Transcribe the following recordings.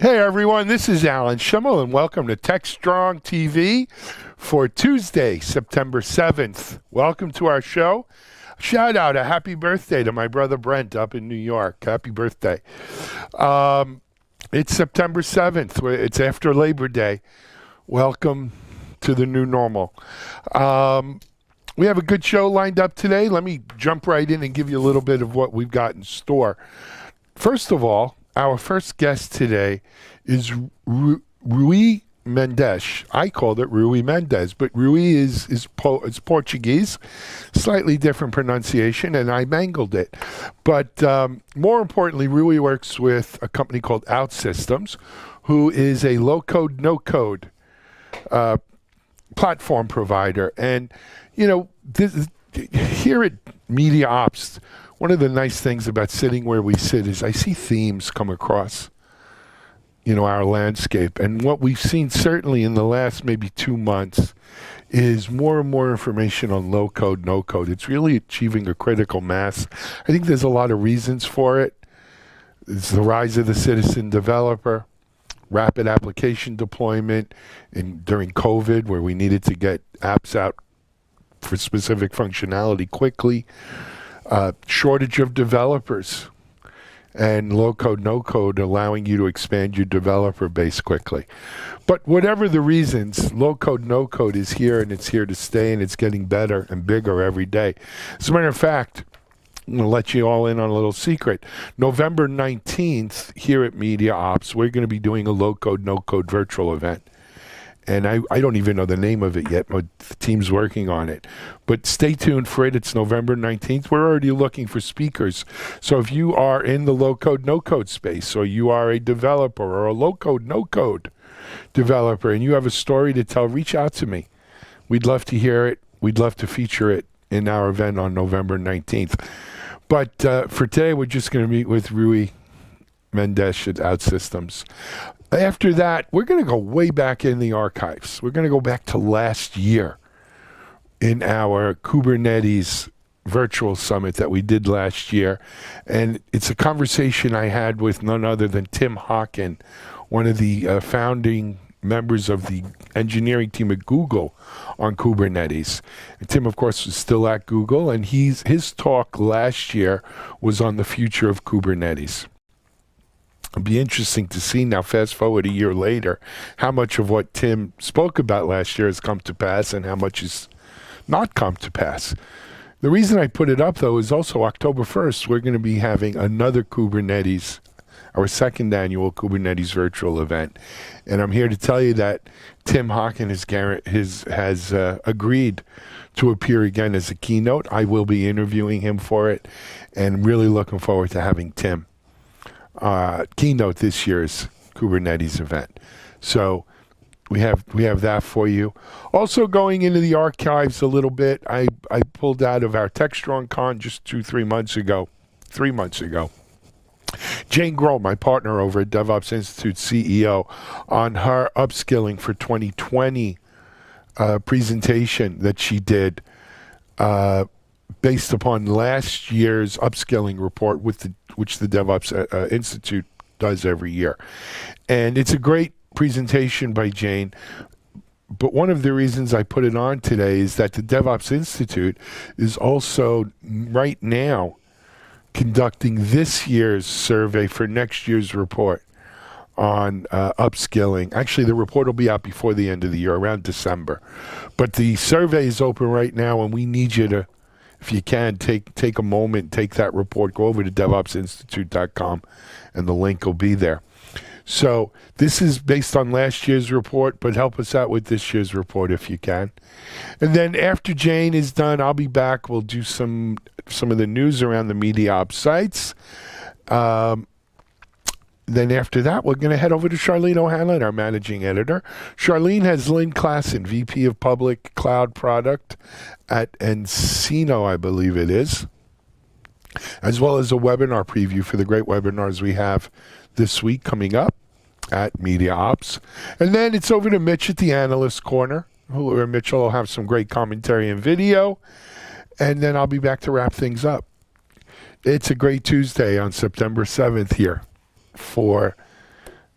Hey everyone, this is Alan Schimmel and welcome to TechStrong TV for Tuesday, September 7th. Welcome to our show. Shout out a happy birthday to my brother Brent up in New York. Happy birthday. It's September 7th. It's after Labor Day. Welcome to the new normal. We have a good show lined up today. Let me jump right in and give you a little bit of what we've got in store. First of all, our first guest today is Rui Mendes. I called it Rui Mendes, but Rui is Portuguese, slightly different pronunciation, and I mangled it. But more importantly, Rui works with a company called Outsystems, who is a low-code, no-code platform provider. And, you know, here at Media Ops, one of the nice things about sitting where we sit is I see themes come across, our landscape. And what we've seen certainly in the last maybe 2 months is more and more information on low code, no code. It's really achieving a critical mass. I think there's a lot of reasons for it. It's the rise of the citizen developer, rapid application deployment, and during COVID where we needed to get apps out for specific functionality quickly. Shortage of developers, and low-code, no-code allowing you to expand your developer base quickly. But whatever the reasons, low-code, no-code is here, and it's here to stay, and it's getting better and bigger every day. As a matter of fact, I'm going to let you all in on a little secret. November 19th, here at Media Ops, we're going to be doing a low-code, no-code virtual event. And I don't even know the name of it yet, but the team's working on it. But stay tuned for it. It's November 19th. We're already looking for speakers. So if you are in the low-code, no-code space, or you are a developer or a low-code, no-code developer, and you have a story to tell, reach out to me. We'd love to hear it. We'd love to feature it in our event on November 19th. But for today, we're just going to meet with Rui Mendes at Outsystems. After that, we're going to go way back in the archives. We're going to go back to last year in our Kubernetes virtual summit that we did last year. And it's a conversation I had with none other than Tim Hockin, one of the founding members of the engineering team at Google on Kubernetes. And Tim, of course, was still at Google, and his talk last year was on the future of Kubernetes. It'll be interesting to see now, fast forward a year later, how much of what Tim spoke about last year has come to pass and how much has not come to pass. The reason I put it up, though, is also October 1st, we're going to be having another Kubernetes, our second annual Kubernetes virtual event. And I'm here to tell you that Tim Hockin has agreed to appear again as a keynote. I will be interviewing him for it, and really looking forward to having Tim keynote this year's Kubernetes event. So we have that for you. Also going into the archives a little bit, I pulled out of our TechStrong Con just 3 months ago. Jane Grohl, my partner over at DevOps Institute, CEO, on her upskilling for 2020 presentation that she did based upon last year's upskilling report which the DevOps Institute does every year. And it's a great presentation by Jane. But one of the reasons I put it on today is that the DevOps Institute is also right now conducting this year's survey for next year's report on upskilling. Actually, the report will be out before the end of the year, around December. But the survey is open right now, and we need you to, if you can, take a moment, take that report, go over to DevOpsInstitute.com, and the link will be there. So this is based on last year's report, but help us out with this year's report if you can. And then after Jane is done, I'll be back. We'll do some of the news around the Media Ops sites. Then after that, we're going to head over to Charlene O'Hanlon, our managing editor. Charlene has Lynn Klassen, VP of Public Cloud Product at Encino, I believe it is, as well as a webinar preview for the great webinars we have this week coming up at Media Ops. And then it's over to Mitch at the Analyst Corner, where Mitchell will have some great commentary and video. And then I'll be back to wrap things up. It's a great Tuesday on September 7th here for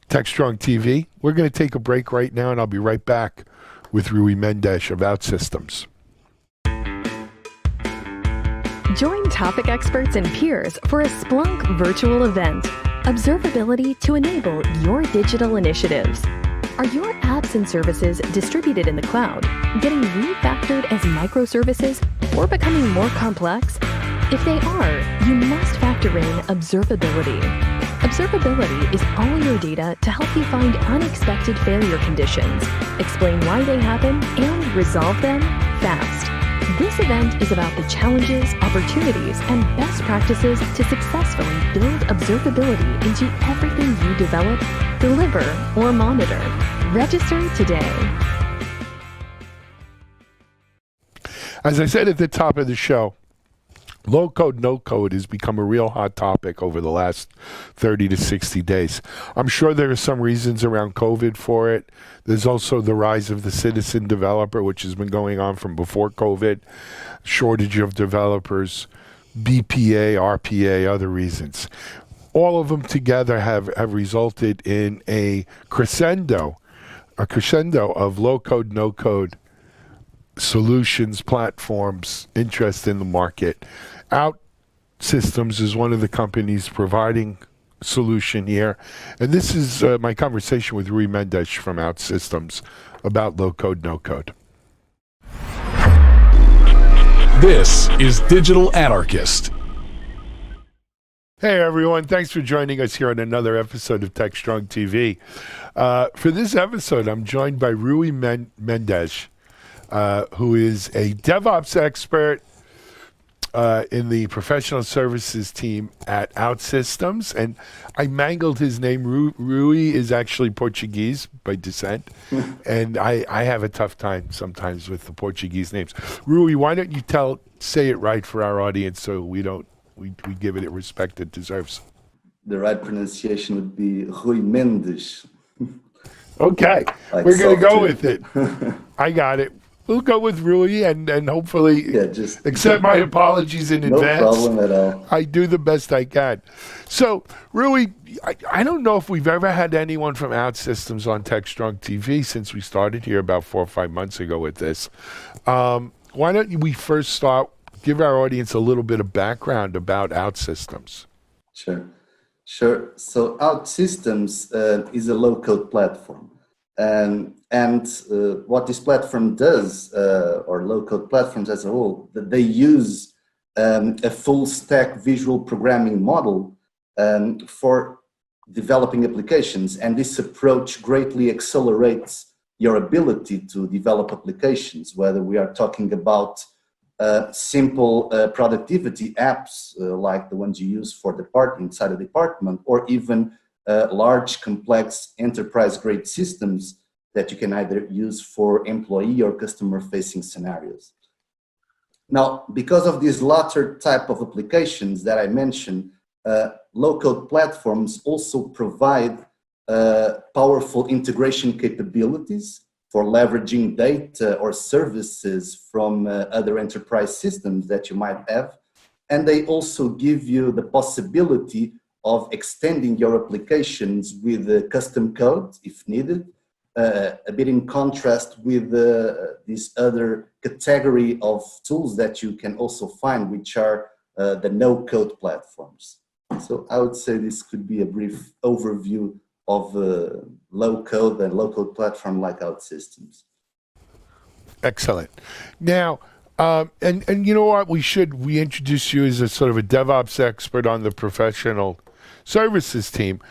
TechStrong TV. We're going to take a break right now, and I'll be right back with Rui Mendes of Outsystems. Join topic experts and peers for a Splunk virtual event. Observability to enable your digital initiatives. Are your apps and services distributed in the cloud, getting refactored as microservices, or becoming more complex? If they are, you must factor in observability. Observability is all your data to help you find unexpected failure conditions, explain why they happen, and resolve them fast. This event is about the challenges, opportunities, and best practices to successfully build observability into everything you develop, deliver, or monitor. Register today. As I said at the top of the show, low code, no code has become a real hot topic over the last 30 to 60 days. I'm sure there are some reasons around COVID for it. There's also the rise of the citizen developer, which has been going on from before COVID, shortage of developers, BPA, RPA, other reasons. All of them together have resulted in a crescendo of low code, no code solutions, platforms, interest in the market. Outsystems is one of the companies providing solution here. And this is my conversation with Rui Mendes from Outsystems about low code, no code. This is Digital Anarchist. Hey everyone, thanks for joining us here on another episode of TechStrong TV. For this episode, I'm joined by Rui Mendes, who is a DevOps expert in the professional services team at Outsystems. And I mangled his name. Rui is actually Portuguese by descent. And I have a tough time sometimes with the Portuguese names. Rui, why don't you say it right for our audience so we give it respect it deserves. The right pronunciation would be Rui Mendes. Okay, like we're going to go with it. I got it. We'll go with Rui and hopefully just accept my apologies in advance. No problem at all. I do the best I can. So, Rui, I don't know if we've ever had anyone from Outsystems on TechStrong TV since we started here about 4 or 5 months ago with this. Why don't we first start, give our audience a little bit of background about Outsystems? Sure. So Outsystems is a low-code platform. And what this platform does, or low-code platforms as a whole, they use a full-stack visual programming model for developing applications. And this approach greatly accelerates your ability to develop applications, whether we are talking about simple productivity apps like the ones you use for inside a department, or even large, complex, enterprise-grade systems that you can either use for employee or customer-facing scenarios. Now, because of these latter type of applications that I mentioned, low-code platforms also provide powerful integration capabilities for leveraging data or services from other enterprise systems that you might have. And they also give you the possibility of extending your applications with custom code if needed, a bit in contrast with this other category of tools that you can also find, which are the no-code platforms. So I would say this could be a brief overview of low-code and low-code platform like Outsystems. Excellent. Now, and you know what, we introduce you as a sort of a DevOps expert on the professional services team.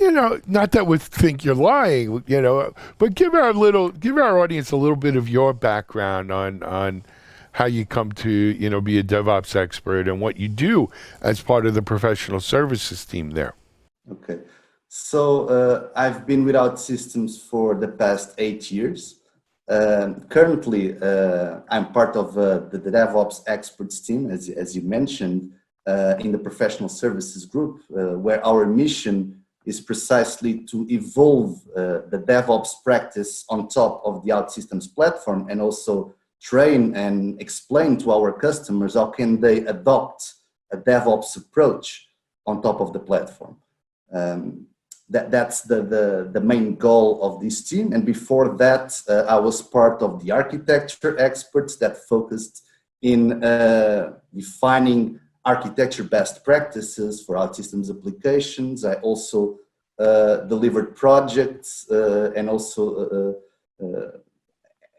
You know, not that we think you're lying, you know, but give our audience a little bit of your background on how you come to, you know, be a DevOps expert and what you do as part of the professional services team there. Okay. So I've been with Outsystems for the past 8 years. Currently, I'm part of the DevOps experts team, as you mentioned, in the professional services group, where our mission is precisely to evolve the DevOps practice on top of the Outsystems platform, and also train and explain to our customers how can they adopt a DevOps approach on top of the platform. that's the main goal of this team. And before that, I was part of the architecture experts that focused in defining architecture best practices for Outsystems applications. I also delivered projects and also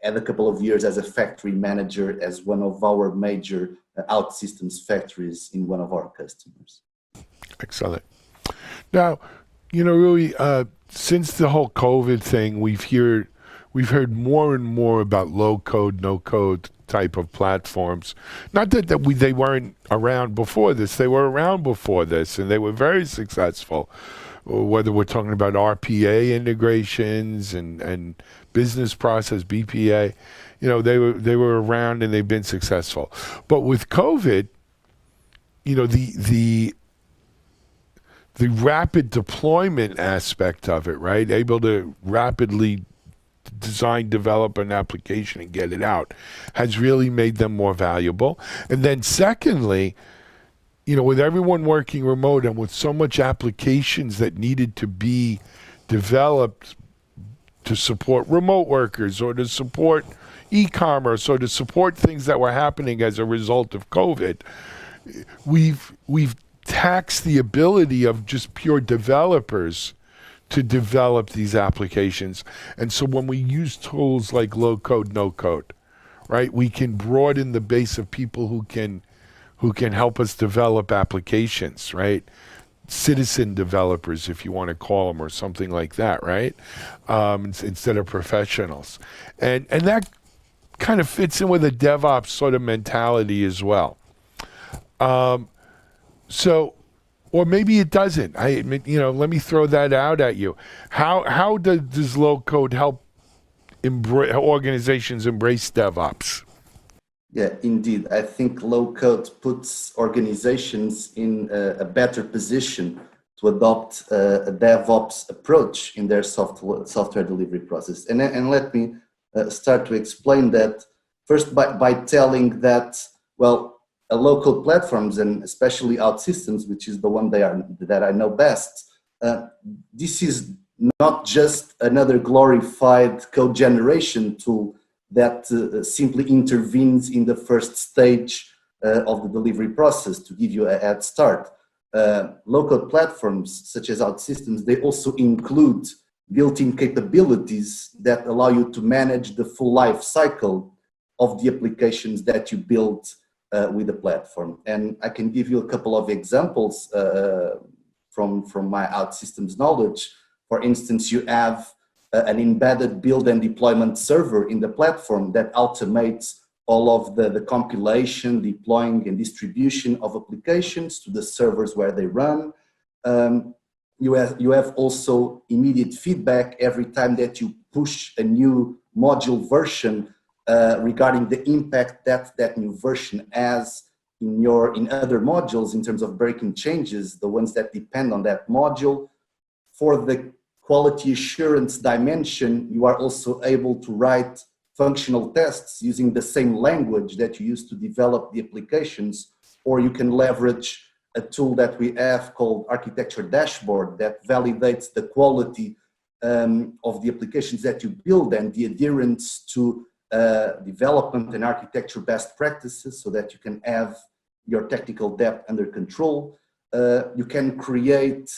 had a couple of years as a factory manager as one of our major Outsystems factories in one of our customers. Excellent. Now, you know, really, since the whole COVID thing, we've heard more and more about low code, no code type of platforms. Not that they weren't around before this; they were around before this, and they were very successful. Whether we're talking about RPA integrations and business process BPA, you know, they were around and they've been successful. But with COVID, you know, the rapid deployment aspect of it, right? Able to rapidly design, develop an application and get it out has really made them more valuable. And then secondly, you know, with everyone working remote and with so much applications that needed to be developed to support remote workers or to support e-commerce or to support things that were happening as a result of COVID, we've taxed the ability of just pure developers to develop these applications. And so when we use tools like low code, no code, right, we can broaden the base of people who can help us develop applications, right? Citizen developers, if you want to call them, or something like that, right? Instead of professionals. And that kind of fits in with a DevOps sort of mentality as well. So, or maybe it doesn't. You know, let me throw that out at you. How does low code help organizations embrace DevOps? Yeah, indeed. I think low code puts organizations in a better position to adopt a DevOps approach in their software delivery process. And let me start to explain that first by telling that, well, low-code platforms, and especially Outsystems, which is the one that I know best, this is not just another glorified code generation tool that simply intervenes in the first stage of the delivery process to give you a head start. Low-code platforms such as Outsystems, they also include built-in capabilities that allow you to manage the full life cycle of the applications that you build with the platform. And I can give you a couple of examples from my Outsystems knowledge. For instance, you have an embedded build and deployment server in the platform that automates all of the compilation, deploying, and distribution of applications to the servers where they run. You have also immediate feedback every time that you push a new module version regarding the impact that that new version has in other modules in terms of breaking changes, the ones that depend on that module. For the quality assurance dimension, you are also able to write functional tests using the same language that you use to develop the applications, or you can leverage a tool that we have called Architecture Dashboard that validates the quality of the applications that you build and the adherence to development and architecture best practices so that you can have your technical debt under control. You can create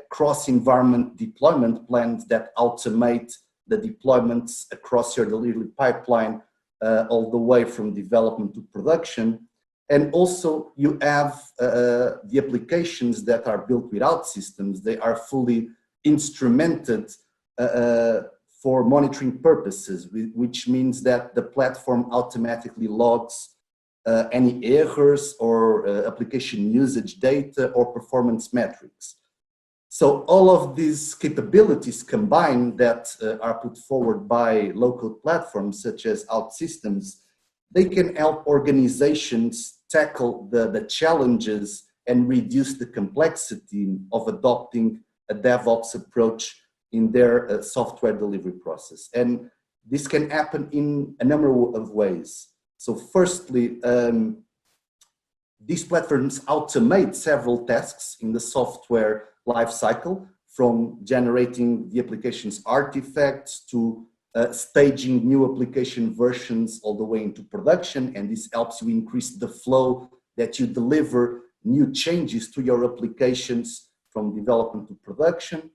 cross-environment deployment plans that automate the deployments across your delivery pipeline all the way from development to production. And also you have the applications that are built with Outsystems. They are fully instrumented for monitoring purposes, which means that the platform automatically logs any errors or application usage data or performance metrics. So all of these capabilities combined that are put forward by low-code platforms such as Outsystems, they can help organizations tackle the challenges and reduce the complexity of adopting a DevOps approach in their software delivery process. And this can happen in a number of ways. So firstly, these platforms automate several tasks in the software lifecycle. from generating the application's artifacts to staging new application versions all the way into production. And this helps you increase the flow that you deliver new changes to your applications from development to production.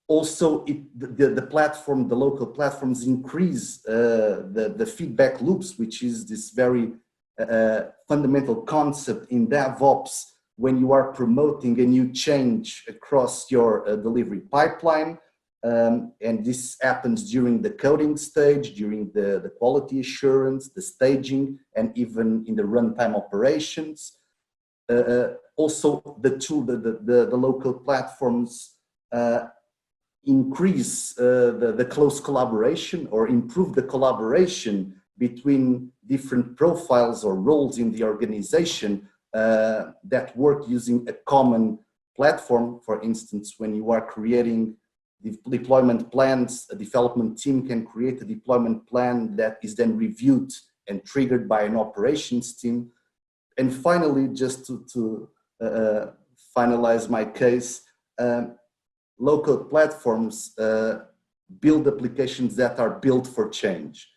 Also, the platform, the local platforms increase the feedback loops, which is this very fundamental concept in DevOps when you are promoting a new change across your delivery pipeline. And this happens during the coding stage, during the quality assurance, the staging, and even in the runtime operations. Also, the local platforms increase the close collaboration or improve the collaboration between different profiles or roles in the organization that work using a common platform. For instance, when you are creating deployment plans, a development team can create a deployment plan that is then reviewed and triggered by an operations team. And finally, just to finalize my case, local platforms build applications that are built for change.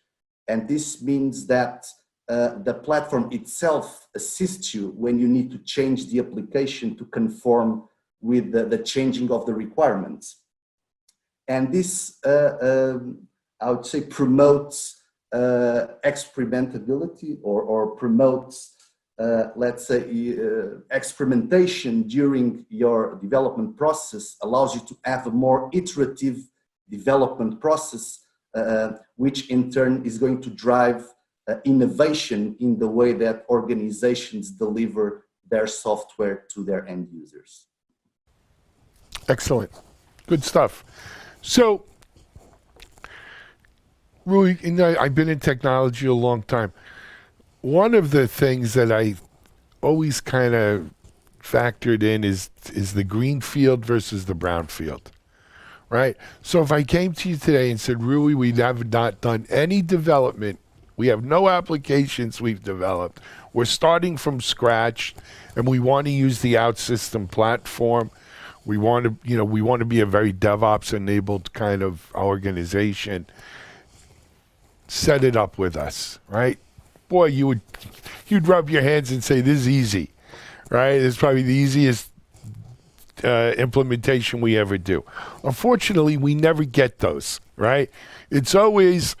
And this means that the platform itself assists you when you need to change the application to conform with the changing of the requirements. And this, I would say, promotes experimentability or promotes, let's say, experimentation during your development process, allows you to have a more iterative development process, which in turn is going to drive innovation in the way that organizations deliver their software to their end users. Excellent. Good stuff. So, Rui, I've been in technology a long time. One of the things that I always kind of factored in is the greenfield versus the brownfield, right? So if I came to you today and said, Rui, we have not done any development, we have no applications we've developed, we're starting from scratch, and we want to use the Outsystems platform. We want to be a very DevOps-enabled kind of organization. Set it up with us, right? Boy, you'd rub your hands and say, this is easy, right? It's probably the easiest implementation we ever do. Unfortunately, we never get those, right? It's always,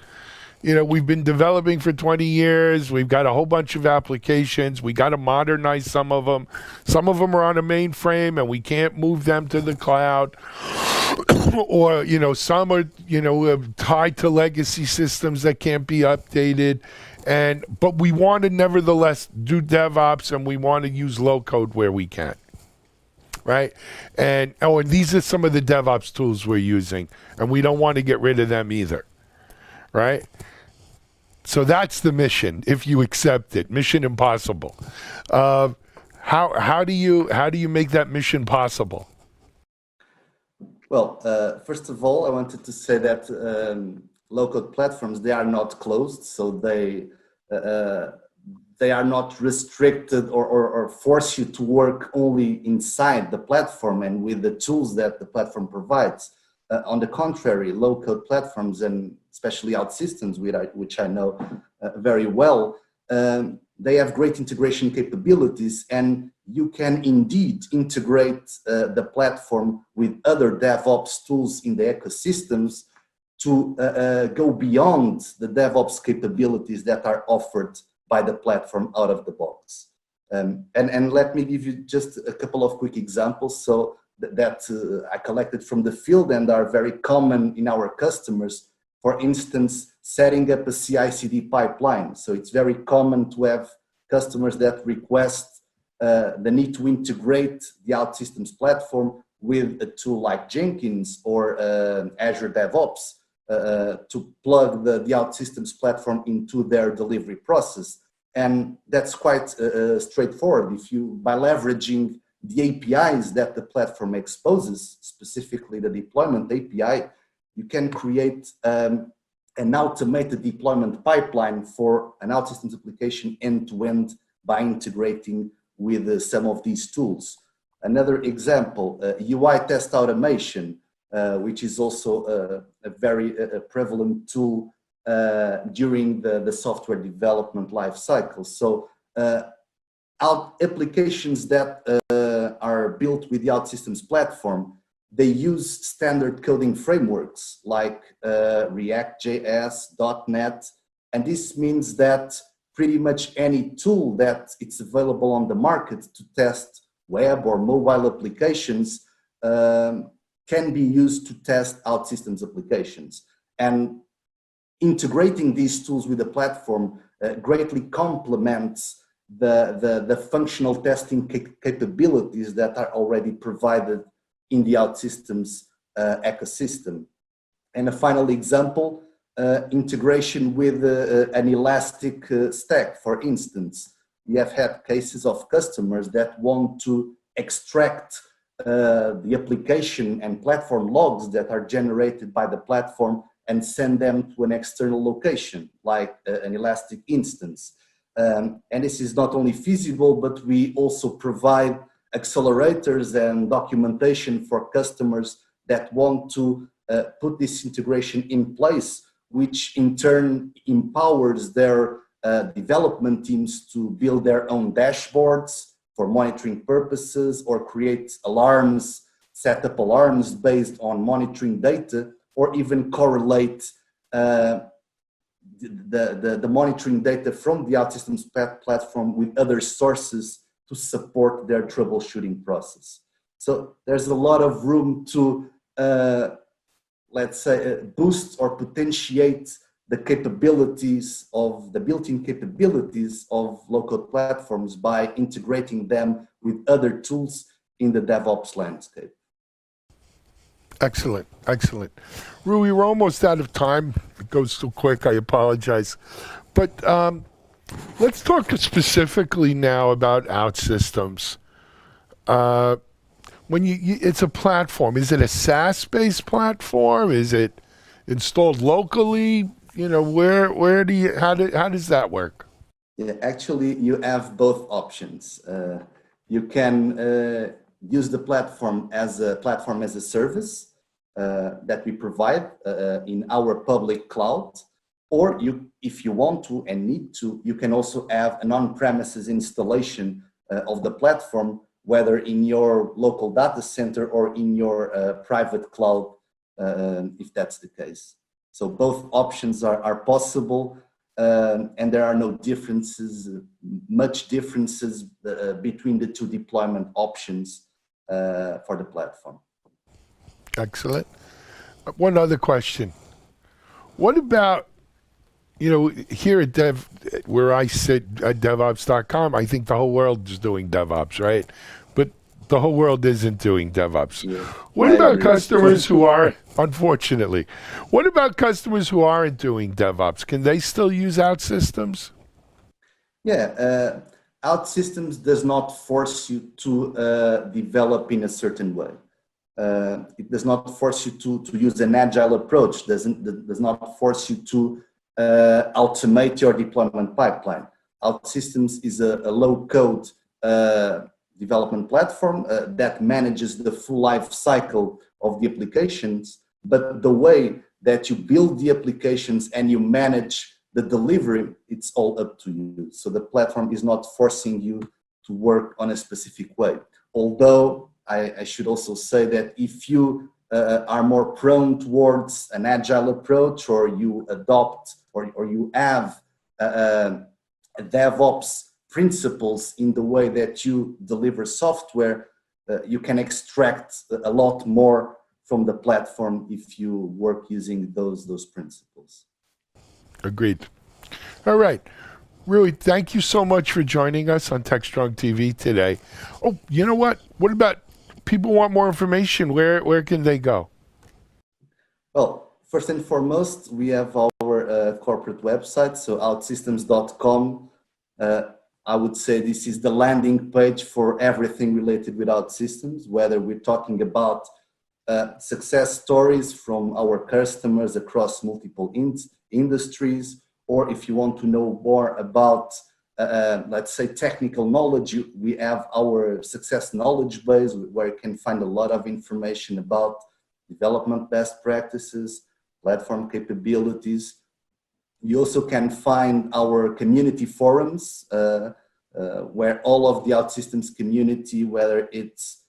we've been developing for 20 years. We've got a whole bunch of applications. We got to modernize some of them. Some of them are on a mainframe and we can't move them to the cloud. Or, some are, tied to legacy systems that can't be updated. But we want to nevertheless do DevOps, and we want to use low code where we can, right? And these are some of the DevOps tools we're using, and we don't want to get rid of them either, right? So that's the mission, if you accept it. Mission impossible. How do you make that mission possible? Well, first of all, I wanted to say that local platforms, they are not closed, so they are not restricted or force you to work only inside the platform and with the tools that the platform provides. On the contrary, local platforms, and especially Outsystems, which I know very well, they have great integration capabilities, and you can indeed integrate the platform with other DevOps tools in the ecosystems to go beyond the DevOps capabilities that are offered by the platform out of the box. And let me give you just a couple of quick examples that I collected from the field and are very common in our customers. For instance, setting up a CI/CD pipeline. So it's very common to have customers that request the need to integrate the Outsystems platform with a tool like Jenkins or Azure DevOps to plug the Outsystems platform into their delivery process. And that's quite straightforward. By leveraging the APIs that the platform exposes, specifically the deployment API, you can create an automated deployment pipeline for an Outsystems application end-to-end by integrating with some of these tools. Another example, UI test automation, which is also a very prevalent tool during the software development life cycle. So applications that are built with the Outsystems platform, they use standard coding frameworks like React.js, .NET, and this means that pretty much any tool that it's available on the market to test web or mobile applications can be used to test Outsystems applications. And integrating these tools with the platform greatly complements the functional testing capabilities that are already provided in the Outsystems ecosystem. And a final example, integration with an elastic stack. For instance, we have had cases of customers that want to extract the application and platform logs that are generated by the platform and send them to an external location, like an elastic instance. And this is not only feasible, but we also provide accelerators and documentation for customers that want to put this integration in place, which in turn empowers their development teams to build their own dashboards for monitoring purposes, or create alarms, set up alarms based on monitoring data, or even correlate the monitoring data from the Outsystems platform with other sources to support their troubleshooting process. So there's a lot of room to, let's say, boost or potentiate the capabilities of the built-in capabilities of low-code platforms by integrating them with other tools in the DevOps landscape. Excellent, excellent. Rui, we're almost out of time. It goes so quick, I apologize. But let's talk specifically now about Outsystems. When it's a platform, is it a SaaS-based platform? Is it installed locally? You know, how does that work? Yeah, actually, you have both options. You can use the platform as a service that we provide in our public cloud, or if you want to and need to, you can also have an on-premises installation of the platform, whether in your local data center or in your private cloud, if that's the case. So both options are possible, and there are no much differences between the two deployment options for the platform. Excellent. One other question. What about, here at where I sit at DevOps.com, I think the whole world is doing DevOps, right? But the whole world isn't doing DevOps. Yeah. What about customers who are, unfortunately, what about customers who aren't doing DevOps? Can they still use Outsystems? Yeah, Outsystems does not force you to develop in a certain way. It does not force you to use an agile approach, does not force you to automate your deployment pipeline. Outsystems is a low-code development platform that manages the full life cycle of the applications, but the way that you build the applications and you manage the delivery, it's all up to you. So the platform is not forcing you to work on a specific way. Although I should also say that if you are more prone towards an agile approach, or you adopt or you have DevOps principles in the way that you deliver software, you can extract a lot more from the platform if you work using those principles. Agreed. All right. Rui, thank you so much for joining us on TechStrong TV today. Oh, you know what? What about people want more information? Where can they go? Well, first and foremost, we have our corporate website, so outsystems.com. I would say this is the landing page for everything related with Outsystems, whether we're talking about success stories from our customers across multiple industries, or if you want to know more about let's say, technical knowledge, we have our success knowledge base where you can find a lot of information about development best practices, platform capabilities. You also can find our community forums where all of the Outsystems community, whether it's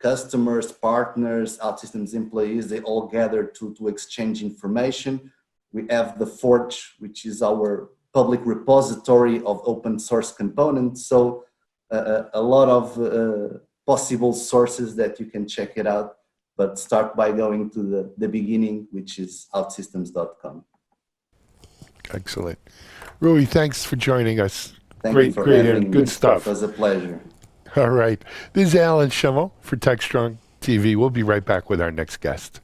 customers, partners, Outsystems employees, they all gather to exchange information. We have the Forge, which is our public repository of open source components. So a lot of possible sources that you can check it out, but start by going to the beginning, which is outsystems.com. Excellent. Rui, thanks for joining us. Thank you for having me. Good stuff. It was a pleasure. All right. This is Alan Schimmel for TechStrong TV. We'll be right back with our next guest.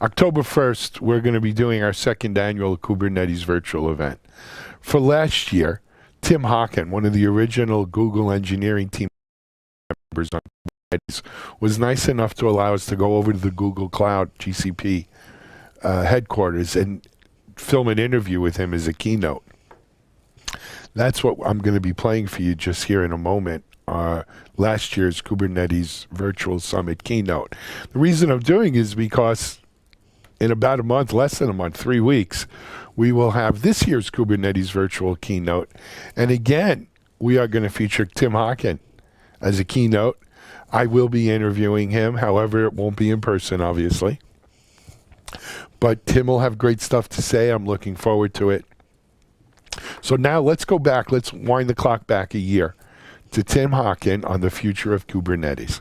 October 1st, we're going to be doing our second annual Kubernetes virtual event. For last year, Tim Hawken, one of the original Google engineering team members on Kubernetes, was nice enough to allow us to go over to the Google Cloud GCP headquarters and film an interview with him as a keynote. That's what I'm going to be playing for you just here in a moment. Last year's Kubernetes Virtual Summit keynote. The reason I'm doing is because in about a month, less than a month, 3 weeks, we will have this year's Kubernetes virtual keynote. And again, we are going to feature Tim Hawken as a keynote. I will be interviewing him. However, it won't be in person, obviously. But Tim will have great stuff to say. I'm looking forward to it. So now let's go back. Let's wind the clock back a year to Tim Hawken on the future of Kubernetes.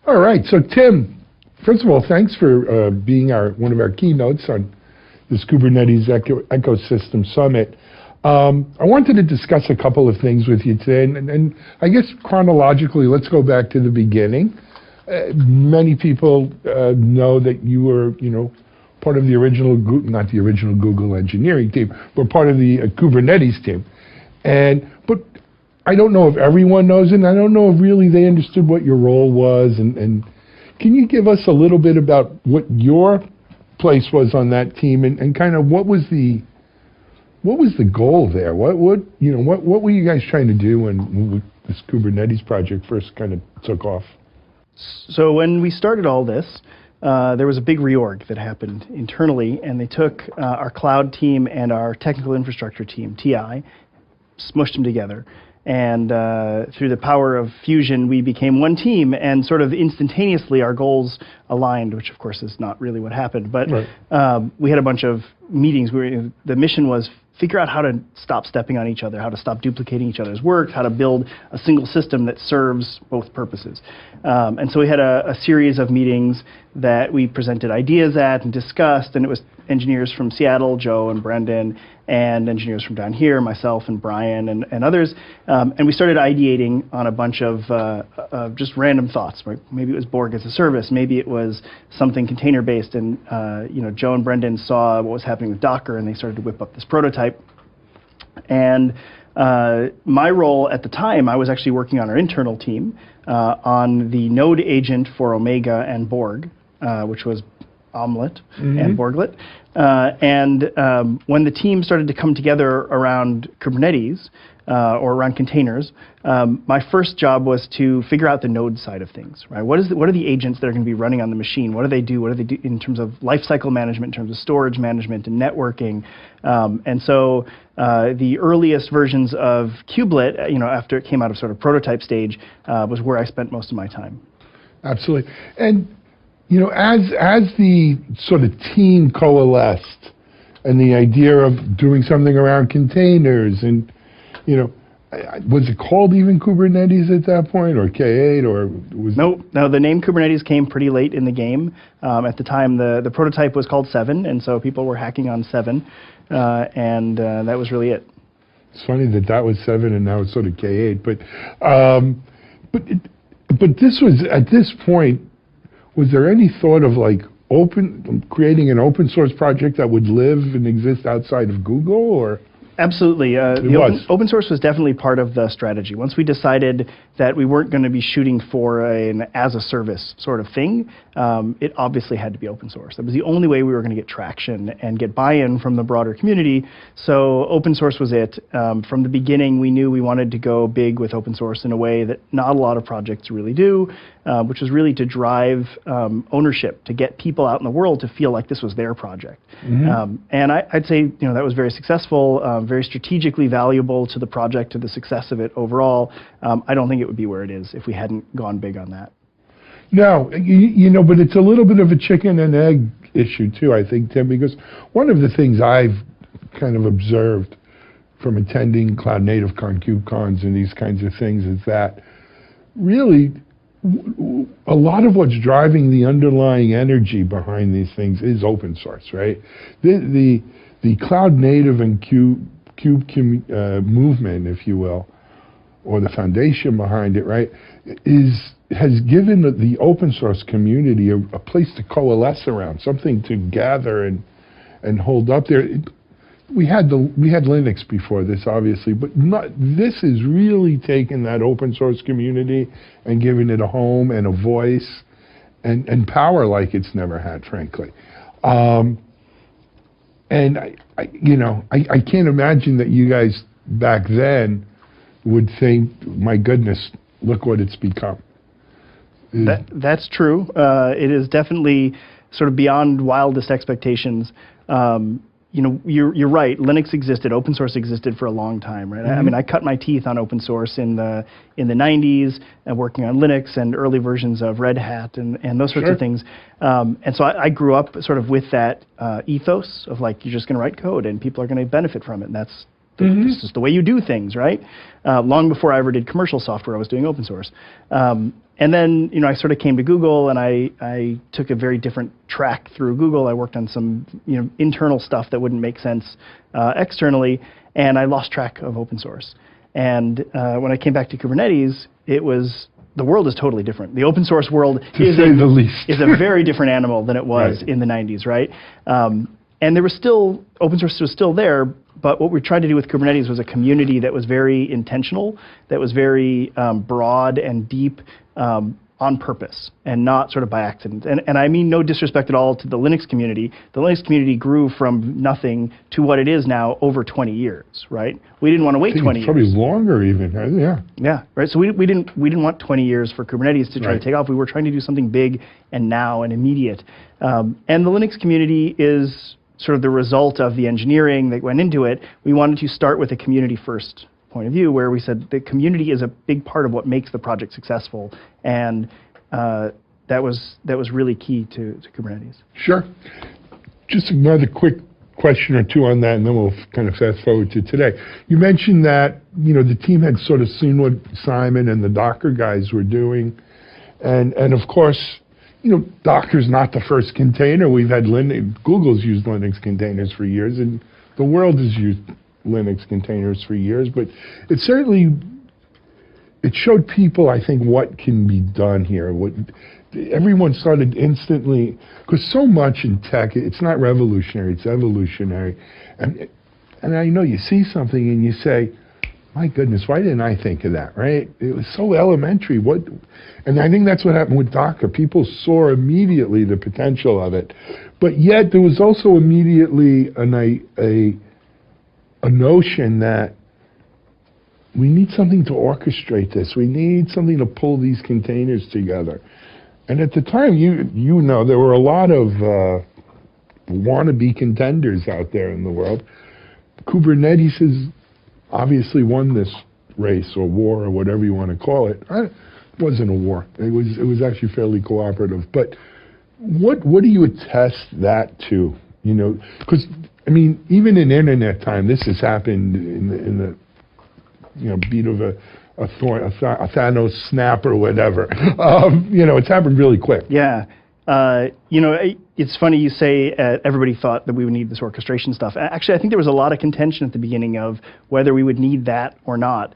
All right, so Tim, first of all, thanks for being one of our keynotes on this Kubernetes Ecosystem Summit. I wanted to discuss a couple of things with you today, and I guess chronologically, let's go back to the beginning. Many people know that you were, part of the original, not the original Google engineering team, but part of the Kubernetes team. But I don't know if everyone knows it, and I don't know if really they understood what your role was. And can you give us a little bit about what your place was on that team, and kind of what was the goal there? What were you guys trying to do when this Kubernetes project first kind of took off? So when we started all this, there was a big reorg that happened internally, and they took our cloud team and our technical infrastructure team, TI, smushed them together. And through the power of fusion, we became one team, and sort of instantaneously our goals aligned, which of course is not really what happened. But right. We had a bunch of meetings where the mission was figure out how to stop stepping on each other, how to stop duplicating each other's work, how to build a single system that serves both purposes. And so we had a series of meetings that we presented ideas at and discussed, and it was engineers from Seattle, Joe and Brendan, and engineers from down here, myself and Brian and others. And we started ideating on a bunch of just random thoughts. Right? Maybe it was Borg as a service, maybe it was something container-based, and Joe and Brendan saw what was happening with Docker, and they started to whip up this prototype. And my role at the time, I was actually working on our internal team on the node agent for Omega and Borg, which was Omelette and Borglet. When the team started to come together around Kubernetes, or around containers, my first job was to figure out the node side of things, right? What are the agents that are going to be running on the machine? What do they do? What do they do in terms of lifecycle management, in terms of storage management and networking? So the earliest versions of Kubelet, after it came out of sort of prototype stage, was where I spent most of my time. Absolutely. And, as the sort of team coalesced and the idea of doing something around containers and, was it called even Kubernetes at that point, or K8, or was No, the name Kubernetes came pretty late in the game. At the time, the prototype was called 7, and so people were hacking on 7, and that was really it. It's funny that was 7 and now it's sort of K8, but this was, at this point, was there any thought of creating an open source project that would live and exist outside of Google, or? Absolutely. The open source was definitely part of the strategy. Once we decided that we weren't going to be shooting for an as-a-service sort of thing, it obviously had to be open source. That was the only way we were going to get traction and get buy-in from the broader community. So open source was it. From the beginning, we knew we wanted to go big with open source in a way that not a lot of projects really do, which was really to drive ownership, to get people out in the world to feel like this was their project. And I'd say that was very successful, very strategically valuable to the project, to the success of it overall. I don't think it would be where it is if we hadn't gone big on that. No, but it's a little bit of a chicken and egg issue too, I think, Tim, because one of the things I've kind of observed from attending Cloud Native KubeCons and these kinds of things is that really a lot of what's driving the underlying energy behind these things is open source, right? The Cloud Native and Kube movement, if you will, or the foundation behind it, right, has given the open source community a place to coalesce around, something to gather and hold up there. We had Linux before this, obviously, but this has really taken that open source community and given it a home and a voice and power like it's never had, frankly. And I can't imagine that you guys back then would think, my goodness, look what it's become. That's true. It is definitely sort of beyond wildest expectations. You're right. Linux existed. Open source existed for a long time, right? I mean, I cut my teeth on open source in the 90s, and working on Linux and early versions of Red Hat and those sorts of things. And so I grew up sort of with that ethos of you're just going to write code and people are going to benefit from it, and that's this is the way you do things, right? Long before I ever did commercial software, I was doing open source. And then, I sort of came to Google, and I took a very different track through Google. I worked on some, internal stuff that wouldn't make sense externally, and I lost track of open source. And when I came back to Kubernetes, the world is totally different. The open source world is a very different animal than it was in the 90s, right? And there was still, open source was still there, but what we tried to do with Kubernetes was a community that was very intentional, that was very broad and deep on purpose, and not sort of by accident. And I mean no disrespect at all to the Linux community. The Linux community grew from nothing to what it is now over 20 years, right? We didn't want to wait 20 years. Probably longer even, yeah. Yeah, right. So we didn't want 20 years for Kubernetes to try to take off. We were trying to do something big and now and immediate. And the Linux community is sort of the result of the engineering that went into it. We wanted to start with a community first point of view, where we said the community is a big part of what makes the project successful, and that was really key to Kubernetes. Sure. Just another quick question or two on that, and then we'll kind of fast forward to today. You mentioned that the team had sort of seen what Simon and the Docker guys were doing, and of course, Docker's not the first container. We've had Google's used Linux containers for years, and the world has used Linux containers for years, but it showed people, I think, what can be done here. Everyone started instantly, because so much in tech, it's not revolutionary, it's evolutionary. And I know you see something and you say, my goodness, why didn't I think of that, right? It was so elementary. And I think that's what happened with Docker. People saw immediately the potential of it. But yet there was also immediately a notion that we need something to orchestrate this. We need something to pull these containers together. And at the time, you know, there were a lot of wannabe contenders out there in the world. Kubernetes has obviously won this race or war or whatever you want to call it. It wasn't a war. It was actually fairly cooperative. But what do you attest that to? You know, because I mean, even in internet time, this has happened in the beat of a Thanos snap or whatever. You know, it's happened really quick. Yeah. It's funny you say everybody thought that we would need this orchestration stuff. Actually, I think there was a lot of contention at the beginning of whether we would need that or not.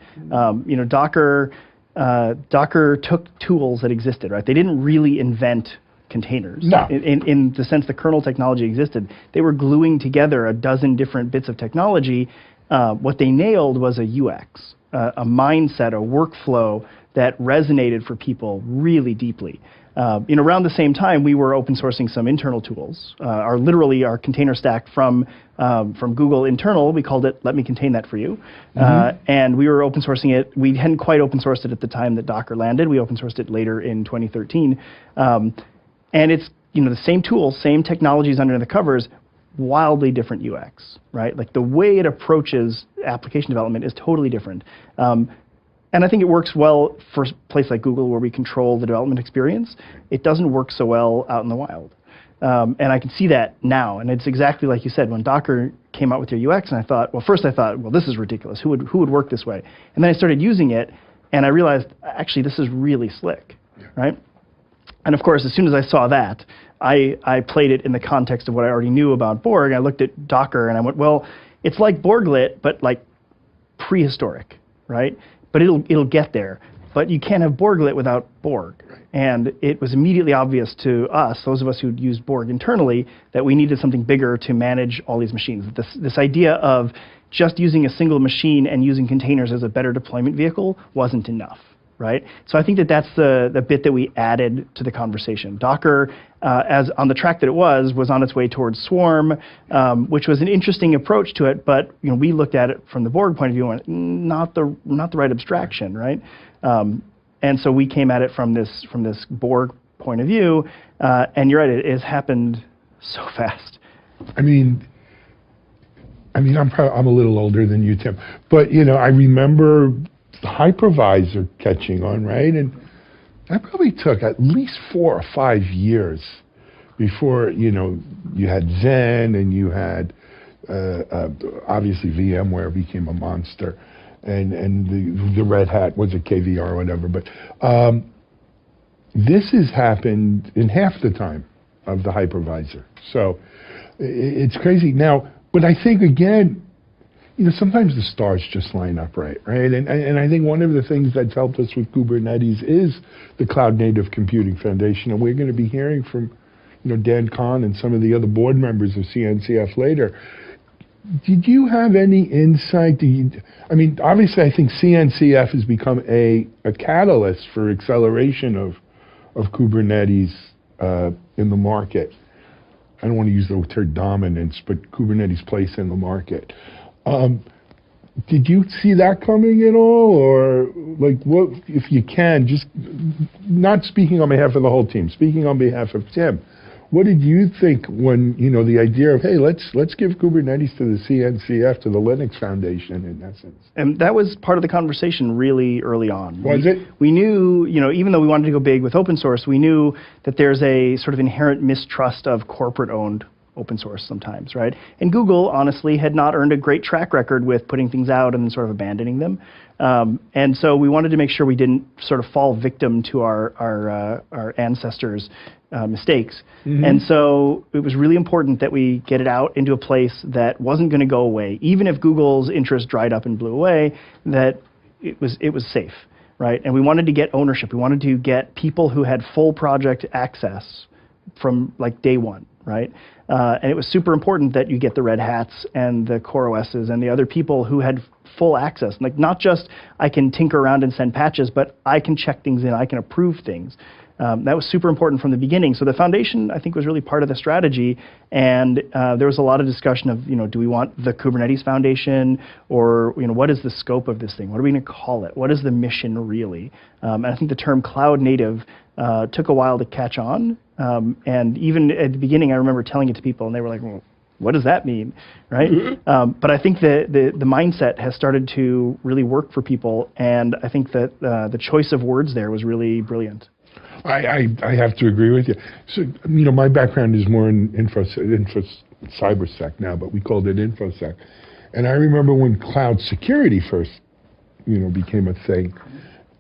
Docker took tools that existed, right? They didn't really invent containers. No. In the sense the kernel technology existed. They were gluing together a dozen different bits of technology. What they nailed was a UX, a mindset, a workflow that resonated for people really deeply. Around the same time, we were open sourcing some internal tools. Our container stack from Google internal, we called it "Let me contain that for you," and we were open sourcing it. We hadn't quite open sourced it at the time that Docker landed. We open sourced it later in 2013, and it's the same tools, same technologies under the covers, wildly different UX, right? Like the way it approaches application development is totally different. And I think it works well for a place like Google where we control the development experience. It doesn't work so well out in the wild. And I can see that now. And it's exactly like you said, when Docker came out with your UX, and first I thought, well, this is ridiculous. Who would work this way? And then I started using it, and I realized, actually, this is really slick, right? And of course, as soon as I saw that, I played it in the context of what I already knew about Borg. I looked at Docker, and I went, well, it's like Borglet, but like prehistoric, right? But it'll get there. But you can't have Borglet without Borg. And it was immediately obvious to us, those of us who'd used Borg internally, that we needed something bigger to manage all these machines. This idea of just using a single machine and using containers as a better deployment vehicle wasn't enough, right? So I think that's the bit that we added to the conversation. Docker, as on the track that it was on its way towards Swarm, which was an interesting approach to it, but we looked at it from the Borg point of view and went, not the right abstraction, right? And so we came at it from this Borg point of view, and you're right, it has happened so fast. I mean, I'm a little older than you, Tim, but I remember the hypervisor catching on, right? And that probably took at least 4 or 5 years before you had Zen and you had obviously VMware became a monster, and the Red Hat was a KVR or whatever. But this has happened in half the time of the hypervisor, so it's crazy now. But I think again, sometimes the stars just line up right? And I think one of the things that's helped us with Kubernetes is the Cloud Native Computing Foundation, and we're going to be hearing from, Dan Kahn and some of the other board members of CNCF later. Did you have any insight? Obviously, I think CNCF has become a catalyst for acceleration of Kubernetes in the market. I don't want to use the word dominance, but Kubernetes' place in the market. Did you see that coming at all, or like what? If you can, just not speaking on behalf of the whole team, speaking on behalf of Tim, what did you think when the idea of, hey, let's give Kubernetes to the CNCF, to the Linux Foundation, in essence? And that was part of the conversation really early on. Was it? We knew, even though we wanted to go big with open source, we knew that there's a sort of inherent mistrust of corporate-owned open source sometimes, right? And Google, honestly, had not earned a great track record with putting things out and then sort of abandoning them. And so we wanted to make sure we didn't sort of fall victim to our ancestors' mistakes. Mm-hmm. And so it was really important that we get it out into a place that wasn't going to go away. Even if Google's interest dried up and blew away, that it was safe, right? And we wanted to get ownership. We wanted to get people who had full project access from like day one, right? And it was super important that you get the Red Hats and the Core OSs and the other people who had full access. Like, not just I can tinker around and send patches, but I can check things in, I can approve things. That was super important from the beginning. So the foundation, I think, was really part of the strategy. And there was a lot of discussion of, do we want the Kubernetes Foundation, or what is the scope of this thing? What are we going to call it? What is the mission really? And I think the term cloud native took a while to catch on. And even at the beginning, I remember telling it to people, and they were like, well, what does that mean, right? But I think the mindset has started to really work for people. And I think that the choice of words there was really brilliant. I have to agree with you. So, my background is more in cybersec now, but we called it InfoSec. And I remember when cloud security first, became a thing.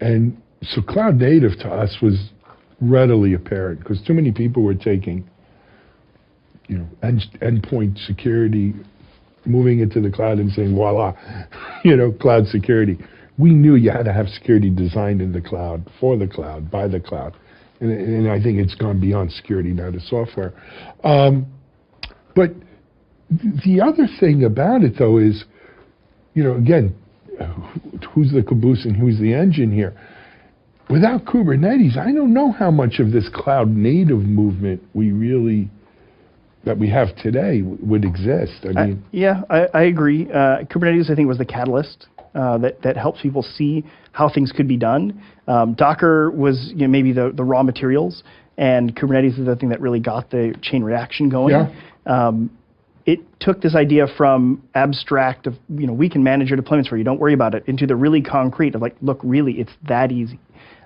And so cloud native to us was readily apparent, because too many people were taking, endpoint security, moving it to the cloud and saying, voila, cloud security. We knew you had to have security designed in the cloud, for the cloud, by the cloud. And I think it's gone beyond security now to software. But the other thing about it, though, is, again, who's the caboose and who's the engine here? Without Kubernetes, I don't know how much of this cloud native movement that we have today would exist. I agree. Kubernetes, I think, was the catalyst that helps people see how things could be done. Docker was maybe the raw materials, and Kubernetes is the thing that really got the chain reaction going. Yeah. It took this idea from abstract of, we can manage your deployments for you, don't worry about it, into the really concrete of like, look, really, it's that easy.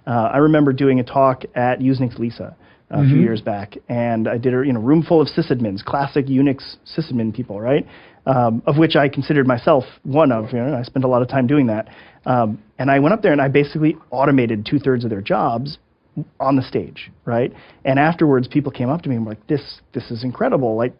I remember doing a talk at Usenix Lisa a few years back, and I did a room full of sysadmins, classic Unix sysadmin people, right? Of which I considered myself one of. I spent a lot of time doing that, and I went up there and I basically automated 2/3 of their jobs on the stage, right? And afterwards, people came up to me and were like, "This is incredible! Like,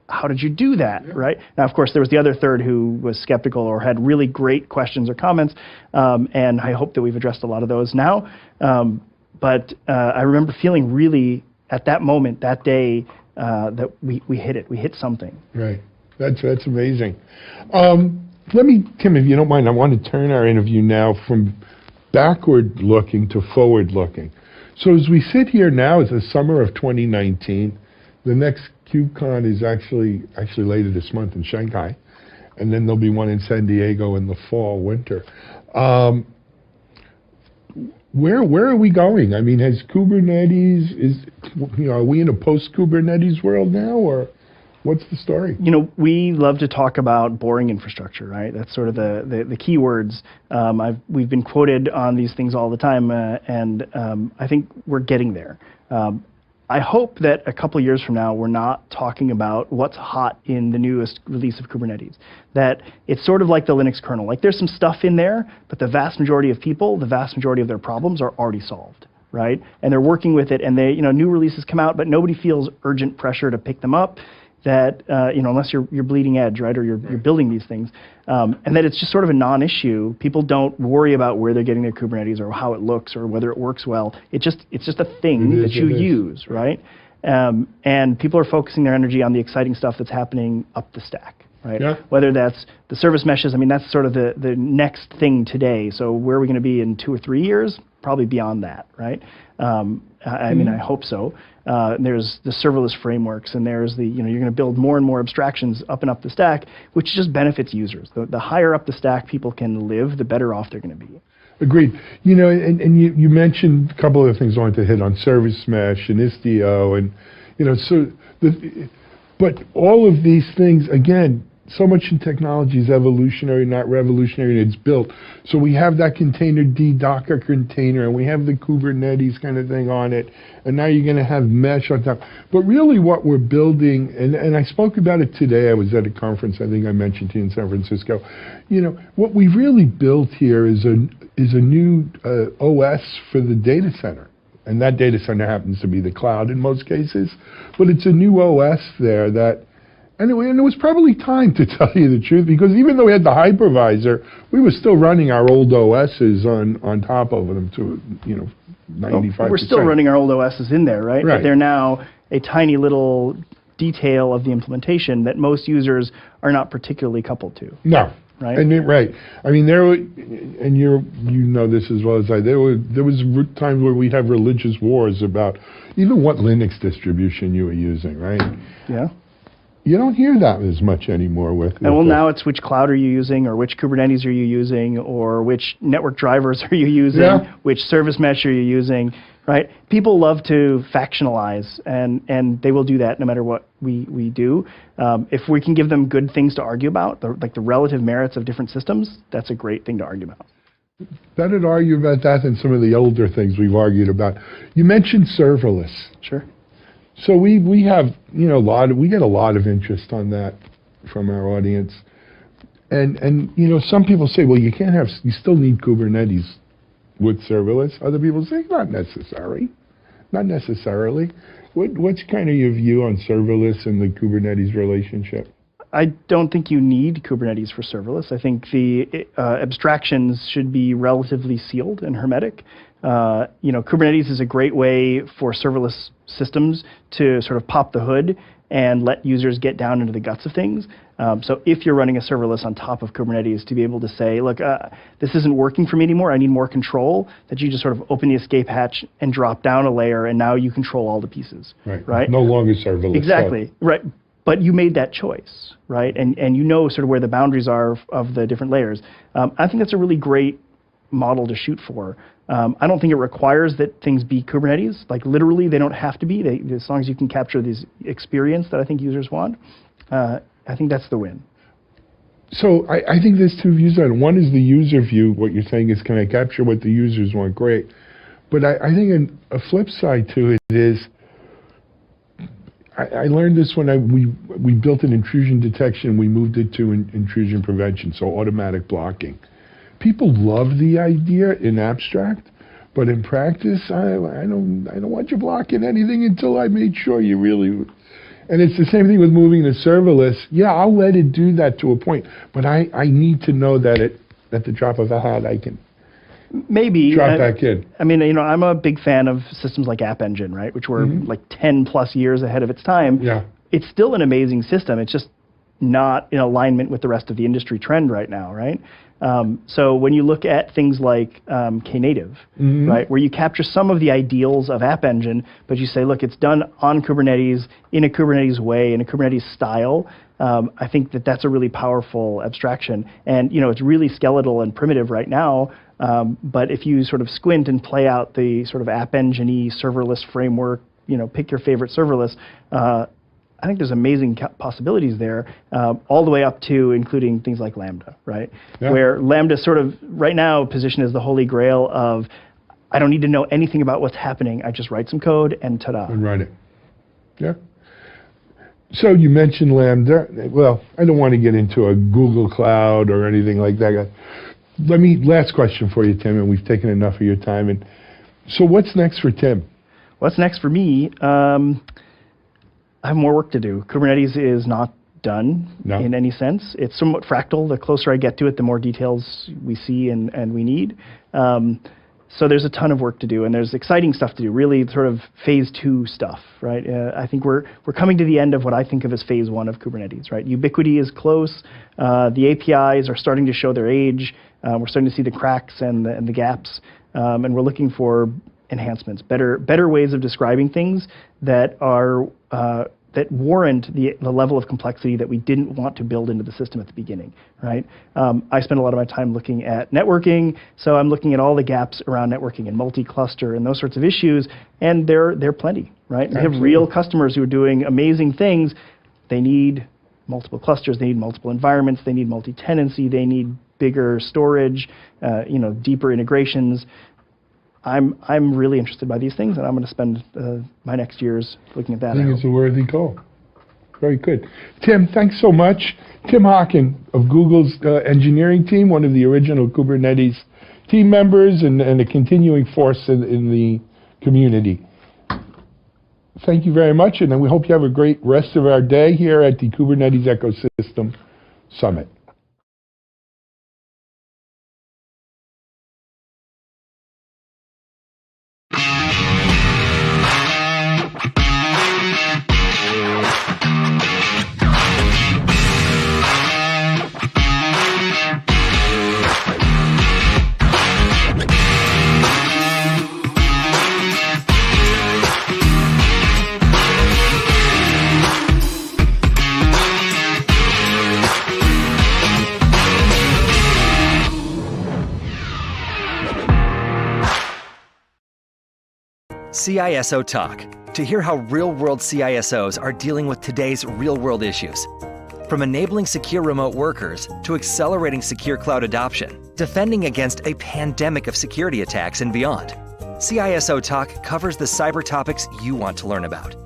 how did you do that?" Yeah. Right? Now, of course, there was the other third who was skeptical or had really great questions or comments, and I hope that we've addressed a lot of those now. But I remember feeling really, at that moment, that day, that we hit it. We hit something. Right. That's amazing. Let me, Tim, if you don't mind, I want to turn our interview now from backward looking to forward looking. So as we sit here now, it's the summer of 2019. The next KubeCon is actually later this month in Shanghai, and then there'll be one in San Diego in the fall, winter. Where are we going? I mean, has Kubernetes, are we in a post-Kubernetes world now, or what's the story? We love to talk about boring infrastructure, right? That's sort of the key words. We've been quoted on these things all the time, and I think we're getting there. I hope that a couple years from now, we're not talking about what's hot in the newest release of Kubernetes. That it's sort of like the Linux kernel. Like, there's some stuff in there, but the vast majority of people, the vast majority of their problems are already solved, right? And they're working with it, and they, new releases come out, but nobody feels urgent pressure to pick them up. That unless you're bleeding edge, right, or you're building these things, and that it's just sort of a non-issue. People don't worry about where they're getting their Kubernetes or how it looks or whether it works well. It's just a thing that you use, right? And people are focusing their energy on the exciting stuff that's happening up the stack, right? Yeah. Whether that's the service meshes. I mean, that's sort of the next thing today. So where are we going to be in 2 or 3 years? Probably beyond that, right? I mean, I hope so. There's the serverless frameworks, and there's the, you're going to build more and more abstractions up and up the stack, which just benefits users. The higher up the stack people can live, the better off they're going to be. Agreed. And you mentioned a couple of things I wanted to hit on, service mesh and Istio, and, but all of these things, again, so much in technology is evolutionary, not revolutionary, and it's built. So we have that container Docker container, and we have the Kubernetes kind of thing on it, and now you're going to have mesh on top. But really what we're building, and I spoke about it today, I was at a conference, I think I mentioned to you in San Francisco, what we've really built here is a new OS for the data center. And that data center happens to be the cloud in most cases, but it's a new OS there that, and it was probably time, to tell you the truth, because even though we had the hypervisor, we were still running our old OSs on top of them to 95%. We're still running our old OSs in there, right? But they're now a tiny little detail of the implementation that most users are not particularly coupled to. No. right? Right. I mean, and you know this as well as I. There was times where we'd have religious wars about even what Linux distribution you were using, right? Yeah. You don't hear that as much anymore with. And well, now it's which cloud are you using, or which Kubernetes are you using, or which network drivers are you using, which service mesh are you using, right? People love to factionalize, and they will do that no matter what we do. If we can give them good things to argue about, like the relative merits of different systems, that's a great thing to argue about. Better to argue about that than some of the older things we've argued about. You mentioned serverless. Sure. So we have, you know, we get a lot of interest on that from our audience. And you know, some people say, well, you still need Kubernetes with serverless. Other people say, not necessarily. What's kind of your view on serverless and the Kubernetes relationship? I don't think you need Kubernetes for serverless. I think the abstractions should be relatively sealed and hermetic. You know, Kubernetes is a great way for serverless systems to sort of pop the hood and let users get down into the guts of things. So if you're running a serverless on top of Kubernetes, to be able to say, look, this isn't working for me anymore, I need more control, that you just sort of open the escape hatch and drop down a layer, and now you control all the pieces. Right? No longer serverless. Exactly. So. Right. But you made that choice, right? And you know sort of where the boundaries are of the different layers. I think that's a really great model to shoot for. I don't think it requires that things be Kubernetes. Like literally, they don't have to be. As long as you can capture this experience that I think users want, I think that's the win. So I think there's two views on it. One is the user view. What you're saying is, can I capture what the users want? Great. But I think a flip side to it is, I learned this when we built an intrusion detection. We moved it to intrusion prevention, so automatic blocking. People love the idea in abstract, but in practice, I don't want you blocking anything until I made sure you really. And it's the same thing with moving to serverless. Yeah, I'll let it do that to a point, but I need to know that at the drop of a hat I can. Maybe. Drop back in. I mean, you know, I'm a big fan of systems like App Engine, right, which were like 10 plus years ahead of its time. Yeah. It's still an amazing system. It's just not in alignment with the rest of the industry trend right now, right? So when you look at things like Knative, right, where you capture some of the ideals of App Engine, but you say, look, it's done on Kubernetes, in a Kubernetes way, in a Kubernetes style, I think that's a really powerful abstraction. And, you know, it's really skeletal and primitive right now, but if you sort of squint and play out the sort of App Engine-y serverless framework, you know, pick your favorite serverless, I think there's amazing possibilities there, all the way up to including things like Lambda, right? Yeah. Where Lambda sort of right now positioned as the holy grail of, I don't need to know anything about what's happening. I just write some code and ta-da. And run it. Yeah. So you mentioned Lambda. Well, I don't want to get into a Google Cloud or anything like that. Last question for you, Tim, and we've taken enough of your time. And so what's next for Tim? What's next for me? I have more work to do. Kubernetes is not done in any sense. It's somewhat fractal. The closer I get to it, the more details we see and we need. So there's a ton of work to do, and there's exciting stuff to do, really sort of phase 2 stuff, right? I think we're coming to the end of what I think of as phase 1 of Kubernetes, right? Ubiquity is close. The APIs are starting to show their age. We're starting to see the cracks and the gaps, and we're looking for enhancements, better ways of describing things that are that warrant the level of complexity that we didn't want to build into the system at the beginning, right? I spend a lot of my time looking at networking, so I'm looking at all the gaps around networking and multi-cluster and those sorts of issues, and they're plenty, right? We have real customers who are doing amazing things. They need multiple clusters, they need multiple environments, they need multi-tenancy, they need bigger storage, you know, deeper integrations. I'm really interested by these things, and I'm going to spend my next years looking at that. I think it's a worthy goal. Very good. Tim, thanks so much. Tim Hockin of Google's engineering team, one of the original Kubernetes team members and a continuing force in the community. Thank you very much, and we hope you have a great rest of our day here at the Kubernetes Ecosystem Summit. CISO Talk, to hear how real-world CISOs are dealing with today's real-world issues. From enabling secure remote workers to accelerating secure cloud adoption, defending against a pandemic of security attacks and beyond, CISO Talk covers the cyber topics you want to learn about.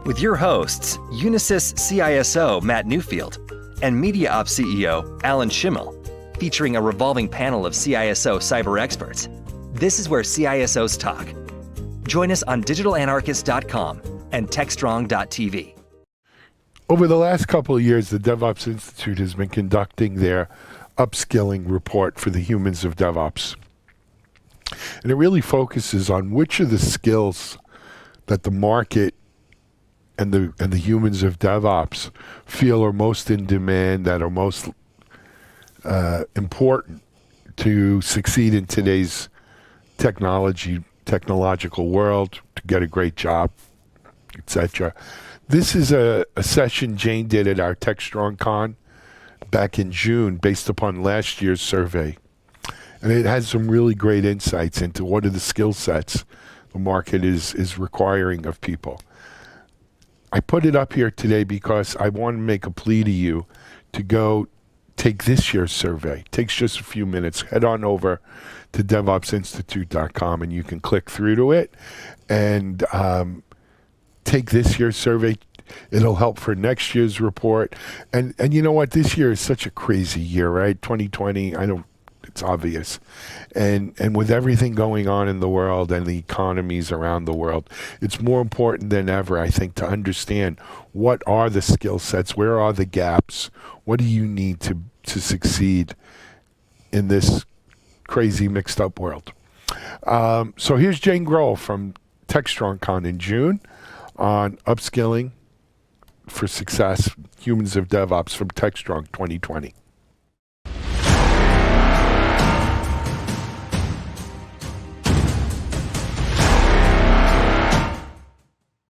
With your hosts, Unisys CISO Matt Newfield and MediaOps CEO Alan Schimmel, featuring a revolving panel of CISO cyber experts. This is where CISOs talk. Join us on digitalanarchist.com and techstrong.tv. Over the last couple of years, the DevOps Institute has been conducting their upskilling report for the humans of DevOps. And it really focuses on which of the skills that the market and the humans of DevOps feel are most in demand, that are most important to succeed in today's technological world, to get a great job, etc. This is a session Jane did at our TechStrong Con back in June based upon last year's survey. And it has some really great insights into what are the skill sets the market is requiring of people. I put it up here today because I want to make a plea to you to go take this year's survey. It takes just a few minutes. Head on over to DevOpsInstitute.com and you can click through to it and take this year's survey. It'll help for next year's report. And you know what? This year is such a crazy year, right? 2020, it's obvious. And with everything going on in the world and the economies around the world, it's more important than ever, I think, to understand what are the skill sets, where are the gaps, what do you need to succeed in this crazy mixed up world. So here's Jane Grohl from TechStrong Con in June on upskilling for success, humans of DevOps from TechStrong 2020.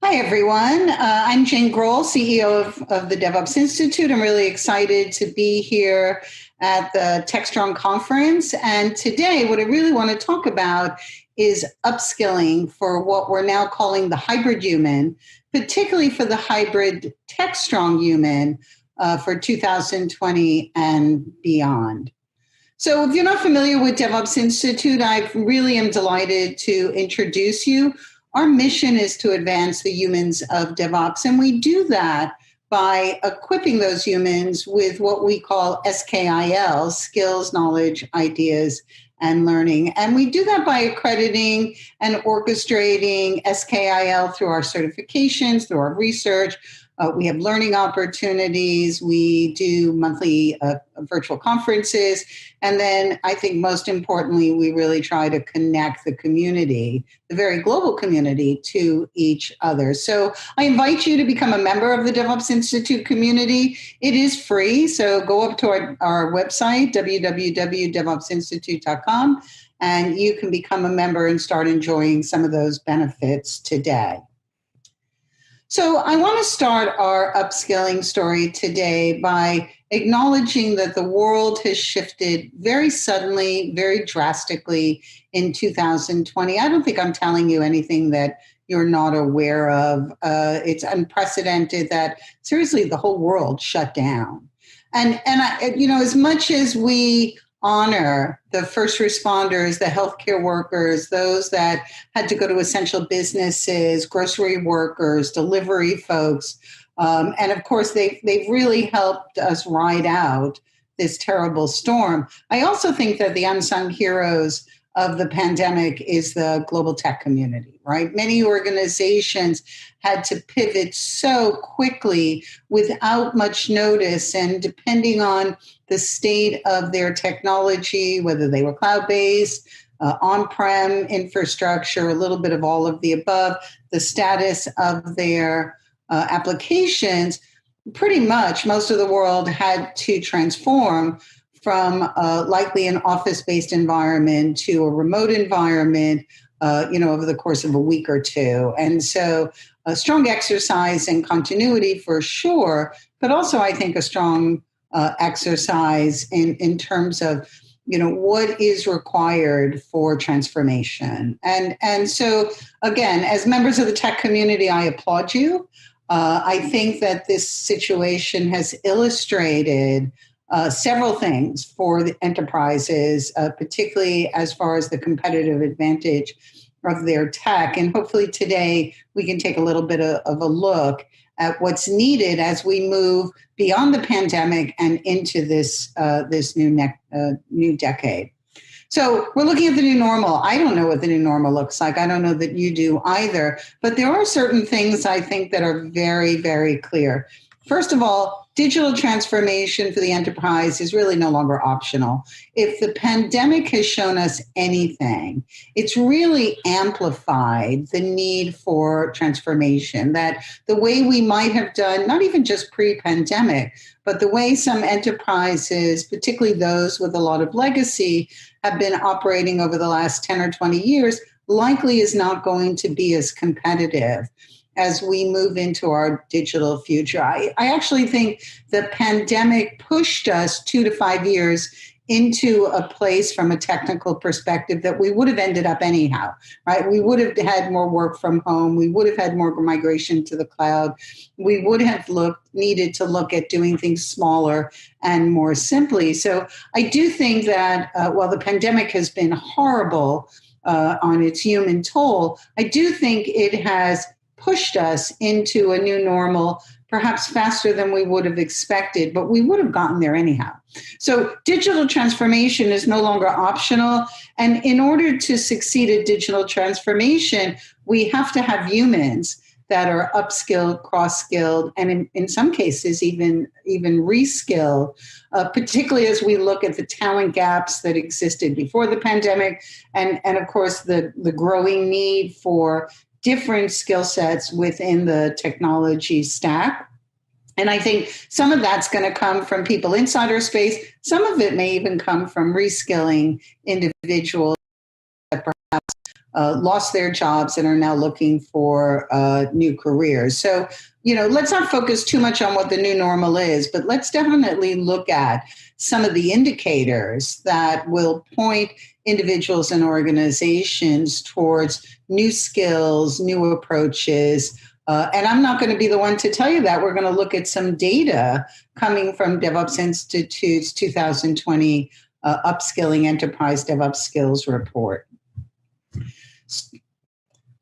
Hi, everyone. I'm Jane Grohl, CEO of the DevOps Institute. I'm really excited to be here at the TechStrong conference. And today, what I really want to talk about is upskilling for what we're now calling the hybrid human, particularly for the hybrid TechStrong human for 2020 and beyond. So if you're not familiar with DevOps Institute, I really am delighted to introduce you. Our mission is to advance the humans of DevOps, and we do that by equipping those humans with what we call SKIL, skills, knowledge, ideas, and learning. And we do that by accrediting and orchestrating SKIL through our certifications, through our research. We have learning opportunities. We do monthly virtual conferences. And then I think most importantly, we really try to connect the community, the very global community, to each other. So I invite you to become a member of the DevOps Institute community. It is free. So go up to our website, www.devopsinstitute.com, and you can become a member and start enjoying some of those benefits today. So I want to start our upskilling story today by acknowledging that the world has shifted very suddenly, very drastically in 2020. I don't think I'm telling you anything that you're not aware of. It's unprecedented that seriously the whole world shut down. And as much as we honor the first responders, the healthcare workers, those that had to go to essential businesses, grocery workers, delivery folks. And of course, they've really helped us ride out this terrible storm. I also think that the unsung heroes of the pandemic is the global tech community, right? Many organizations had to pivot so quickly without much notice, and depending on the state of their technology, whether they were cloud-based, on-prem infrastructure, a little bit of all of the above, the status of their applications, pretty much most of the world had to transform from likely an office-based environment to a remote environment, over the course of a week or two. And so a strong exercise in continuity for sure, but also I think a strong exercise in terms of what is required for transformation. And so, again, as members of the tech community, I applaud you. I think that this situation has illustrated several things for the enterprises, particularly as far as the competitive advantage of their tech. And hopefully today we can take a little bit of a look at what's needed as we move beyond the pandemic and into this new decade. So we're looking at the new normal. I don't know what the new normal looks like. I don't know that you do either. But there are certain things I think that are very, very clear. First of all, digital transformation for the enterprise is really no longer optional. If the pandemic has shown us anything, it's really amplified the need for transformation, that the way we might have done, not even just pre-pandemic, but the way some enterprises, particularly those with a lot of legacy, have been operating over the last 10 or 20 years, likely is not going to be as competitive as we move into our digital future. I actually think the pandemic pushed us 2 to 5 years into a place from a technical perspective that we would have ended up anyhow, right? We would have had more work from home. We would have had more migration to the cloud. We would have needed to look at doing things smaller and more simply. So I do think that while the pandemic has been horrible on its human toll, I do think it has pushed us into a new normal, perhaps faster than we would have expected, but we would have gotten there anyhow. So digital transformation is no longer optional. And in order to succeed at digital transformation, we have to have humans that are upskilled, cross-skilled, and in some cases even reskilled, particularly as we look at the talent gaps that existed before the pandemic, and of course the growing need for different skill sets within the technology stack. And I think some of that's going to come from people inside our space. Some of it may even come from reskilling individuals that perhaps lost their jobs and are now looking for new careers. So, let's not focus too much on what the new normal is, but let's definitely look at some of the indicators that will point individuals and organizations towards new skills, new approaches. And I'm not going to be the one to tell you that. We're going to look at some data coming from DevOps Institute's 2020 Upskilling Enterprise DevOps Skills Report.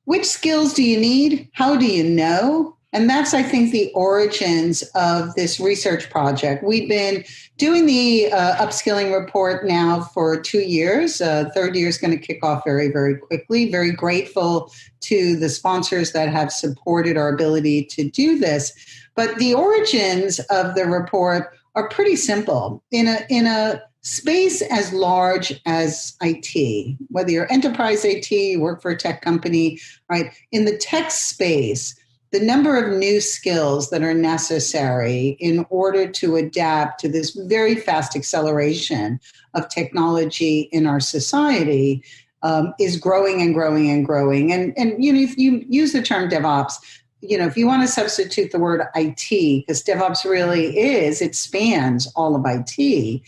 Which skills do you need? How do you know? And that's, I think, the origins of this research project. We've been doing the upskilling report now for 2 years. Third year is going to kick off very, very quickly. Very grateful to the sponsors that have supported our ability to do this. But the origins of the report are pretty simple. In a space as large as IT, whether you're enterprise IT, you work for a tech company, right? In the tech space, the number of new skills that are necessary in order to adapt to this very fast acceleration of technology in our society is growing and growing and growing. And if you use the term DevOps, if you want to substitute the word IT, because DevOps really it spans all of IT,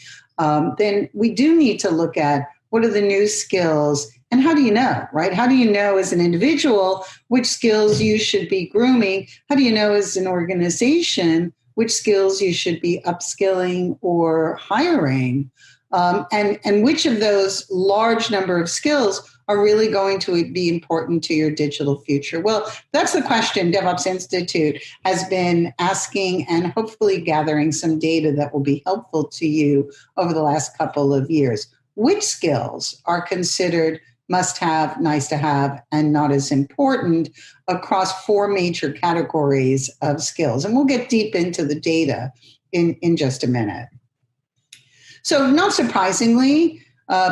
then we do need to look at what are the new skills and how do you know, right? How do you know as an individual which skills you should be grooming? How do you know as an organization which skills you should be upskilling or hiring? And which of those large number of skills are really going to be important to your digital future? Well, that's the question DevOps Institute has been asking and hopefully gathering some data that will be helpful to you over the last couple of years. Which skills are considered must have, nice to have, and not as important across 4 major categories of skills? And we'll get deep into the data in just a minute. So not surprisingly,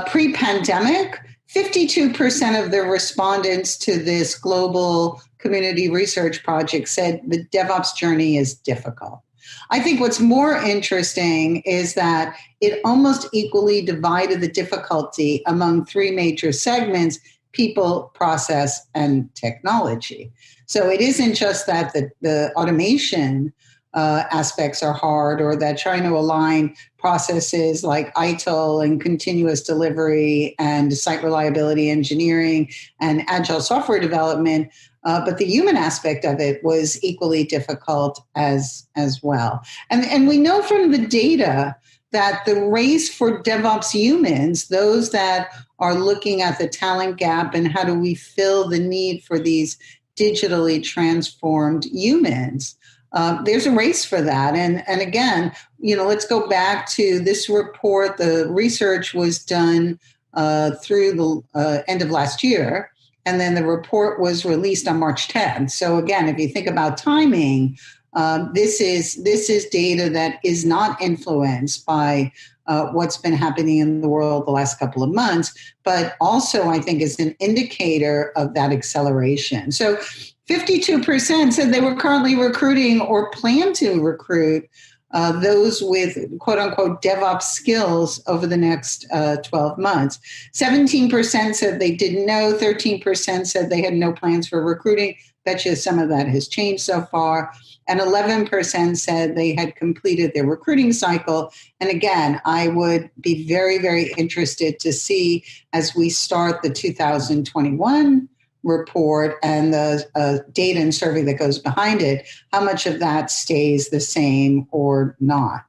pre-pandemic, 52% of the respondents to this global community research project said the DevOps journey is difficult. I think what's more interesting is that it almost equally divided the difficulty among 3 major segments: people, process, and technology. So it isn't just that the automation aspects are hard, or that trying to align processes like ITIL and continuous delivery and site reliability engineering and agile software development, but the human aspect of it was equally difficult as well. And we know from the data that the race for DevOps humans, those that are looking at the talent gap and how do we fill the need for these digitally transformed humans, there's a race for that. And again, let's go back to this report. The research was done through the end of last year, and then the report was released on March 10th. So again, if you think about timing, this is data that is not influenced by what's been happening in the world the last couple of months, but also I think is an indicator of that acceleration. So 52% said they were currently recruiting or plan to recruit those with quote unquote DevOps skills over the next 12 months. 17% said they didn't know. 13% said they had no plans for recruiting. Bet you some of that has changed so far. And 11% said they had completed their recruiting cycle. And again, I would be very, very interested to see as we start the 2021 report and the data and survey that goes behind it, how much of that stays the same or not.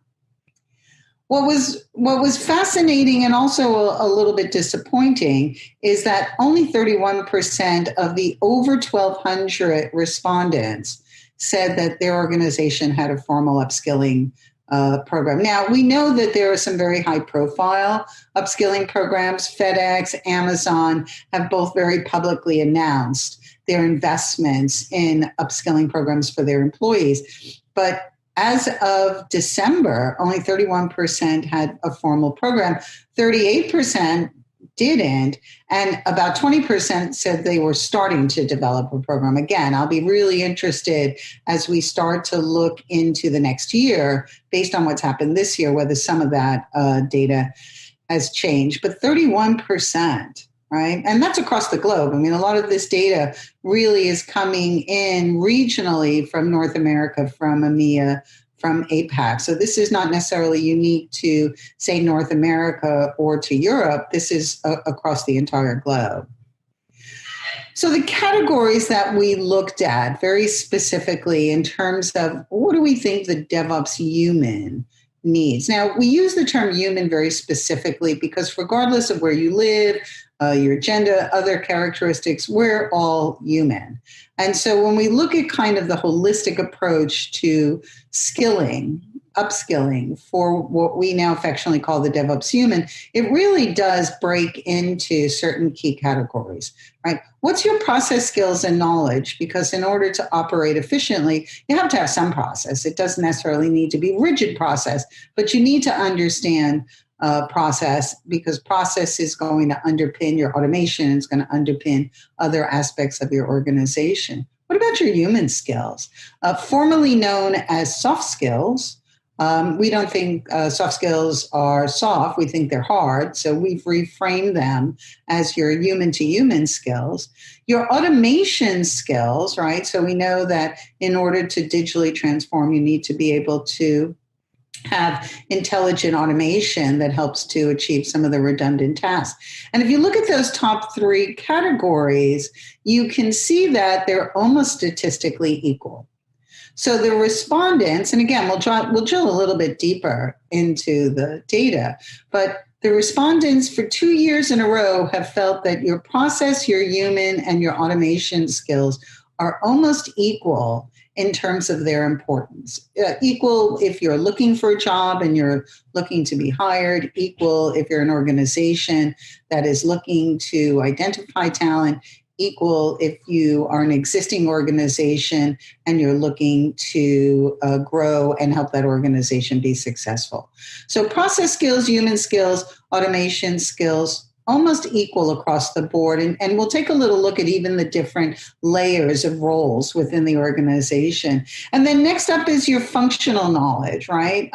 What was fascinating and also a little bit disappointing is that only 31% of the over 1,200 respondents said that their organization had a formal upskilling program. Now, we know that there are some very high-profile upskilling programs. FedEx, Amazon have both very publicly announced their investments in upskilling programs for their employees. But as of December, only 31% had a formal program, 38% didn't, and about 20% said they were starting to develop a program. Again, I'll be really interested as we start to look into the next year, based on what's happened this year, whether some of that data has changed. But 31%, right? And that's across the globe. I mean, a lot of this data really is coming in regionally from North America, from EMEA, from APAC. So this is not necessarily unique to, say, North America or to Europe. This is across the entire globe. So the categories that we looked at very specifically in terms of what do we think the DevOps human needs? Now, we use the term human very specifically because regardless of where you live, your gender, other characteristics, we're all human. And so when we look at kind of the holistic approach to skilling, upskilling for what we now affectionately call the DevOps human, it really does break into certain key categories, right? What's your process skills and knowledge? Because in order to operate efficiently, you have to have some process. It doesn't necessarily need to be rigid process, but you need to understand process, because process is going to underpin your automation. It's going to underpin other aspects of your organization. What about your human skills? Formerly known as soft skills, we don't think soft skills are soft. We think they're hard. So we've reframed them as your human-to-human skills. Your automation skills, right? So we know that in order to digitally transform, you need to be able to have intelligent automation that helps to achieve some of the redundant tasks. And if you look at those top three categories, you can see that they're almost statistically equal. So the respondents, and again, we'll drill a little bit deeper into the data, but the respondents for 2 years in a row have felt that your process, your human, and your automation skills are almost equal in terms of their importance. Equal if you're looking for a job and you're looking to be hired, equal if you're an organization that is looking to identify talent, equal if you are an existing organization and you're looking to grow and help that organization be successful. So process skills, human skills, automation skills, almost equal across the board. And we'll take a little look at even the different layers of roles within the organization. And then next up is your functional knowledge, right?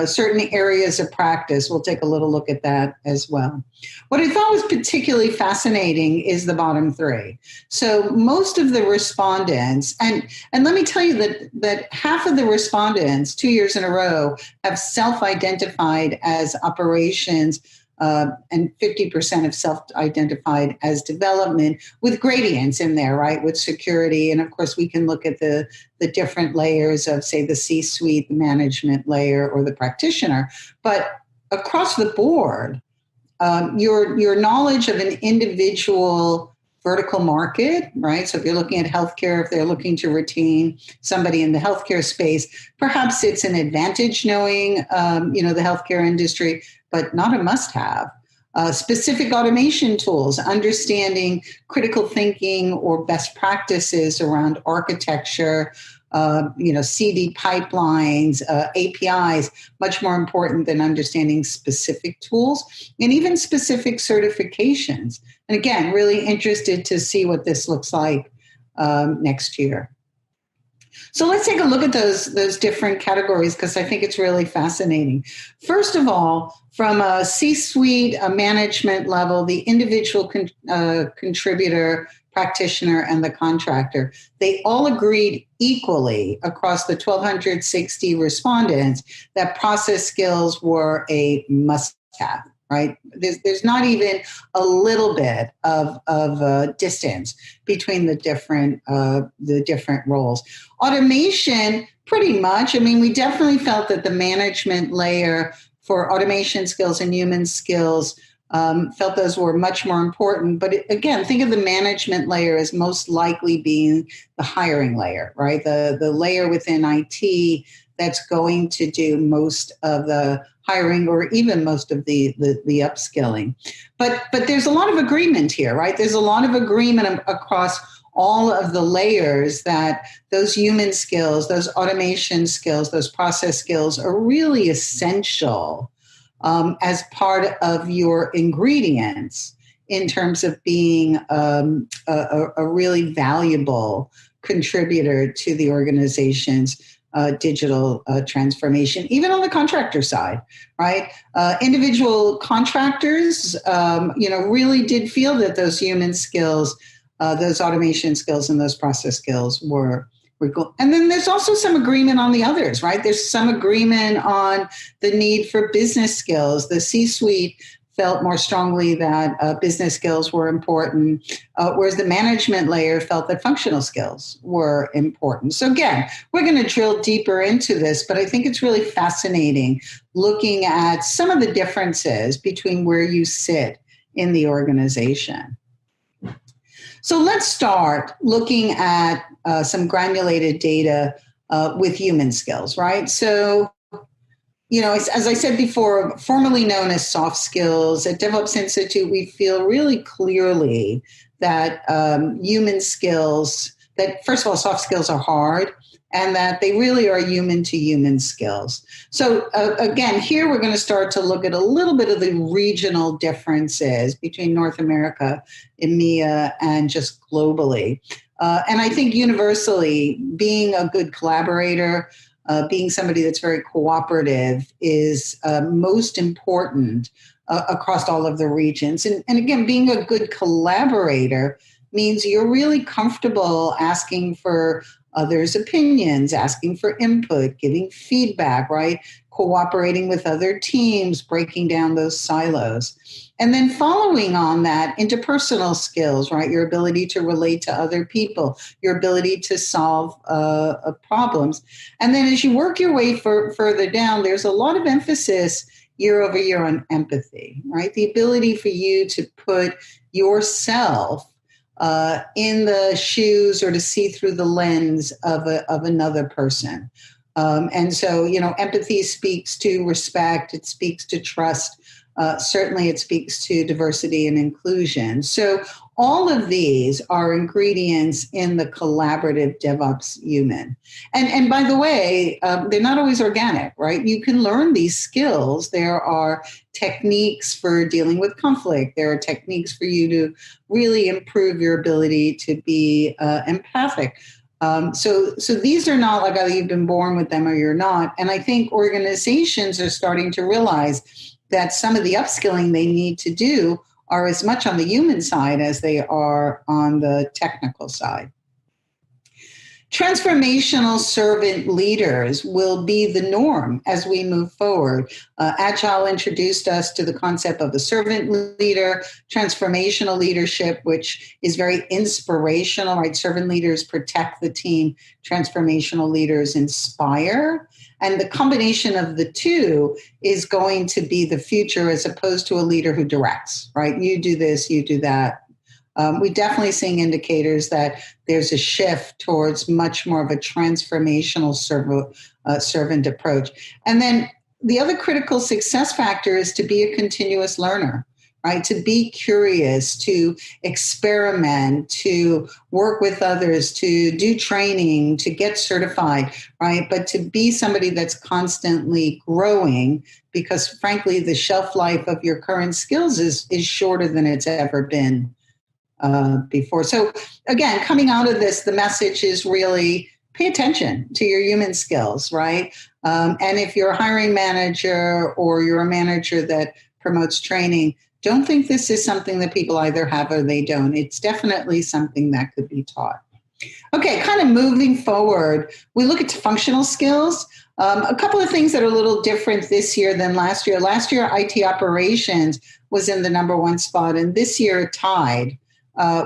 Certain areas of practice. We'll take a little look at that as well. What I thought was particularly fascinating is the bottom three. So most of the respondents, and let me tell you that half of the respondents 2 years in a row have self-identified as operations, and 50% have self-identified as development, with gradients in there, right, with security. And of course, we can look at the different layers of, say, the C-suite, the management layer, or the practitioner. But across the board, your knowledge of an individual vertical market, right? So if you're looking at healthcare, if they're looking to retain somebody in the healthcare space, perhaps it's an advantage knowing, the healthcare industry, but not a must-have. Specific automation tools, understanding critical thinking or best practices around architecture, CD pipelines, APIs, much more important than understanding specific tools and even specific certifications. And again, really interested to see what this looks like next year. So let's take a look at those different categories, because I think it's really fascinating. First of all, from a C-suite, a management level, the individual contributor, practitioner, and the contractor, they all agreed equally across the 1,260 respondents that process skills were a must-have. Right? There's not even a little bit of distance between the different roles. Automation, pretty much. I mean, we definitely felt that the management layer for automation skills and human skills felt those were much more important. But again, think of the management layer as most likely being the hiring layer, right? The layer within IT that's going to do most of the hiring or even most of the upskilling. But there's a lot of agreement here, right? There's a lot of agreement across all of the layers that those human skills, those automation skills, those process skills are really essential as part of your ingredients in terms of being a really valuable contributor to the organization's digital transformation, even on the contractor side, right? Individual contractors, really did feel that those human skills, those automation skills, and those process skills were cool. And then there's also some agreement on the others, right? There's some agreement on the need for business skills. The C-suite felt more strongly that business skills were important, whereas the management layer felt that functional skills were important. So again, we're going to drill deeper into this, but I think it's really fascinating looking at some of the differences between where you sit in the organization. So let's start looking at some granulated data with human skills, right? So as I said before, formerly known as soft skills, at DevOps Institute, we feel really clearly that human skills, that first of all, soft skills are hard, and that they really are human to human skills. So again, here we're going to start to look at a little bit of the regional differences between North America, EMEA, and just globally. And I think universally, being a good collaborator, being somebody that's very cooperative is most important across all of the regions. And again, being a good collaborator means you're really comfortable asking for others' opinions, asking for input, giving feedback, right? Cooperating with other teams, breaking down those silos. And then following on that, interpersonal skills, right? Your ability to relate to other people, your ability to solve problems. And then as you work your way further down, there's a lot of emphasis year over year on empathy, right? The ability for you to put yourself in the shoes or to see through the lens of another person. And so, empathy speaks to respect, it speaks to trust, certainly it speaks to diversity and inclusion. So all of these are ingredients in the collaborative DevOps human. And by the way, they're not always organic, right? You can learn these skills. There are techniques for dealing with conflict. There are techniques for you to really improve your ability to be empathic. So these are not like either you've been born with them or you're not. And I think organizations are starting to realize that some of the upskilling they need to do are as much on the human side as they are on the technical side. Transformational servant leaders will be the norm as we move forward. Agile introduced us to the concept of a servant leader, transformational leadership, which is very inspirational, right? Servant leaders protect the team, transformational leaders inspire. And the combination of the two is going to be the future as opposed to a leader who directs, right? You do this, you do that. We're definitely seeing indicators that there's a shift towards much more of a transformational servant approach. And then the other critical success factor is to be a continuous learner, right? To be curious, to experiment, to work with others, to do training, to get certified, right? But to be somebody that's constantly growing, because frankly, the shelf life of your current skills is shorter than it's ever been before. So again, coming out of this, the message is really pay attention to your human skills, right? And if you're a hiring manager or you're a manager that promotes training, don't think this is something that people either have or they don't. It's definitely something that could be taught. Okay, kind of moving forward, we look at functional skills. A couple of things that are a little different this year than last year. Last year, IT operations was in the #1 spot, and this year it tied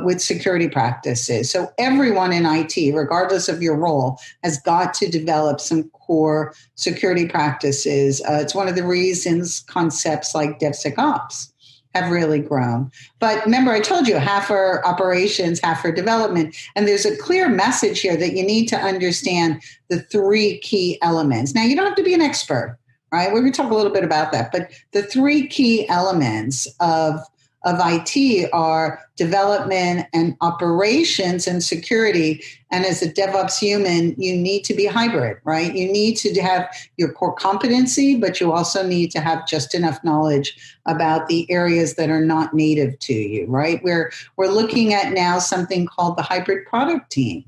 with security practices. So everyone in IT, regardless of your role, has got to develop some core security practices. It's one of the reasons concepts like DevSecOps have really grown. But remember, I told you half are operations, half are development. And there's a clear message here that you need to understand the 3 key elements. Now, you don't have to be an expert, right? We're going to talk a little bit about that. But the 3 key elements of IT are development and operations and security. And as a DevOps human, you need to be hybrid, right? You need to have your core competency, but you also need to have just enough knowledge about the areas that are not native to you, right? We're looking at now something called the hybrid product team,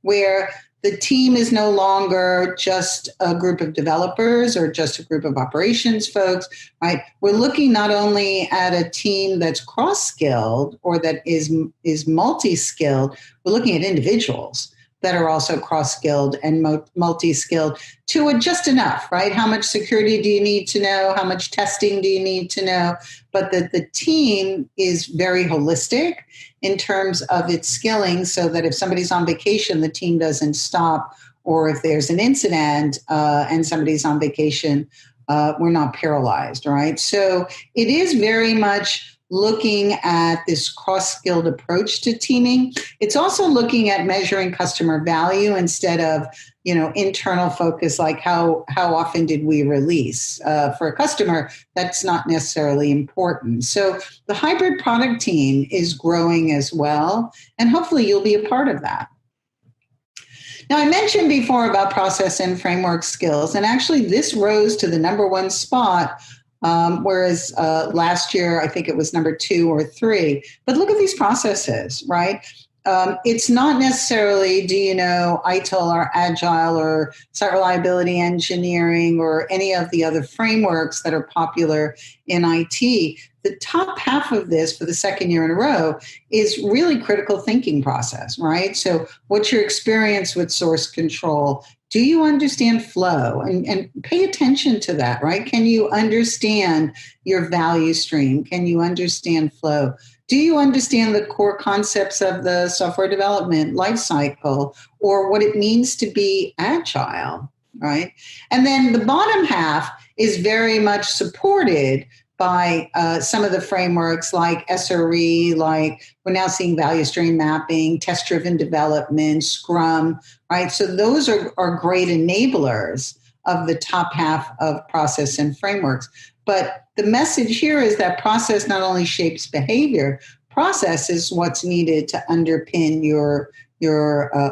where the team is no longer just a group of developers or just a group of operations folks, right? We're looking not only at a team that's cross-skilled or that is multi-skilled, we're looking at individuals that are also cross-skilled and multi-skilled to just enough, right? How much security do you need to know? How much testing do you need to know? But the team is very holistic in terms of its skilling so that if somebody's on vacation, the team doesn't stop, or if there's an incident and somebody's on vacation, we're not paralyzed, right? So it is very much looking at this cross-skilled approach to teaming. It's also looking at measuring customer value instead of, internal focus, like how often did we release? For a customer, that's not necessarily important. So the hybrid product team is growing as well, and hopefully you'll be a part of that. Now, I mentioned before about process and framework skills, and actually this rose to the #1 spot, whereas last year, I think it was #2 or 3. But look at these processes, right? It's not necessarily, do you know ITIL or Agile or site reliability engineering or any of the other frameworks that are popular in IT. The top half of this for the second year in a row is really critical thinking process, right? So what's your experience with source control? Do you understand flow? And pay attention to that, right? Can you understand your value stream? Can you understand flow? Do you understand the core concepts of the software development lifecycle or what it means to be agile, right? And then the bottom half is very much supported by some of the frameworks like SRE, like we're now seeing value stream mapping, test-driven development, Scrum, right? So those are great enablers of the top half of process and frameworks. But the message here is that process not only shapes behavior, process is what's needed to underpin your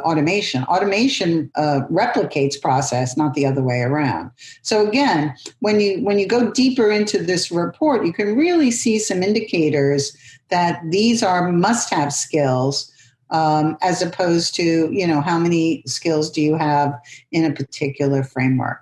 automation. Automation replicates process, not the other way around. So again, when you go deeper into this report, you can really see some indicators that these are must-have skills, as opposed to, how many skills do you have in a particular framework.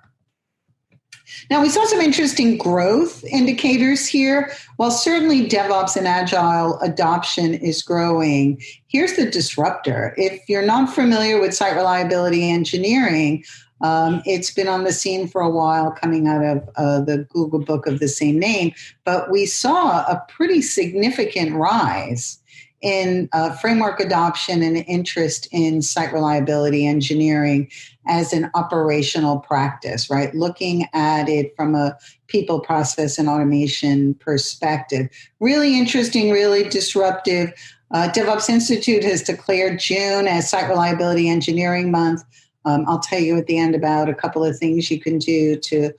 Now, we saw some interesting growth indicators here. While certainly DevOps and Agile adoption is growing, here's the disruptor. If you're not familiar with site reliability engineering, it's been on the scene for a while, coming out of the Google book of the same name, but we saw a pretty significant rise in framework adoption and interest in site reliability engineering as an operational practice, right? Looking at it from a people, process, and automation perspective. Really interesting, really disruptive. DevOps Institute has declared June as Site Reliability Engineering Month. I'll tell you at the end about a couple of things you can do to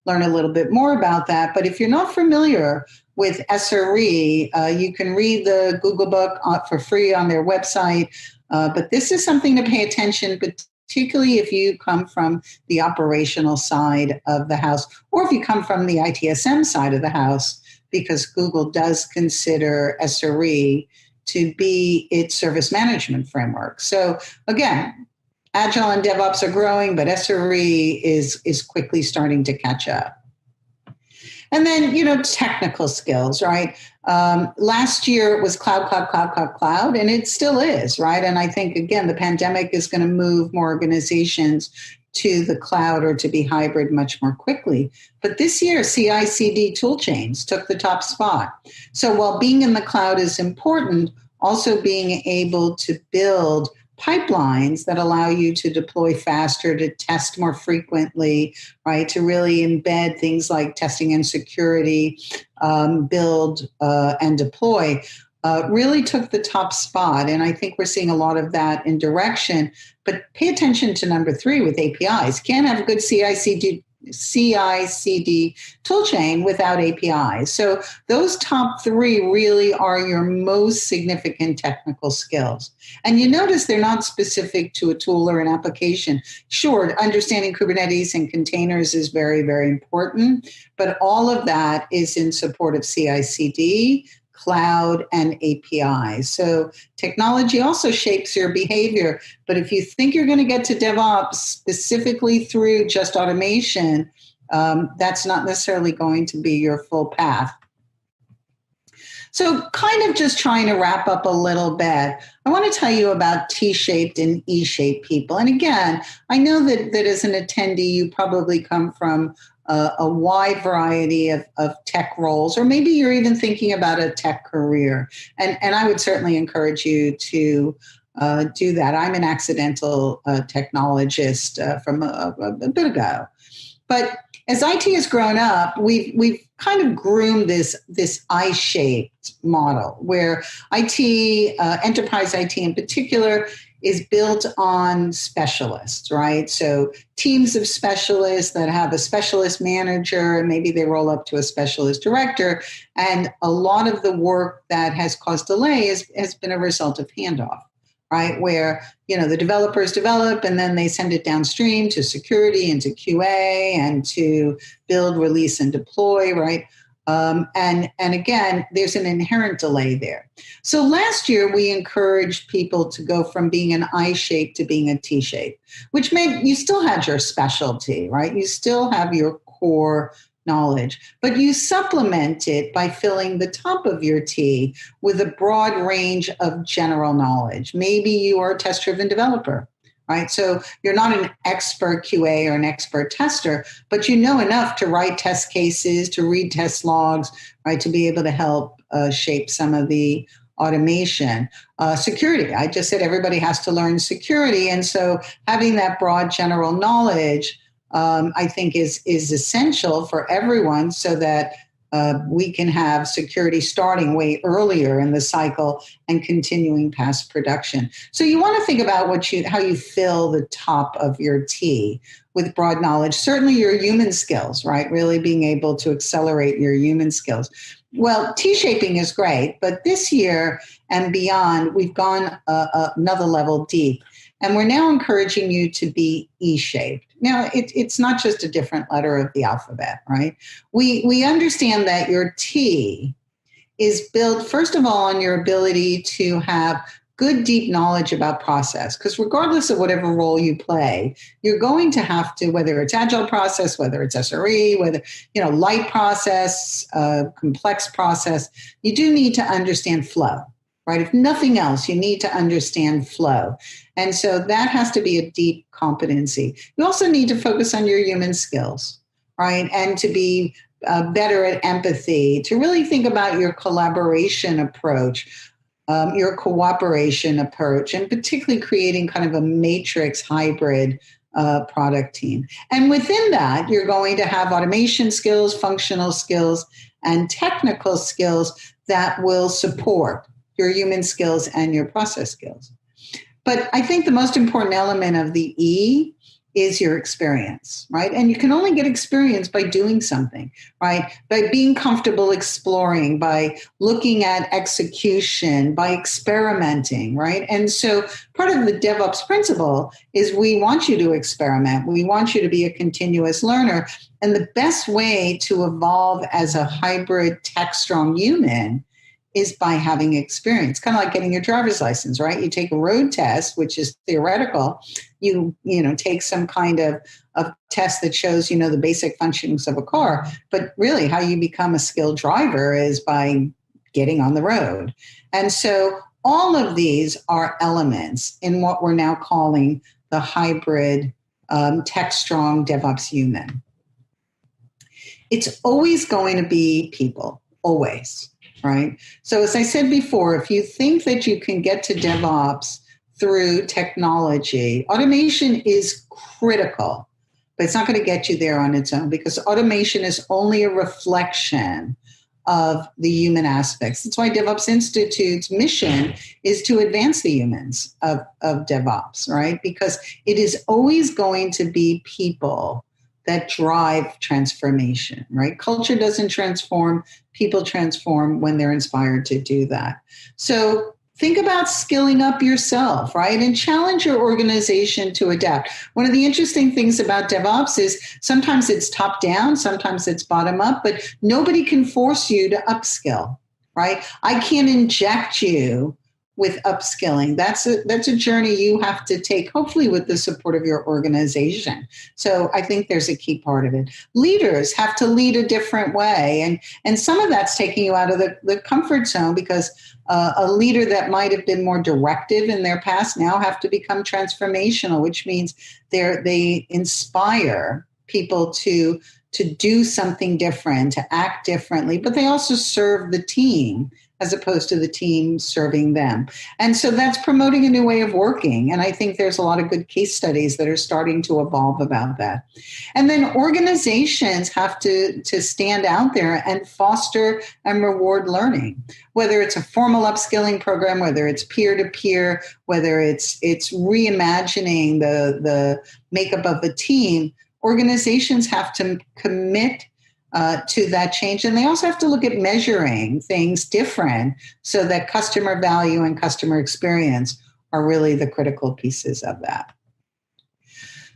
learn a little bit more about that. But if you're not familiar with SRE, you can read the Google book for free on their website. But this is something to pay attention, particularly if you come from the operational side of the house, or if you come from the ITSM side of the house, because Google does consider SRE to be its service management framework. So again, Agile and DevOps are growing, but SRE is quickly starting to catch up. And then, technical skills, right? Last year it was cloud, and it still is, right? And I think, again, the pandemic is going to move more organizations to the cloud or to be hybrid much more quickly. But this year, CI/CD tool chains took the top spot. So while being in the cloud is important, also being able to build pipelines that allow you to deploy faster, to test more frequently, right? To really embed things like testing and security, build and deploy, really took the top spot. And I think we're seeing a lot of that in direction. But pay attention to number 3 with APIs. Can't have a good CI/CD toolchain without APIs. So those top 3 really are your most significant technical skills. And you notice they're not specific to a tool or an application. Sure, understanding Kubernetes and containers is very, very important, but all of that is in support of CI/CD, cloud, and APIs. So technology also shapes your behavior. But if you think you're going to get to DevOps specifically through just automation, that's not necessarily going to be your full path. So kind of just trying to wrap up a little bit, I want to tell you about T-shaped and E-shaped people. And again, I know that as an attendee, you probably come from a wide variety of tech roles, or maybe you're even thinking about a tech career. And I would certainly encourage you to do that. I'm an accidental technologist from a bit ago. But as IT has grown up, we've kind of groomed this I-shaped model where IT, enterprise IT in particular, is built on specialists, right? So teams of specialists that have a specialist manager, and maybe they roll up to a specialist director. And a lot of the work that has caused delay has been a result of handoff, right? Where, the developers develop and then they send it downstream to security and to QA and to build, release, and deploy, right? And again, there's an inherent delay there. So last year, we encouraged people to go from being an I-shape to being a T-shape, which meant you still had your specialty, right? You still have your core knowledge, but you supplement it by filling the top of your T with a broad range of general knowledge. Maybe you are a test-driven developer, right? So you're not an expert QA or an expert tester, but you know enough to write test cases, to read test logs, right? To be able to help shape some of the automation. Security, I just said everybody has to learn security. And so having that broad general knowledge, I think is essential for everyone so that we can have security starting way earlier in the cycle and continuing past production. So you want to think about how you fill the top of your T with broad knowledge. Certainly your human skills, right? Really being able to accelerate your human skills. Well, T-shaping is great, but this year and beyond, we've gone another level deep. And we're now encouraging you to be E-shaped. Now, it's not just a different letter of the alphabet, right? We understand that your T is built, first of all, on your ability to have good, deep knowledge about process. Because regardless of whatever role you play, you're going to have to, whether it's agile process, whether it's SRE, whether, light process, complex process, you do need to understand flow. Right? If nothing else, you need to understand flow. And so that has to be a deep competency. You also need to focus on your human skills, right? And to be better at empathy, to really think about your collaboration approach, your cooperation approach, and particularly creating kind of a matrix hybrid product team. And within that, you're going to have automation skills, functional skills, and technical skills that will support your human skills and your process skills. But I think the most important element of the E is your experience, right? And you can only get experience by doing something, right? By being comfortable exploring, by looking at execution, by experimenting, right? And so part of the DevOps principle is we want you to experiment. We want you to be a continuous learner. And the best way to evolve as a hybrid tech-strong human is by having experience, kind of like getting your driver's license, right? You take a road test, which is theoretical. You take some kind of test that shows, the basic functions of a car. But really how you become a skilled driver is by getting on the road. And so all of these are elements in what we're now calling the hybrid tech-strong DevOps human. It's always going to be people, always. Right? So as I said before, if you think that you can get to DevOps through technology, automation is critical, but it's not going to get you there on its own because automation is only a reflection of the human aspects. That's why DevOps Institute's mission is to advance the humans of DevOps, right? Because it is always going to be people that drive transformation, right? Culture doesn't transform, people transform when they're inspired to do that. So think about skilling up yourself, right? And challenge your organization to adapt. One of the interesting things about DevOps is sometimes it's top down, sometimes it's bottom up, but nobody can force you to upskill, right? I can't inject you with upskilling. That's a journey you have to take, hopefully with the support of your organization. So I think there's a key part of it. Leaders have to lead a different way. And some of that's taking you out of the comfort zone because a leader that might have been more directive in their past now have to become transformational, which means they inspire people to do something different, to act differently, but they also serve the team as opposed to the team serving them. And so that's promoting a new way of working. And I think there's a lot of good case studies that are starting to evolve about that. And then organizations have to stand out there and foster and reward learning, whether it's a formal upskilling program, whether it's peer-to-peer, whether it's reimagining the makeup of a team. Organizations have to commit to that change. And they also have to look at measuring things different so that customer value and customer experience are really the critical pieces of that.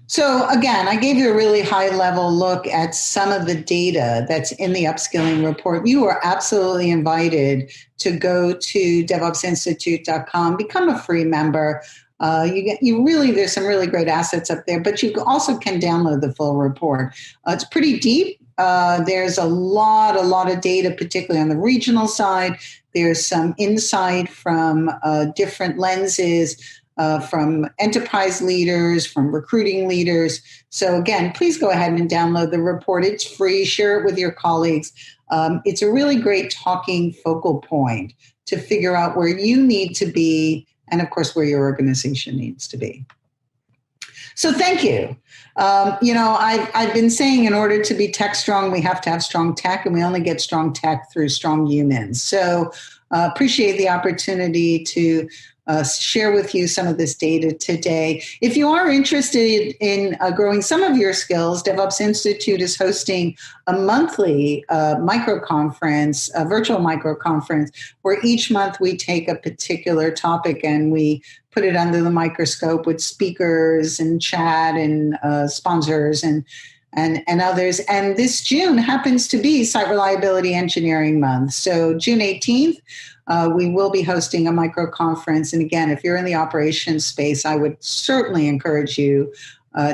So again, I gave you a really high level look at some of the data that's in the upskilling report. You are absolutely invited to go to DevOpsinstitute.com, become a free member. There's some really great assets up there, but you also can download the full report. It's pretty deep. There's a lot of data, particularly on the regional side. There's some insight from different lenses, from enterprise leaders, from recruiting leaders. So again, please go ahead and download the report. It's free. Share it with your colleagues. It's a really great talking focal point to figure out where you need to be and, of course, where your organization needs to be. So thank you. I've been saying in order to be tech strong, we have to have strong tech, and we only get strong tech through strong humans. So appreciate the opportunity to share with you some of this data today. If you are interested in growing some of your skills, DevOps Institute is hosting a monthly microconference, a virtual microconference, where each month we take a particular topic and we put it under the microscope with speakers and chat and sponsors and others. And this June happens to be Site Reliability Engineering Month. So June 18th, we will be hosting a micro conference. And again, if you're in the operations space, I would certainly encourage you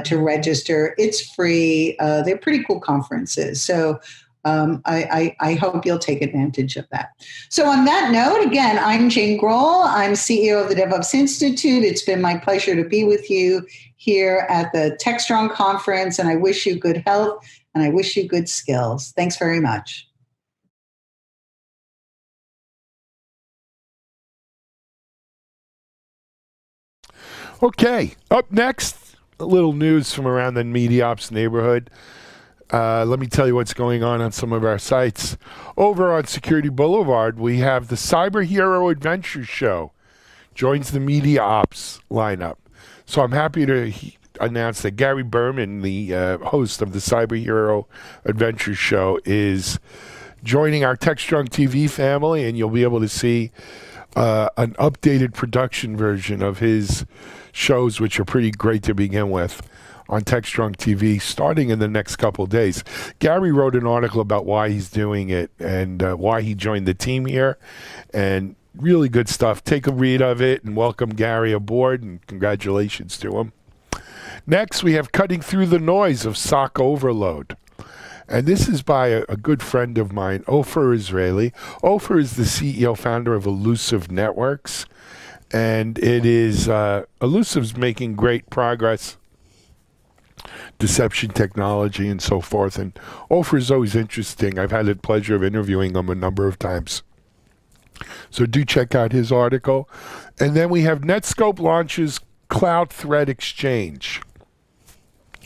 to register. It's free. They're pretty cool conferences. So I hope you'll take advantage of that. So on that note, again, I'm Jane Grohl. I'm CEO of the DevOps Institute. It's been my pleasure to be with you here at the TechStrong conference, and I wish you good health and I wish you good skills. Thanks very much. Okay, up next, a little news from around the MediaOps neighborhood. Let me tell you what's going on some of our sites. Over on Security Boulevard, we have the Cyber Hero Adventure Show. Joins the MediaOps lineup. So I'm happy to announce that Gary Berman, the host of the Cyber Hero Adventure Show, is joining our TechStrong TV family, and you'll be able to see an updated production version of his shows, which are pretty great to begin with, on TechStrong TV starting in the next couple of days. Gary wrote an article about why he's doing it and why he joined the team here, and really good stuff. Take a read of it and welcome Gary aboard, and congratulations to him. Next, we have Cutting Through the Noise of SOC Overload. And this is by a good friend of mine, Ofer Israeli. Ofer is the CEO founder of Elusive Networks. And it is, Elusive's making great progress, deception technology and so forth. And Ofer is always interesting. I've had the pleasure of interviewing him a number of times. So do check out his article. And then we have Netscope launches Cloud Threat Exchange.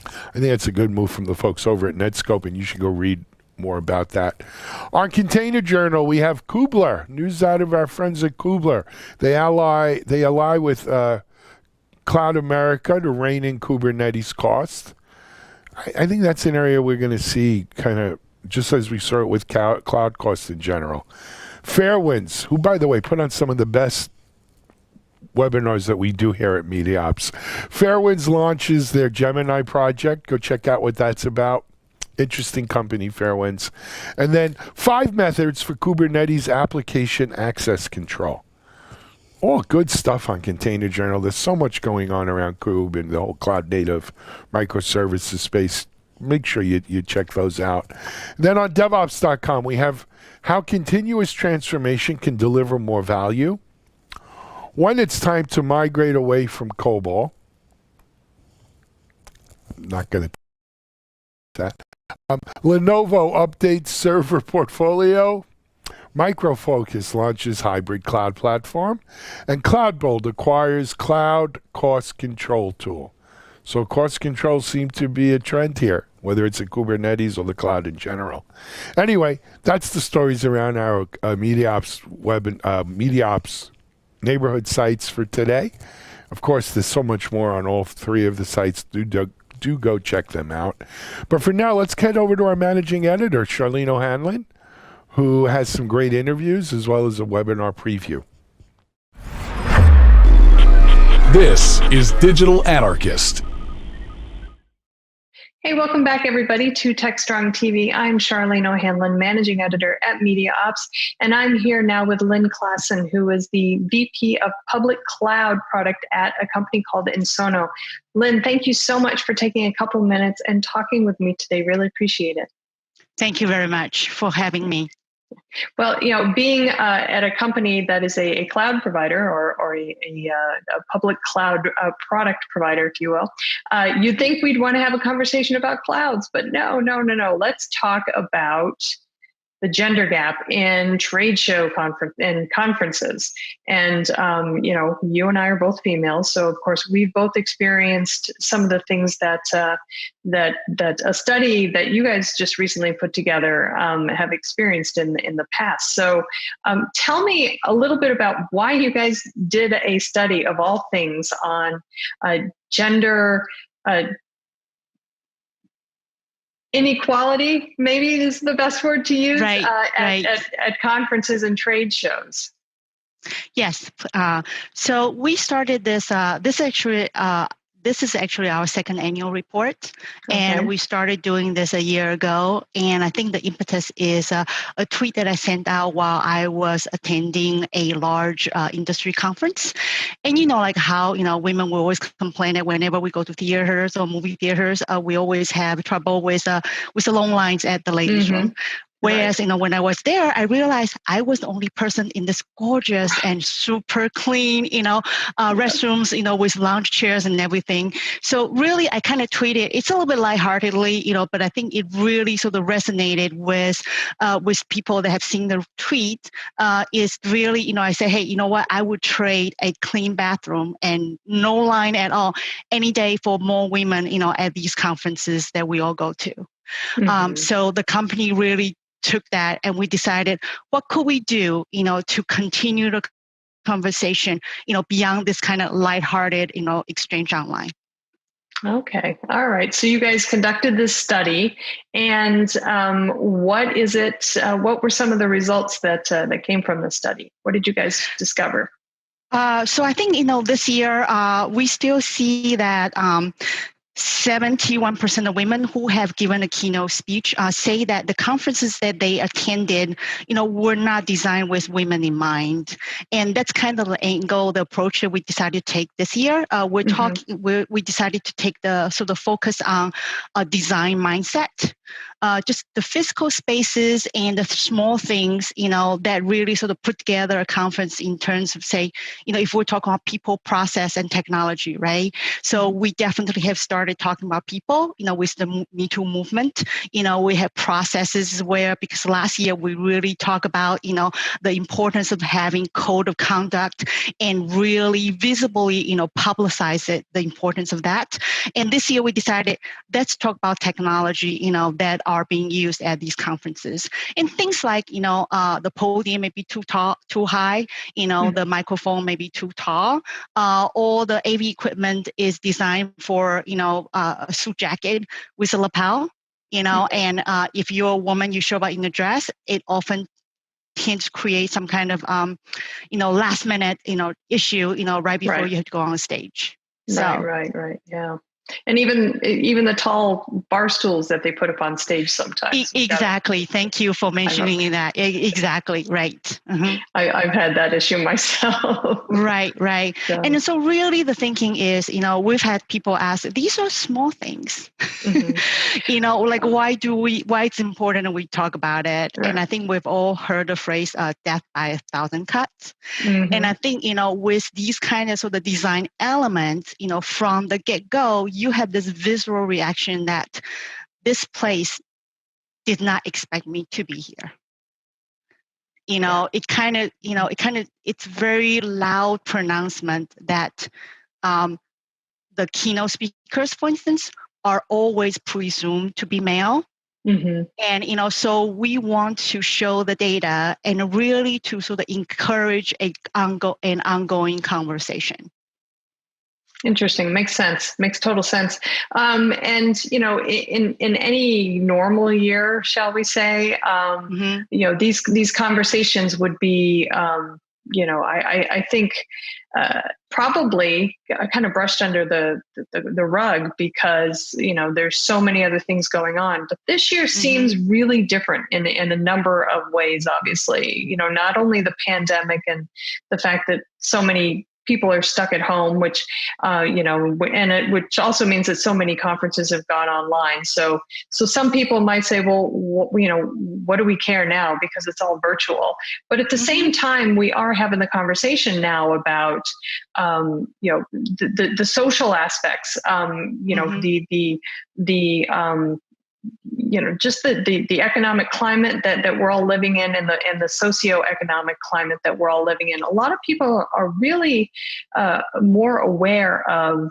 I think that's a good move from the folks over at Netscope, and you should go read more about that. On Container Journal, we have Kubler, news out of our friends at Kubler. They ally with Cloud America to rein in Kubernetes costs. I think that's an area we're going to see kind of just as we saw it with cloud costs in general. Fairwinds, who, by the way, put on some of the best webinars that we do here at MediaOps. Fairwinds launches their Gemini project. Go check out what that's about. Interesting company, Fairwinds. And then 5 methods for Kubernetes application access control. All good stuff on Container Journal. There's so much going on around Kube and the whole cloud native microservices space. Make sure you check those out. Then on DevOps.com, we have how continuous transformation can deliver more value. When it's time to migrate away from COBOL. I'm not going to that. Lenovo updates server portfolio. Micro Focus launches hybrid cloud platform. And CloudBolt acquires cloud cost control tool. So cost controls seem to be a trend here, whether it's at Kubernetes or the cloud in general. Anyway, that's the stories around our MediaOps neighborhood sites for today. Of course, there's so much more on all 3 of the sites. Do go check them out. But for now, let's head over to our managing editor, Charlene O'Hanlon, who has some great interviews as well as a webinar preview. This is Digital Anarchist. Hey, welcome back, everybody, to TechStrong TV. I'm Charlene O'Hanlon, Managing Editor at MediaOps, and I'm here now with Lynn Klassen, who is the VP of Public Cloud Product at a company called Insono. Lynn, thank you so much for taking a couple minutes and talking with me today. Really appreciate it. Thank you very much for having me. Well, being at a company that is a cloud provider or a public cloud product provider, if you will, you'd think we'd want to have a conversation about clouds, but no. Let's talk about gender gap in trade show conferences. And, you and I are both females. So of course we've both experienced some of the things that a study that you guys just recently put together have experienced in the past. So tell me a little bit about why you guys did a study of all things on gender inequality, maybe is the best word to use, at conferences and trade shows. Yes. So we started this. This is actually our second annual report, and we started doing this a year ago. And I think the impetus is a tweet that I sent out while I was attending a large industry conference. And like how women will always complain that whenever we go to theaters or movie theaters, we always have trouble with the long lines at the ladies' room. Whereas, when I was there, I realized I was the only person in this gorgeous and super clean, restrooms, with lounge chairs and everything. So really, I kind of tweeted, it's a little bit lightheartedly, but I think it really sort of resonated with people that have seen the tweet. Is really, I say, hey, you know what? I would trade a clean bathroom and no line at all any day for more women, at these conferences that we all go to. So the company really took that, and we decided, what could we do, to continue the conversation, beyond this kind of lighthearted, exchange online. Okay. All right. So you guys conducted this study, and what is it? What were some of the results that came from the study? What did you guys discover? So I think, this year we still see that 71% of women who have given a keynote speech say that the conferences that they attended, were not designed with women in mind. And that's kind of the angle, the approach that we decided to take this year. We decided to take the sort of focus on a design mindset. Just the physical spaces and the small things, that really sort of put together a conference in terms of, say, if we're talking about people, process, and technology, right? So we definitely have started talking about people, with the Me Too movement. We have processes where, because last year we really talk about, the importance of having code of conduct and really visibly, publicize it, the importance of that. And this year we decided, let's talk about technology, that are being used at these conferences. And things like, the podium may be too tall, too high, the microphone may be too tall, or the AV equipment is designed for, a suit jacket with a lapel, and if you're a woman, you show up in a dress, it often tends to create some kind of, last minute, issue, right before you have to go on stage. Right. Yeah. And even the tall bar stools that they put up on stage sometimes. Exactly. Thank you for mentioning that. Exactly. Right. I've had that issue myself. Right. So. And so really the thinking is, we've had people ask, these are small things, like why it's important and we talk about it. Right. And I think we've all heard the phrase, death by 1,000 cuts. And I think, with these kind of sort of design elements, from the get-go, you have this visceral reaction that this place did not expect me to be here. It's very loud pronouncement that the keynote speakers, for instance, are always presumed to be male. And, so we want to show the data and really to sort of encourage an ongoing conversation. Interesting. Makes sense. Makes total sense. And, in any normal year, shall we say, these conversations would be, I think probably kind of brushed under the rug because, there's so many other things going on. But this year seems really different in a number of ways, obviously. Not only the pandemic and the fact that so many people are stuck at home, which, which also means that so many conferences have gone online. So some people might say, well, what do we care now because it's all virtual? But at the same time, we are having the conversation now about, the social aspects, just the economic climate that we're all living in, and the socioeconomic climate that we're all living in. A lot of people are really more aware of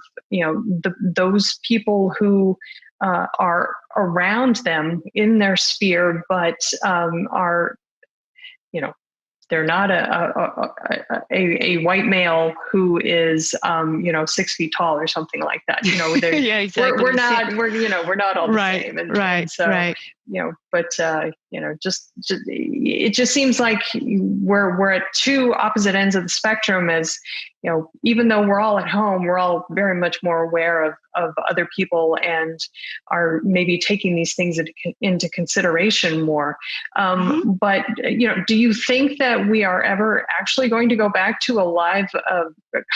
those people who are around them in their sphere, but are they're not a white male who is 6 feet tall or something like that. Yeah, exactly. We're not all the same. It just seems like we're at two opposite ends of the spectrum. As even though we're all at home, we're all very much more aware of other people and are maybe taking these things into consideration more. But do you think that we are ever actually going to go back to a live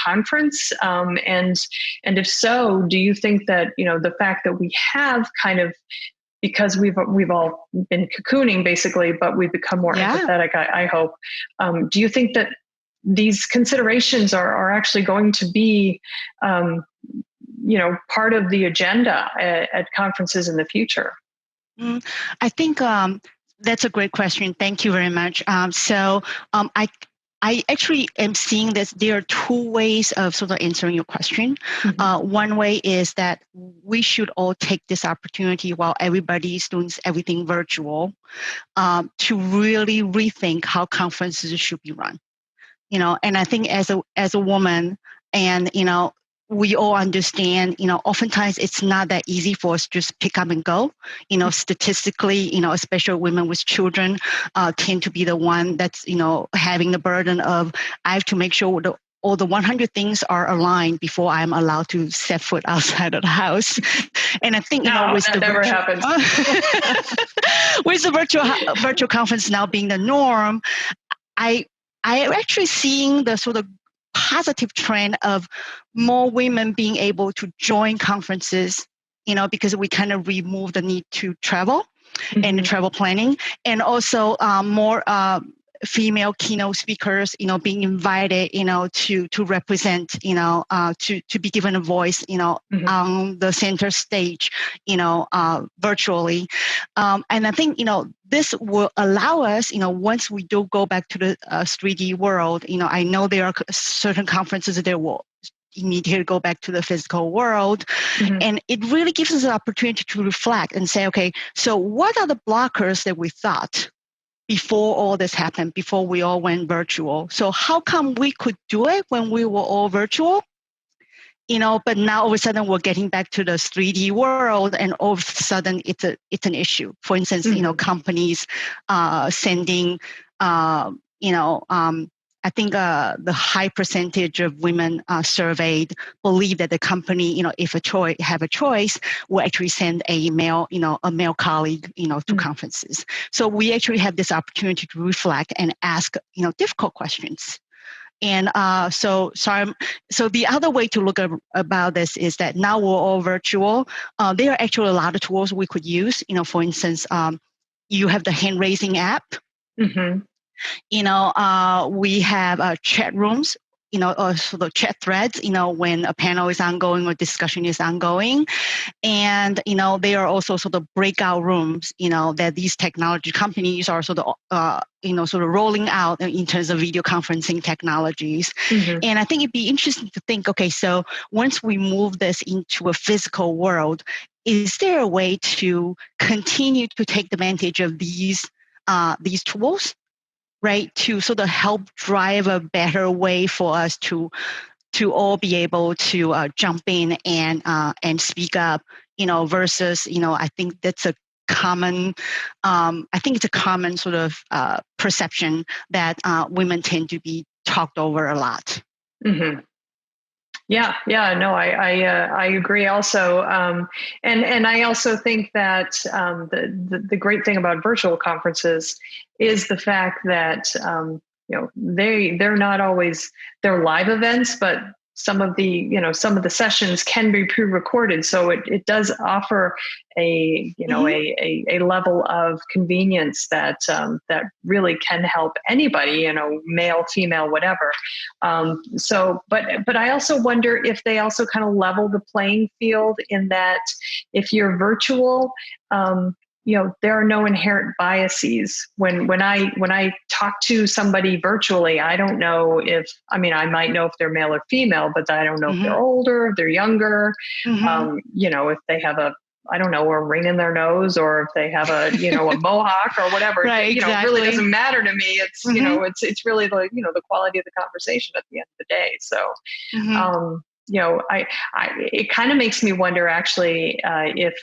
conference? And if so, do you think that the fact that we have kind of, because we've all been cocooning basically, but we've become more empathetic, I hope. Do you think that these considerations are actually going to be, part of the agenda at conferences in the future? I think that's a great question. Thank you very much. I actually am seeing that there are two ways of sort of answering your question. One way is that we should all take this opportunity while everybody is doing everything virtual to really rethink how conferences should be run. And I think as a woman, and we all understand, oftentimes it's not that easy for us to just pick up and go. Statistically, especially women with children tend to be the one that's, having the burden of, I have to make sure all the 100 things are aligned before I'm allowed to set foot outside of the house. And I think, with the never happens. With the virtual conference now being the norm, I am actually seeing the sort of positive trend of more women being able to join conferences, because we kind of remove the need to travel and the travel planning, and also more female keynote speakers, being invited, to represent, to be given a voice, on the center stage, virtually. And I think, this will allow us, once we do go back to the 3D world, I know there are certain conferences that will immediately go back to the physical world. And it really gives us an opportunity to reflect and say, okay, so what are the blockers that we thought before all this happened, before we all went virtual? So how come we could do it when we were all virtual? But now all of a sudden we're getting back to the 3D world, and all of a sudden it's an issue. For instance, companies sending, I think the high percentage of women surveyed believe that the company, if have a choice, will actually send a male colleague, to conferences. So we actually have this opportunity to reflect and ask, difficult questions. And so the other way to look about this is that now we're all virtual. There are actually a lot of tools we could use. For instance, you have the hand raising app. We have chat rooms, or sort of chat threads, when a panel is ongoing or discussion is ongoing. And, there are also sort of breakout rooms, that these technology companies are sort of rolling out in terms of video conferencing technologies. And I think it'd be interesting to think, okay, so once we move this into a physical world, is there a way to continue to take advantage of these tools? Right, to sort of help drive a better way for us to all be able to jump in and speak up, versus, I think that's a common, it's a common sort of perception that women tend to be talked over a lot. Yeah, no, I agree also. And I also think that the great thing about virtual conferences is the fact that, they're not always, they're live events, but some of the sessions can be pre-recorded, so it does offer a level of convenience that really can help anybody, male, female, whatever. But I also wonder if they also kind of level the playing field in that if you're virtual, there are no inherent biases. When I talk to somebody virtually, I don't know I might know if they're male or female, but I don't know if they're older, if they're younger, if they have a ring in their nose, or if they have a mohawk or whatever. Right, It really doesn't matter to me. It's it's really the quality of the conversation at the end of the day. So it kind of makes me wonder actually if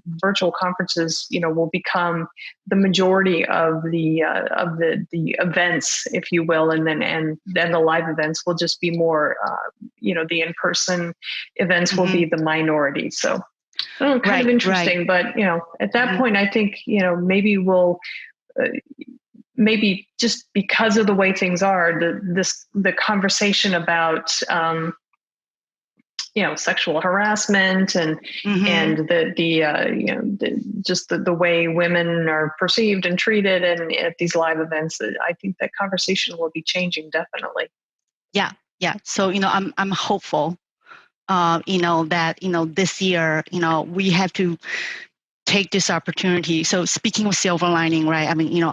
virtual conferences will become the majority of the events, if you will, and then the live events will just be more the in-person events will be the minority. So kind of interesting, but at that point I think maybe we'll maybe just because of the way things are, the conversation about sexual harassment and the way women are perceived and treated and at these live events, I think that conversation will be changing definitely. Yeah. So I'm hopeful. That this year we have to take this opportunity. So speaking of silver lining, right?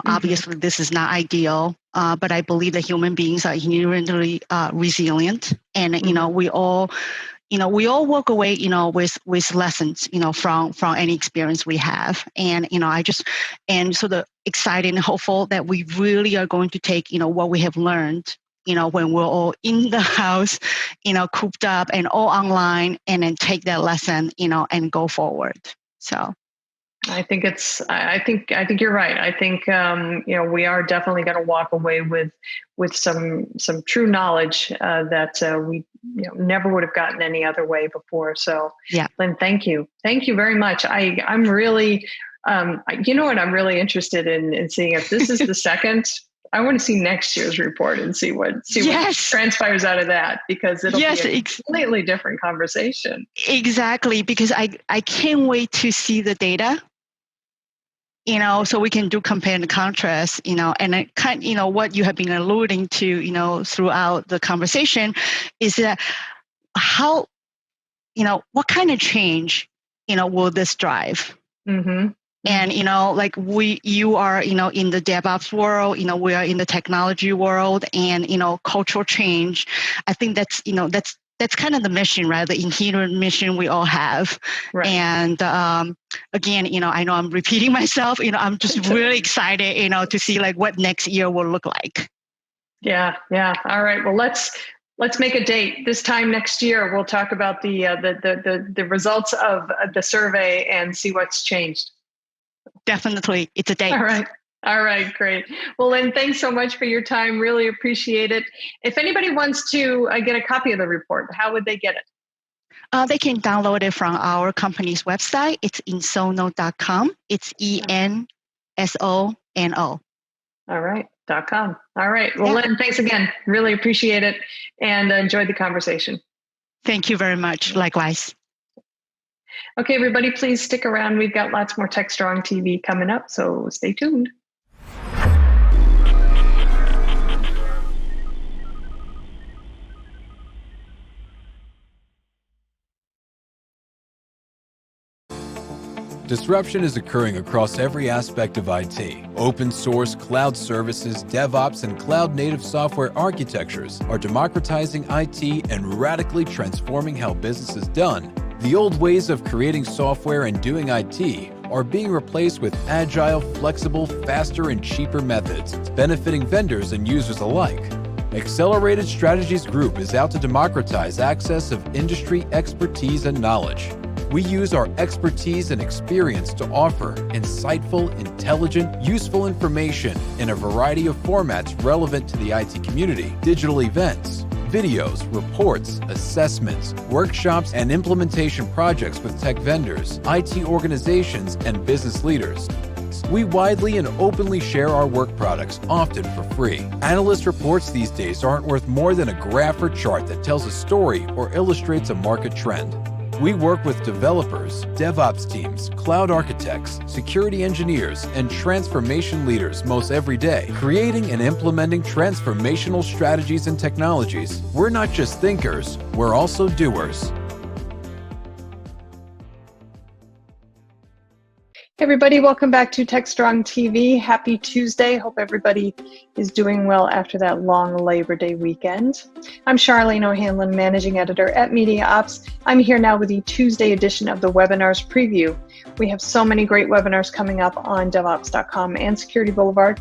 Obviously this is not ideal, but I believe that human beings are inherently resilient, and we all walk away, with lessons, from any experience we have. And, and so the excited and hopeful that we really are going to take, what we have learned, when we're all in the house, cooped up and all online, and then take that lesson, and go forward. So. I think you're right. I think, we are definitely going to walk away with some true knowledge that we never would have gotten any other way before. So, yeah, Lynn, thank you very much. I'm really, what I'm really interested in seeing if this is the second. I want to see next year's report and see what transpires out of that, because it'll be a completely different conversation. Exactly, because I can't wait to see the data. So we can do compare and contrast, and it what you have been alluding to, throughout the conversation is that how, what kind of change, will this drive? Mm-hmm. And, you are, in the DevOps world, we are in the technology world, and, cultural change. I think that's kind of the mission, right? The inherent mission we all have. Right. And again, I know I'm repeating myself, I'm just really excited, to see what next year will look like. Yeah. All right. Well, let's make a date. This time next year, we'll talk about the results of the survey and see what's changed. Definitely. It's a date. All right, great. Well, Lynn, thanks so much for your time. Really appreciate it. If anybody wants to get a copy of the report, how would they get it? They can download it from our company's website. It's ensono.com. It's ENSONO. All right, .com. All right. Well, Lynn, thanks again. Really appreciate it and enjoyed the conversation. Thank you very much. Likewise. Okay, everybody, please stick around. We've got lots more TechStrong TV coming up, so stay tuned. Disruption is occurring across every aspect of IT. Open source, cloud services, DevOps, and cloud-native software architectures are democratizing IT and radically transforming how business is done. The old ways of creating software and doing IT are being replaced with agile, flexible, faster, and cheaper methods, benefiting vendors and users alike. Accelerated Strategies Group is out to democratize access of industry expertise and knowledge. We use our expertise and experience to offer insightful, intelligent, useful information in a variety of formats relevant to the IT community: digital events, videos, reports, assessments, workshops, and implementation projects with tech vendors, IT organizations, and business leaders. meetings. We widely and openly share our work products, often for free. Analyst reports these days aren't worth more than a graph or chart that tells a story or illustrates a market trend. We work with developers, DevOps teams, cloud architects, security engineers, and transformation leaders most every day, creating and implementing transformational strategies and technologies. We're not just thinkers, we're also doers. Hey everybody, welcome back to TechStrong TV. Happy Tuesday. Hope everybody is doing well after that long Labor Day weekend. I'm Charlene O'Hanlon, Managing Editor at Media Ops. I'm here now with the Tuesday edition of the Webinars Preview. We have so many great webinars coming up on DevOps.com and Security Boulevard,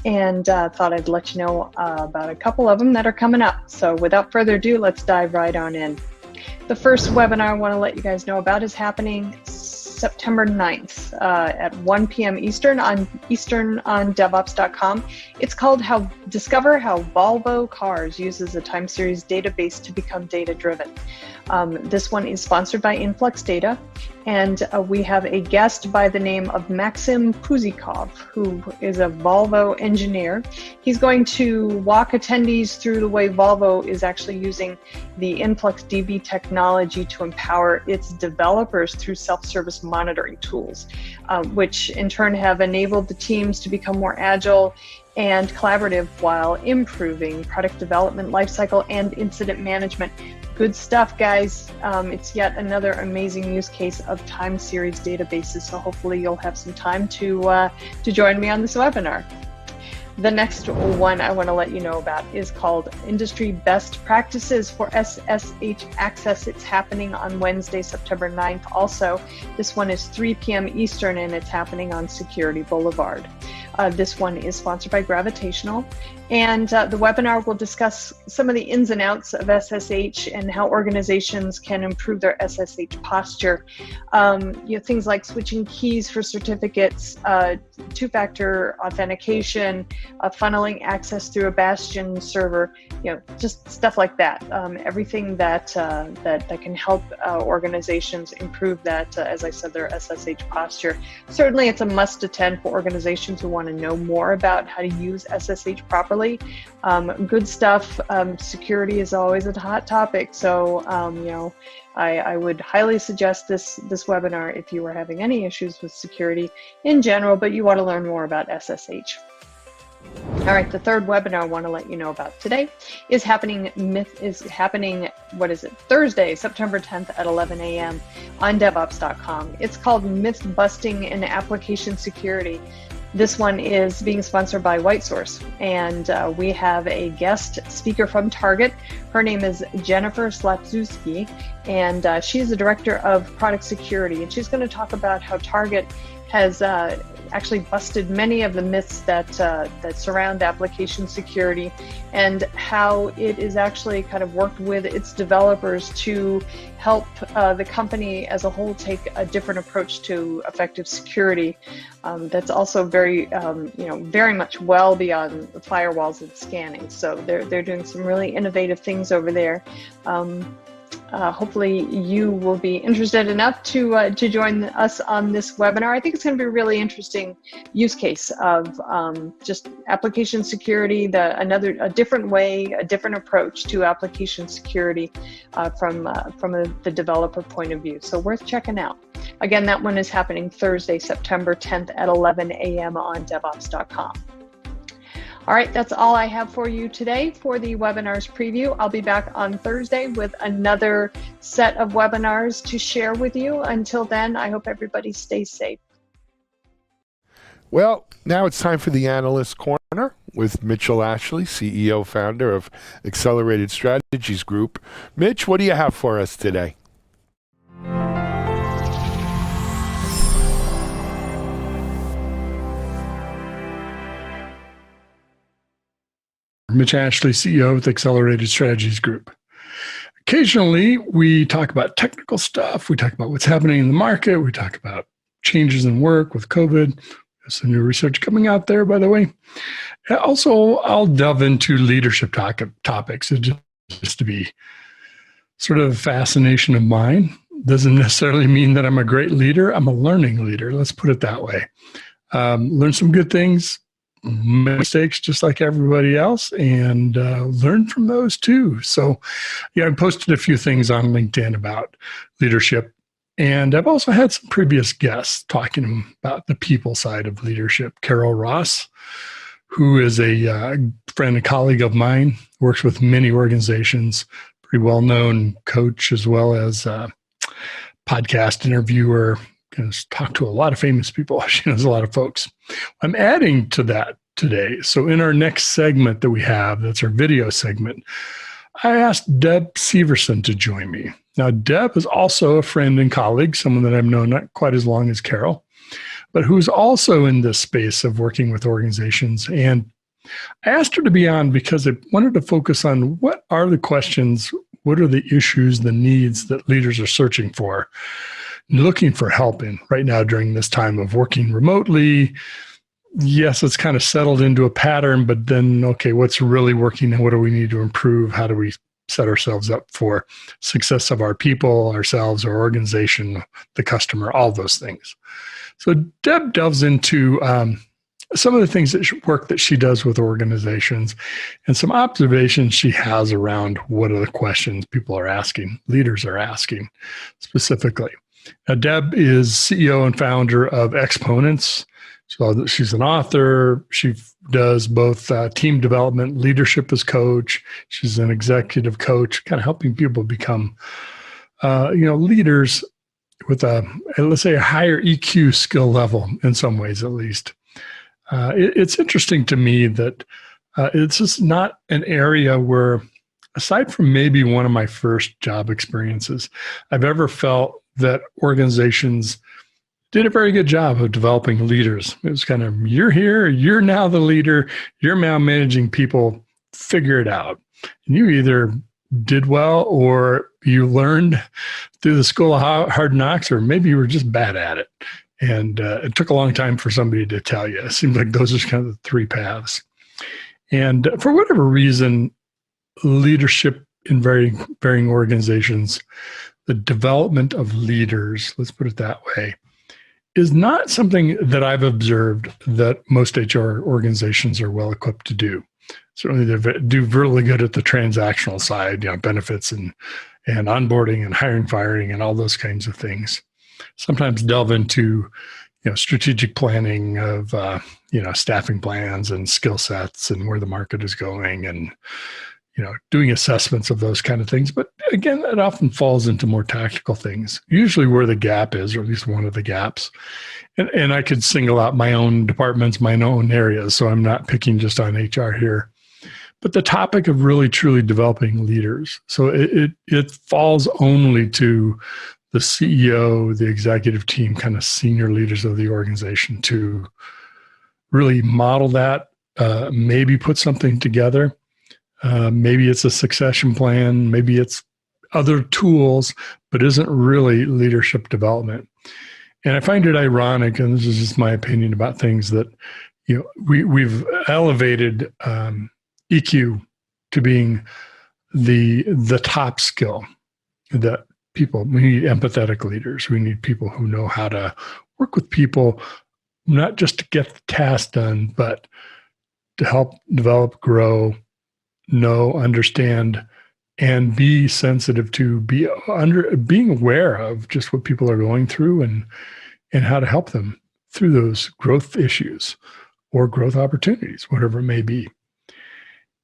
and thought I'd let you know about a couple of them that are coming up. So without further ado, let's dive right on in. The first webinar I want to let you guys know about is happening September 9th at 1 p.m. Eastern on DevOps.com. It's called Discover How Volvo Cars Uses a Time Series Database to Become Data-Driven. This one is sponsored by Influx Data, and we have a guest by the name of Maxim Puzikov, who is a Volvo engineer. He's going to walk attendees through the way Volvo is actually using the InfluxDB technology to empower its developers through self-service monitoring tools, which in turn have enabled the teams to become more agile and collaborative while improving product development lifecycle and incident management. Good stuff, guys. It's yet another amazing use case of time series databases, so hopefully you'll have some time to join me on this webinar. The next one I want to let you know about is called Industry Best Practices for SSH Access. It's happening on Wednesday, September 9th also. This one is 3 p.m. Eastern, and it's happening on Security Boulevard. This one is sponsored by Gravitational, and the webinar will discuss some of the ins and outs of SSH and how organizations can improve their SSH posture. Things like switching keys for certificates, two-factor authentication, funneling access through a Bastion server, just stuff like that. Everything that can help organizations improve that, as I said, their SSH posture. Certainly, it's a must-attend for organizations who want to know more about how to use SSH properly. Good stuff. Security is always a hot topic, so I would highly suggest this webinar if you are having any issues with security in general, but you want to learn more about SSH. All right, the third webinar I want to let you know about today is happening Thursday, September 10th at 11 a.m. on DevOps.com. It's called Myth Busting in Application Security. This one is being sponsored by WhiteSource, and we have a guest speaker from Target. Her name is Jennifer Slapczewski, and she's the Director of Product Security, and she's going to talk about how Target has actually busted many of the myths that surround application security, and how it is actually kind of worked with its developers to help the company as a whole take a different approach to effective security. That's also very, very much well beyond the firewalls and scanning. So they're doing some really innovative things over there. Hopefully you will be interested enough to join us on this webinar. I think it's going to be a really interesting use case of just application security, a different way, a different approach to application security from the developer point of view. So worth checking out. Again, that one is happening Thursday, September 10th at 11 a.m. on DevOps.com. All right, that's all I have for you today for the webinars preview. I'll be back on Thursday with another set of webinars to share with you. Until then, I hope everybody stays safe. Well, now it's time for the Analyst Corner with Mitchell Ashley, CEO, founder of Accelerated Strategies Group. Mitch, what do you have for us today? Mitch Ashley, CEO with Accelerated Strategies Group. Occasionally, we talk about technical stuff. We talk about what's happening in the market. We talk about changes in work with COVID. There's some new research coming out there, by the way. Also, I'll delve into leadership topics. It just to be sort of a fascination of mine. Doesn't necessarily mean that I'm a great leader. I'm a learning leader. Let's put it that way. Learn some good things, make mistakes just like everybody else, and learn from those too. So, yeah, I posted a few things on LinkedIn about leadership. And I've also had some previous guests talking about the people side of leadership. Carol Ross, who is a friend and colleague of mine, works with many organizations, pretty well-known coach as well as podcast interviewer, can talk to a lot of famous people. She knows a lot of folks. I'm adding to that today. So in our next segment that we have, that's our video segment, I asked Deb Severson to join me. Now, Deb is also a friend and colleague, someone that I've known not quite as long as Carol, but who's also in this space of working with organizations. And I asked her to be on because I wanted to focus on what are the questions, what are the issues, the needs that leaders are searching for, looking for help in right now during this time of working remotely. Yes, it's kind of settled into a pattern, but then, okay, what's really working and what do we need to improve? How do we set ourselves up for success of our people, ourselves, our organization, the customer, all those things. So Deb delves into some of the things work that she does with organizations and some observations she has around what are the questions people are asking, leaders are asking specifically. Now, Deb is CEO and founder of Exponents. So she's an author. She does both team development, leadership as coach. She's an executive coach, kind of helping people become, leaders with let's say, a higher EQ skill level in some ways, at least. It's interesting to me that it's just not an area where, aside from maybe one of my first job experiences, I've ever felt that organizations did a very good job of developing leaders. It was kind of, you're here, you're now the leader, you're now managing people, figure it out. And you either did well or you learned through the school of hard knocks, or maybe you were just bad at it. And it took a long time for somebody to tell you. It seems like those are kind of the three paths. And for whatever reason, leadership in varying organizations, the development of leaders, let's put it that way, is not something that I've observed that most HR organizations are well equipped to do. Certainly they do really good at the transactional side, benefits and onboarding and hiring, firing, and all those kinds of things. Sometimes delve into, strategic planning of, staffing plans and skill sets and where the market is going and, doing assessments of those kind of things. But again, that often falls into more tactical things, usually where the gap is, or at least one of the gaps. And I could single out my own departments, my own areas, so I'm not picking just on HR here. But the topic of really, truly developing leaders. So it falls only to the CEO, the executive team, kind of senior leaders of the organization to really model that, maybe put something together. Maybe it's a succession plan, maybe it's other tools, but isn't really leadership development. And I find it ironic, and this is just my opinion about things, that we've elevated EQ to being the top skill. That we need empathetic leaders. We need people who know how to work with people, not just to get the task done, but to help develop, grow, know, understand, and be sensitive to being aware of just what people are going through and how to help them through those growth issues or growth opportunities, whatever it may be.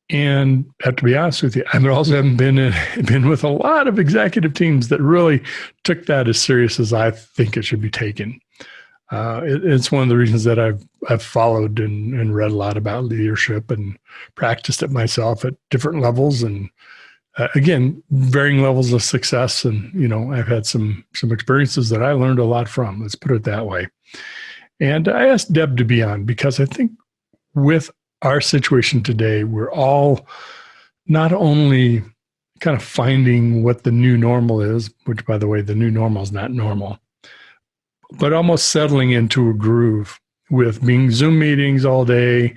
And I have to be honest with you, I also haven't been with a lot of executive teams that really took that as serious as I think it should be taken. It's one of the reasons that I've followed and read a lot about leadership and practiced it myself at different levels, and again, varying levels of success. And I've had some experiences that I learned a lot from. Let's put it that way. And I asked Deb to be on because I think with our situation today, we're all not only kind of finding what the new normal is, which, by the way, the new normal is not normal, but almost settling into a groove with being Zoom meetings all day,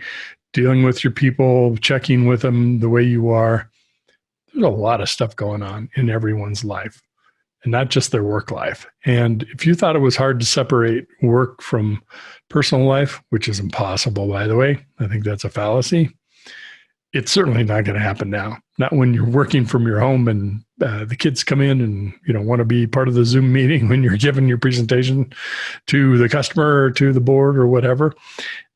dealing with your people, checking with them the way you are. There's a lot of stuff going on in everyone's life. and not just their work life. And if you thought it was hard to separate work from personal life, which is impossible, by the way, I think that's a fallacy. It's certainly not going to happen now. Not when you're working from your home and the kids come in and want to be part of the Zoom meeting when you're giving your presentation to the customer or to the board or whatever,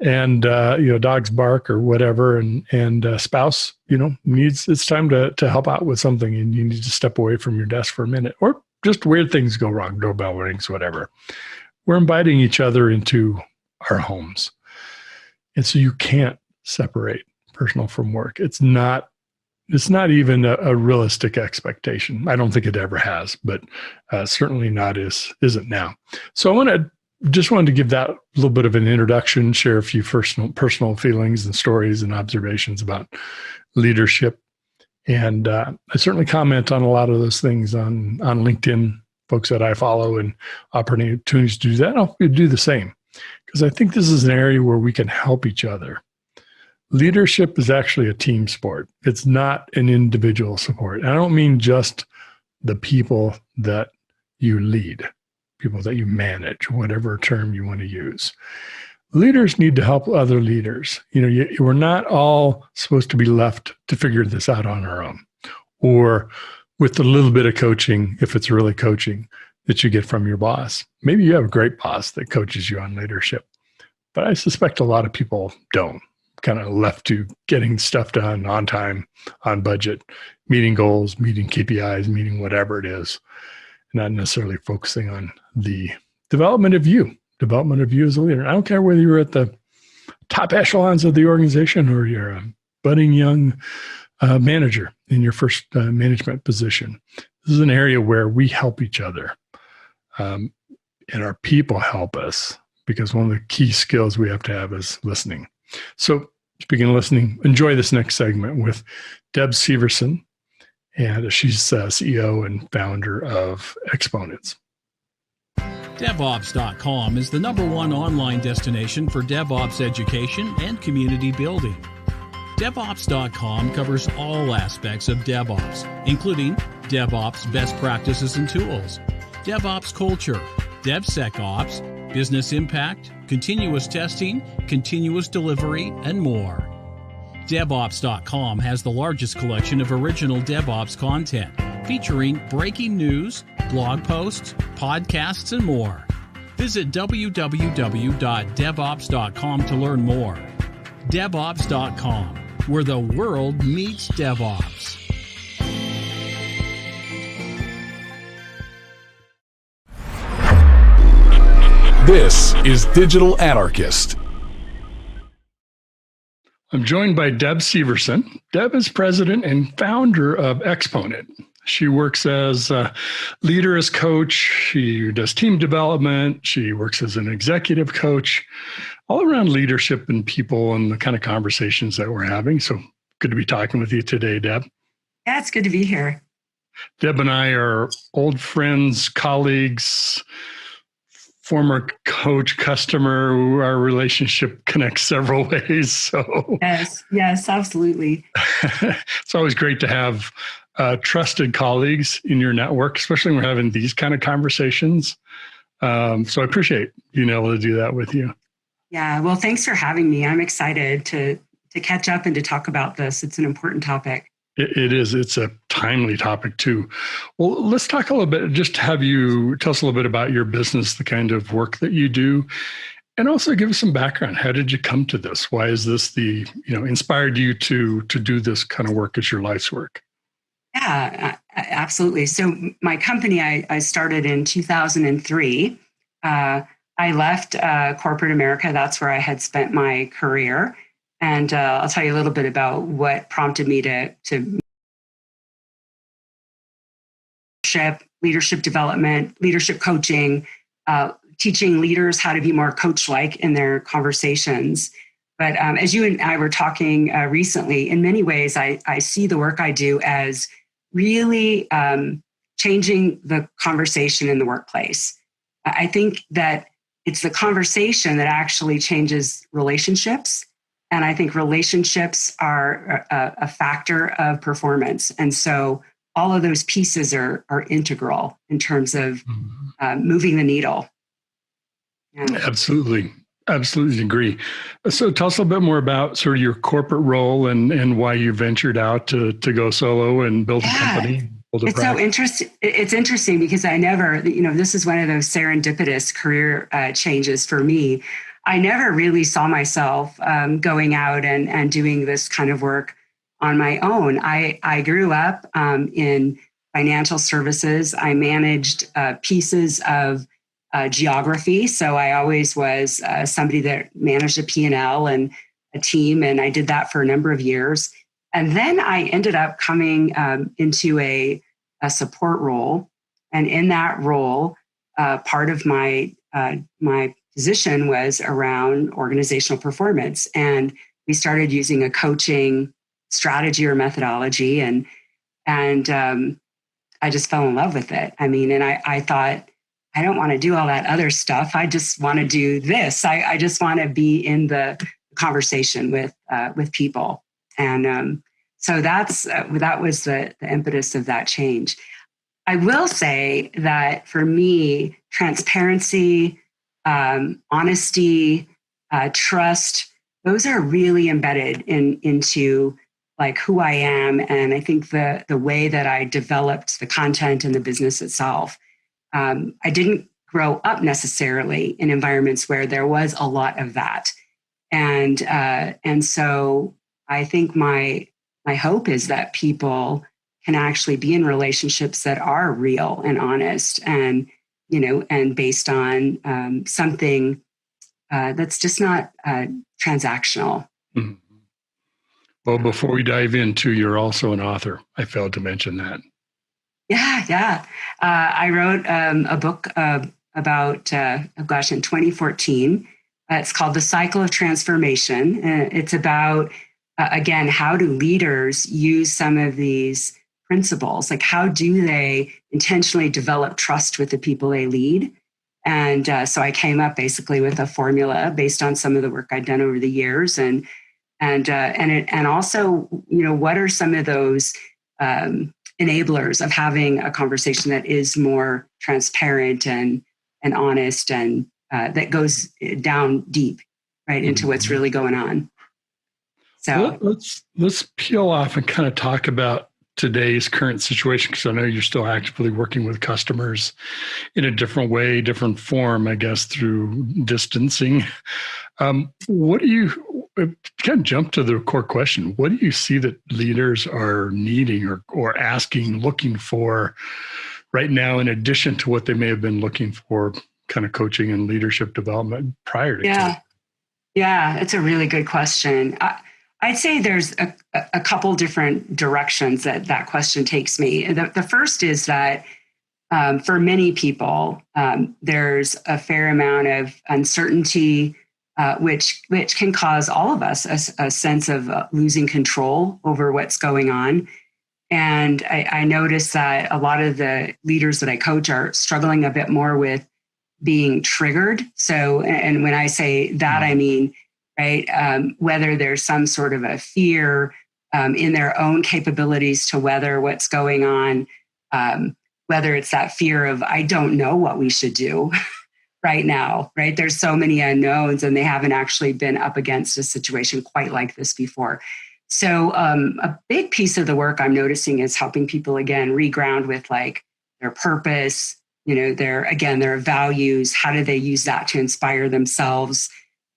and dogs bark or whatever, and spouse needs, it's time to help out with something, and you need to step away from your desk for a minute, or just weird things go wrong, doorbell rings, whatever. We're inviting each other into our homes, and so you can't separate personal from work. It's not even a realistic expectation. I don't think it ever has, but certainly isn't now. So just wanted to give that a little bit of an introduction, share a few personal feelings and stories and observations about leadership. And I certainly comment on a lot of those things on LinkedIn, folks that I follow, and opportunities to do that. I'll do the same, because I think this is an area where we can help each other. Leadership is actually a team sport. It's not an individual sport. And I don't mean just the people that you lead, people that you manage, whatever term you want to use. Leaders need to help other leaders. We're not all supposed to be left to figure this out on our own, or with a little bit of coaching, if it's really coaching, that you get from your boss. Maybe you have a great boss that coaches you on leadership, but I suspect a lot of people don't. Kind of left to getting stuff done on time, on budget, meeting goals, meeting KPIs, meeting whatever it is, not necessarily focusing on the development of you as a leader. I don't care whether you're at the top echelons of the organization or you're a budding young manager in your first management position. This is an area where we help each other, and our people help us, because one of the key skills we have to have is listening. So speaking of listening, enjoy this next segment with Deb Severson, and she's CEO and founder of Exponents. DevOps.com is the #1 online destination for DevOps education and community building. DevOps.com covers all aspects of DevOps, including DevOps best practices and tools, DevOps culture, DevSecOps, business impact, continuous testing, continuous delivery, and more. DevOps.com has the largest collection of original DevOps content, featuring breaking news, blog posts, podcasts, and more. Visit www.devops.com to learn more. DevOps.com, where the world meets DevOps. This is Digital Anarchist. I'm joined by Deb Severson. Deb is president and founder of Exponent. She works as a leader, as coach. She does team development. She works as an executive coach, all around leadership and people and the kind of conversations that we're having. So good to be talking with you today, Deb. Yeah, it's good to be here. Deb and I are old friends, colleagues, former coach, customer. Our relationship connects several ways. So yes, absolutely. It's always great to have trusted colleagues in your network, especially when we're having these kind of conversations. So I appreciate being able to do that with you. Yeah, well, thanks for having me. I'm excited to catch up and to talk about this. It's an important topic. It is. It's a timely topic too. Well, let's talk a little bit, just have you tell us a little bit about your business, the kind of work that you do, and also give us some background. How did you come to this? Why is this inspired you to do this kind of work as your life's work? Yeah, absolutely. So my company, I started in 2003. I left corporate America. That's where I had spent my career. And I'll tell you a little bit about what prompted me to leadership development, leadership coaching, teaching leaders how to be more coach-like in their conversations. But as you and I were talking recently, in many ways, I see the work I do as really changing the conversation in the workplace. I think that it's the conversation that actually changes relationships. And I think relationships are a factor of performance. And so all of those pieces are integral in terms of moving the needle. Yeah. Absolutely agree. So tell us a little bit more about sort of your corporate role and why you ventured out to go solo and build a company. It's so interesting. It's interesting because I never, this is one of those serendipitous career changes for me. I never really saw myself going out and doing this kind of work on my own. I grew up in financial services. I managed pieces of geography. So I always was somebody that managed a P&L and a team, and I did that for a number of years. And then I ended up coming into a support role. And in that role, part of my position was around organizational performance. And we started using a coaching strategy or methodology. And I just fell in love with it. I mean, and I thought, I don't want to do all that other stuff. I just want to do this. I just want to be in the conversation with people. And so that was the impetus of that change. I will say that for me, transparency, honesty, trust, those are really embedded into like who I am. And I think the way that I developed the content and the business itself. I didn't grow up necessarily in environments where there was a lot of that. And so I think my hope is that people can actually be in relationships that are real and honest and, and based on something that's just not transactional. Mm-hmm. Well, before we dive into, you're also an author. I failed to mention that. Yeah. I wrote a book about, in 2014. It's called The Cycle of Transformation. It's about, again, how do leaders use some of these principles? Like, how do they intentionally develop trust with the people they lead? And so I came up basically with a formula based on some of the work I'd done over the years, and also, what are some of those enablers of having a conversation that is more transparent and honest and that goes down deep, right, into what's really going on. So let's peel off and kind of talk about today's current situation, because I know you're still actively working with customers in a different way, different form, I guess, through distancing. What do you kind of jump to the core question? What do you see that leaders are needing or asking, looking for right now, in addition to what they may have been looking for, kind of coaching and leadership development prior to? Yeah, it's a really good question. I'd say there's a couple different directions that question takes me. The first is that for many people, there's a fair amount of uncertainty, which can cause all of us a sense of losing control over what's going on. And I notice that a lot of the leaders that I coach are struggling a bit more with being triggered. So, and when I say that, I mean, right, whether there's some sort of a fear in their own capabilities to weather what's going on, whether it's that fear of, I don't know what we should do right now, right? There's so many unknowns and they haven't actually been up against a situation quite like this before. So a big piece of the work I'm noticing is helping people, again, reground with like their purpose, their values. How do they use that to inspire themselves?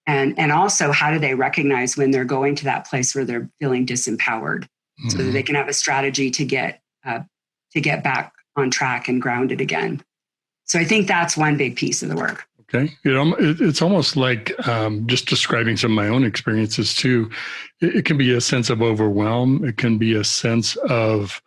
And also, how do they recognize when they're going to that place where they're feeling disempowered, so that they can have a strategy to get back on track and grounded again? So I think that's one big piece of the work. Okay. It's almost like just describing some of my own experiences too. It can be a sense of overwhelm. It can be a sense of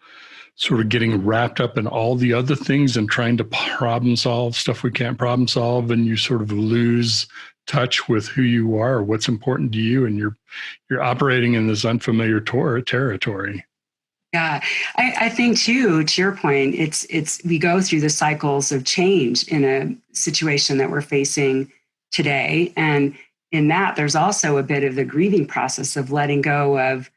sort of getting wrapped up in all the other things and trying to problem solve stuff we can't problem solve. And you sort of lose touch with who you are or what's important to you. And you're operating in this unfamiliar territory. Yeah, I think too, to your point, it's we go through the cycles of change in a situation that we're facing today. And in that, there's also a bit of the grieving process of letting go of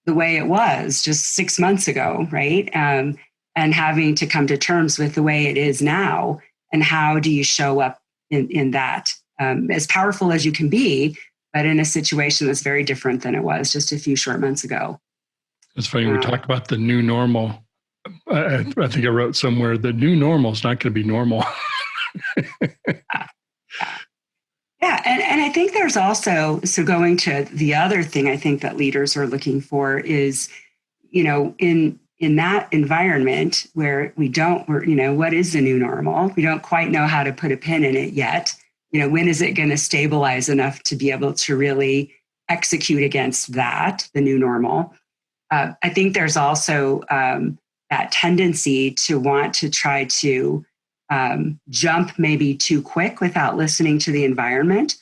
the way it was just 6 months ago, right? And having to come to terms with the way it is now, and how do you show up in that, as powerful as you can be, but in a situation that's very different than it was just a few short months ago. It's funny, we talked about the new normal. I think I wrote somewhere, the new normal is not going to be normal. Yeah, and I think there's also, so going to the other thing I think that leaders are looking for is, in that environment where what is the new normal? We don't quite know how to put a pin in it yet. When is it going to stabilize enough to be able to really execute against that, the new normal? I think there's also that tendency to want to try to jump maybe too quick without listening to the environment,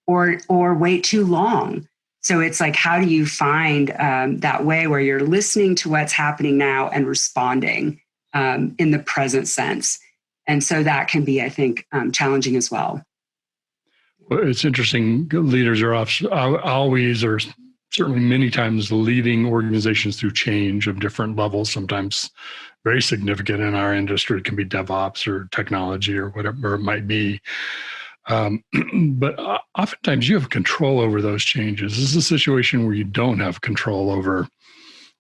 or wait too long. So it's like, how do you find that way where you're listening to what's happening now and responding in the present sense? And so that can be, I think, challenging as well. Well, it's interesting. Leaders are always, or certainly many times, leading organizations through change of different levels, sometimes very significant in our industry. It can be DevOps or technology or whatever it might be. But oftentimes you have control over those changes. This is a situation where you don't have control over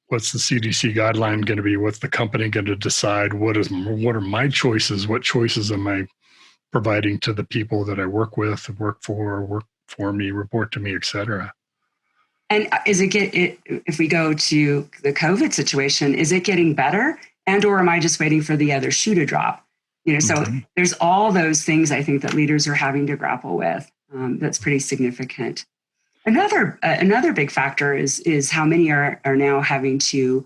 what's the CDC guideline going to be, what's the company going to decide, what are my choices, what choices am I providing to the people that I work with, work for me, report to me, et cetera. And if we go to the COVID situation, is it getting better? And or am I just waiting for the other shoe to drop? So there's all those things I think that leaders are having to grapple with. That's pretty significant. Another big factor is how many are now having to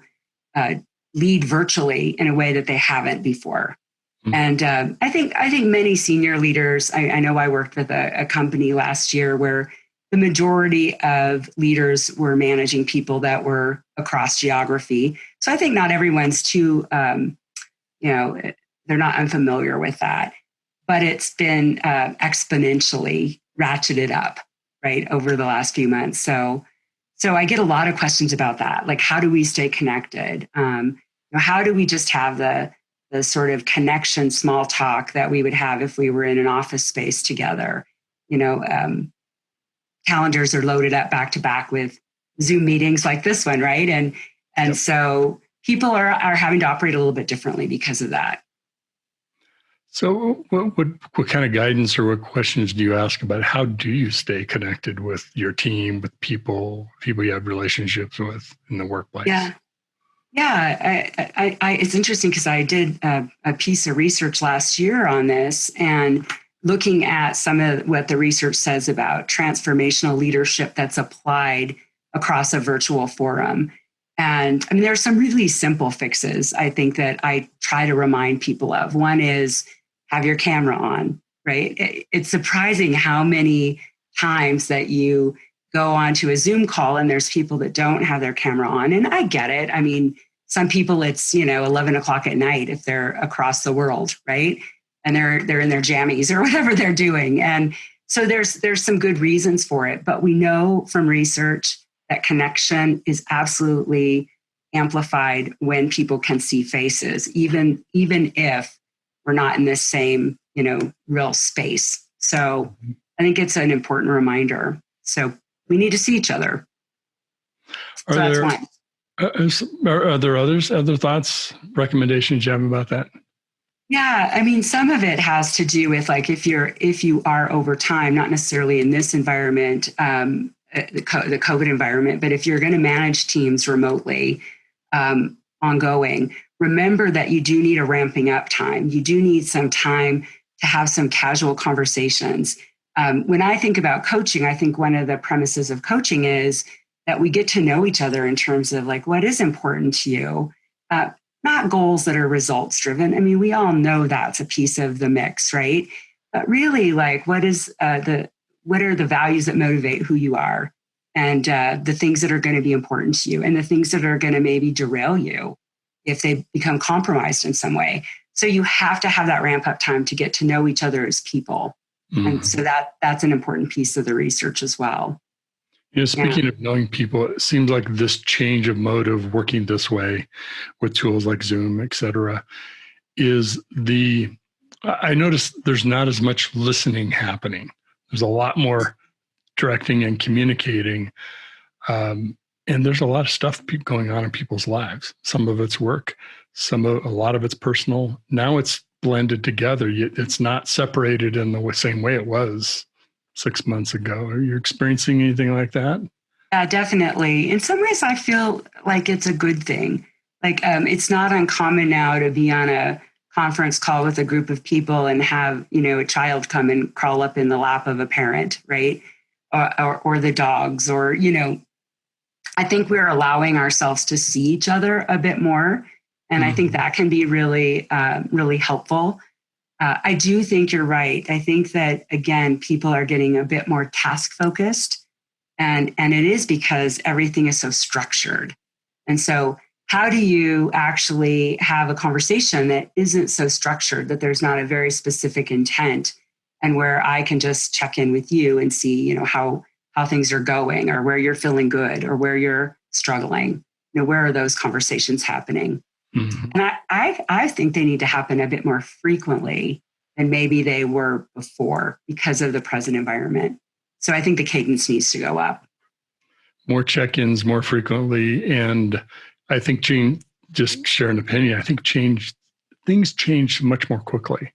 lead virtually in a way that they haven't before. And I think many senior leaders. I know I worked with a company last year where the majority of leaders were managing people that were across geography. So I think not everyone's too, they're not unfamiliar with that, but it's been exponentially ratcheted up, right, over the last few months. So I get a lot of questions about that. Like, how do we stay connected? How do we just have the sort of connection, small talk that we would have if we were in an office space together? Calendars are loaded up back to back with Zoom meetings like this one, right? And so people are having to operate a little bit differently because of that. So what kind of guidance or what questions do you ask about how do you stay connected with your team, with people you have relationships with in the workplace? Yeah. It's interesting because I did a piece of research last year on this, and looking at some of what the research says about transformational leadership that's applied across a virtual forum. And I mean, there are some really simple fixes, I think, that I try to remind people of. One is have your camera on, right? It's surprising how many times that you go onto a Zoom call and there's people that don't have their camera on. And I get it. I mean, some people it's, 11 o'clock at night if they're across the world, right? And they're in their jammies or whatever they're doing. And so there's some good reasons for it. But we know from research that connection is absolutely amplified when people can see faces, even if we're not in this same, real space. So I think it's an important reminder. So we need to see each other. So that's one. Are there other thoughts, recommendations you have about that? Yeah, I mean, some of it has to do with like if you are over time, not necessarily in this environment, the COVID environment, but if you're going to manage teams remotely, ongoing, remember that you do need a ramping up time. You do need some time to have some casual conversations. When I think about coaching, I think one of the premises of coaching is that we get to know each other in terms of like what is important to you. Not goals that are results driven. I mean, we all know that's a piece of the mix, right? But really, like, what are the values that motivate who you are, and the things that are going to be important to you, and the things that are going to maybe derail you if they become compromised in some way. So you have to have that ramp up time to get to know each other as people, and so that's an important piece of the research as well. Speaking of knowing people, it seems like this change of mode of working this way with tools like Zoom, et cetera, I noticed there's not as much listening happening. There's a lot more directing and communicating. And there's a lot of stuff going on in people's lives. Some of it's work, a lot of it's personal. Now it's blended together. It's not separated in the same way it was 6 months ago. Are you experiencing anything like that? Yeah, definitely. In some ways, I feel like it's a good thing. Like it's not uncommon now to be on a conference call with a group of people and have, a child come and crawl up in the lap of a parent, right? Or the dogs, or, I think we're allowing ourselves to see each other a bit more. And I think that can be really, really helpful. I do think you're right. I think that, again, people are getting a bit more task focused, and it is because everything is so structured. And so how do you actually have a conversation that isn't so structured, that there's not a very specific intent, and where I can just check in with you and see, how things are going, or where you're feeling good, or where you're struggling? Where are those conversations happening? Mm-hmm. And I think they need to happen a bit more frequently than maybe they were before because of the present environment. So I think the cadence needs to go up. More check-ins more frequently. And I think, Gene, just share an opinion, I think things change much more quickly.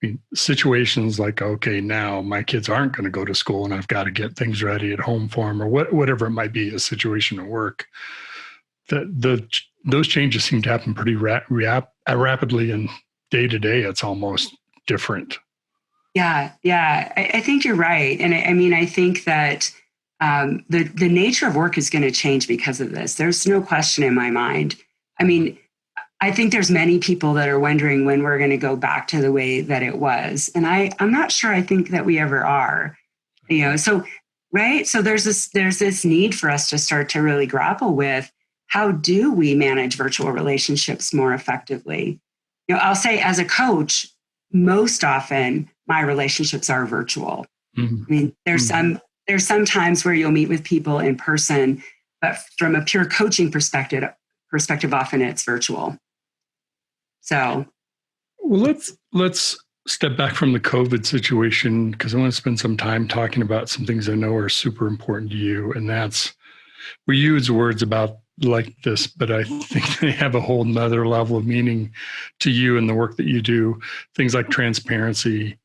I mean, situations like, okay, now my kids aren't going to go to school and I've got to get things ready at home for them, or whatever it might be, a situation at work. Those changes seem to happen pretty rapidly, and day to day, it's almost different. Yeah. I think you're right. And I think that the nature of work is going to change because of this. There's no question in my mind. I think there's many people that are wondering when we're going to go back to the way that it was. And I'm not sure I think that we ever are, so, right. So there's this need for us to start to really grapple with, how do we manage virtual relationships more effectively? I'll say, as a coach, most often my relationships are virtual. Mm-hmm. There's some times where you'll meet with people in person, but from a pure coaching perspective, often it's virtual. So, well, let's step back from the COVID situation, because I want to spend some time talking about some things I know are super important to you. And that's, we use words about like this, but I think they have a whole nother level of meaning to you and the work that you do. Things like transparency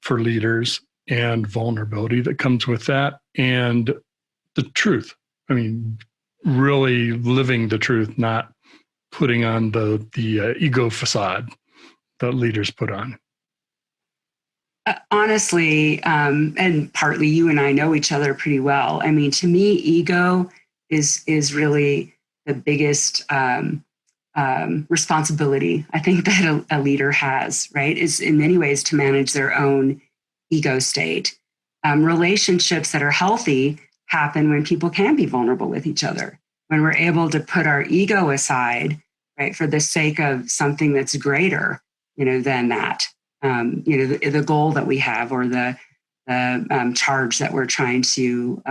for leaders and vulnerability that comes with that, and the truth. Really living the truth, not putting on the ego facade that leaders put on. Honestly, and partly you and I know each other pretty well. To me, ego is really the biggest responsibility I think that a leader has, right? Is in many ways to manage their own ego state. Relationships that are healthy happen when people can be vulnerable with each other, when we're able to put our ego aside, right, for the sake of something that's greater, than that, the goal that we have, or the charge that we're trying to,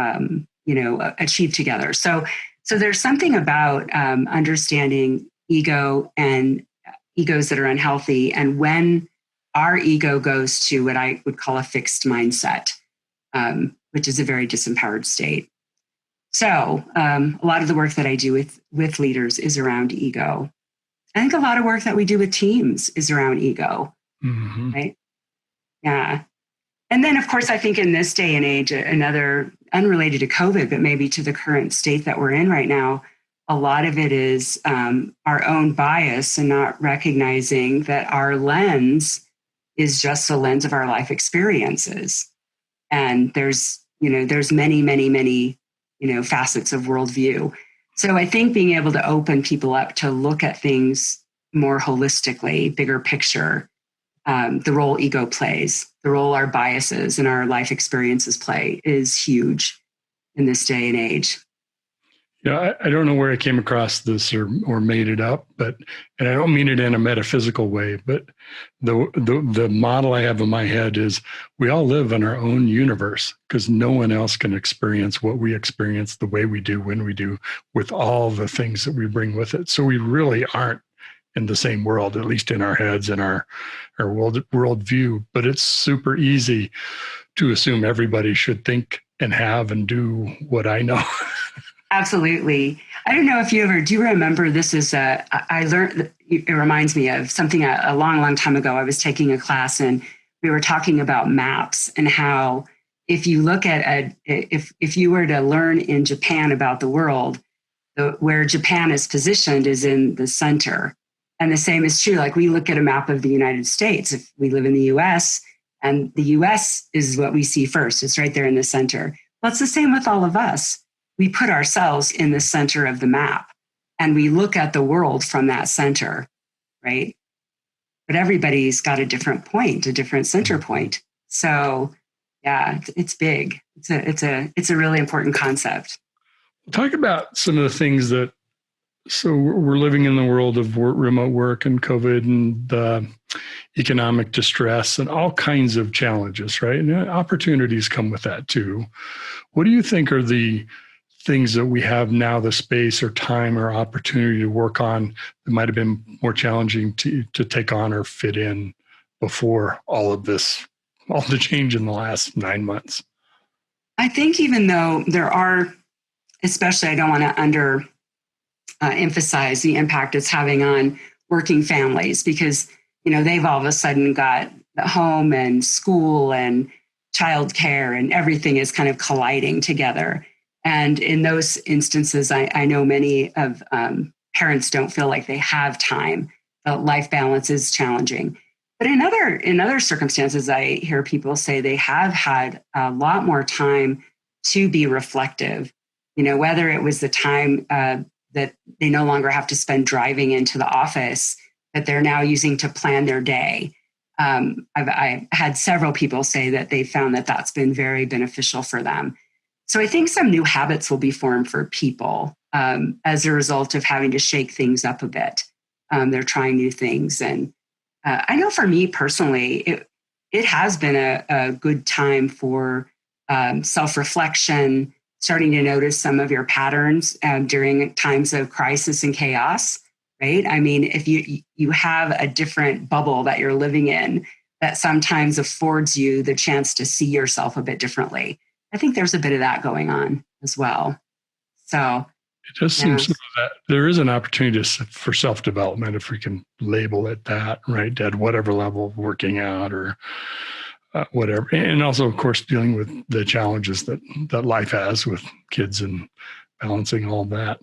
achieve together. So there's something about understanding ego and egos that are unhealthy, and when our ego goes to what I would call a fixed mindset, which is a very disempowered state. So a lot of the work that I do with leaders is around ego. I think a lot of work that we do with teams is around ego, mm-hmm. right? Yeah. And then, of course, I think in this day and age, another unrelated to COVID, but maybe to the current state that we're in right now, a lot of it is our own bias and not recognizing that our lens is just the lens of our life experiences. And there's many, many, many, facets of worldview. So I think being able to open people up to look at things more holistically, bigger picture, the role ego plays, the role our biases and our life experiences play is huge in this day and age. I don't know where I came across this or made it up, and I don't mean it in a metaphysical way, but the model I have in my head is we all live in our own universe because no one else can experience what we experience the way we do when we do with all the things that we bring with it. So we really aren't in the same world, at least in our heads and our world view. But it's super easy to assume everybody should think and have and do what I know. Absolutely. I don't know if do you remember this is, I learned, it reminds me of something a long, long time ago. I was taking a class and we were talking about maps and how if you look at, if you were to learn in Japan about the world, where Japan is positioned is in the center. And the same is true. Like we look at a map of the United States, if we live in the US and the US is what we see first, it's right there in the center. Well, it's the same with all of us. We put ourselves in the center of the map and we look at the world from that center, right? But everybody's got a different point, a different center point. So yeah, it's big. It's a really important concept. Talk about some of the things so we're living in the world of remote work and COVID and economic distress and all kinds of challenges, right? And opportunities come with that too. What do you think are the things that we have now, the space or time or opportunity to work on that might have been more challenging to take on or fit in before all of this, all the change in the last 9 months? I think even though there are, especially I don't want to emphasize the impact it's having on working families because, they've all of a sudden got the home and school and childcare and everything is kind of colliding together. And in those instances, I know many of parents don't feel like they have time. The life balance is challenging. But in other circumstances, I hear people say they have had a lot more time to be reflective. Whether it was the time that they no longer have to spend driving into the office, that they're now using to plan their day. I've had several people say that they found that that's been very beneficial for them. So I think some new habits will be formed for people as a result of having to shake things up a bit. They're trying new things. And I know for me personally, it has been a good time for self-reflection, starting to notice some of your patterns during times of crisis and chaos, right? I mean, if you have a different bubble that you're living in that sometimes affords you the chance to see yourself a bit differently. I think there's a bit of that going on as well. So it does seem that there is an opportunity for self-development, if we can label it that, right? At whatever level, working out or whatever. And also, of course, dealing with the challenges that life has with kids and balancing all that.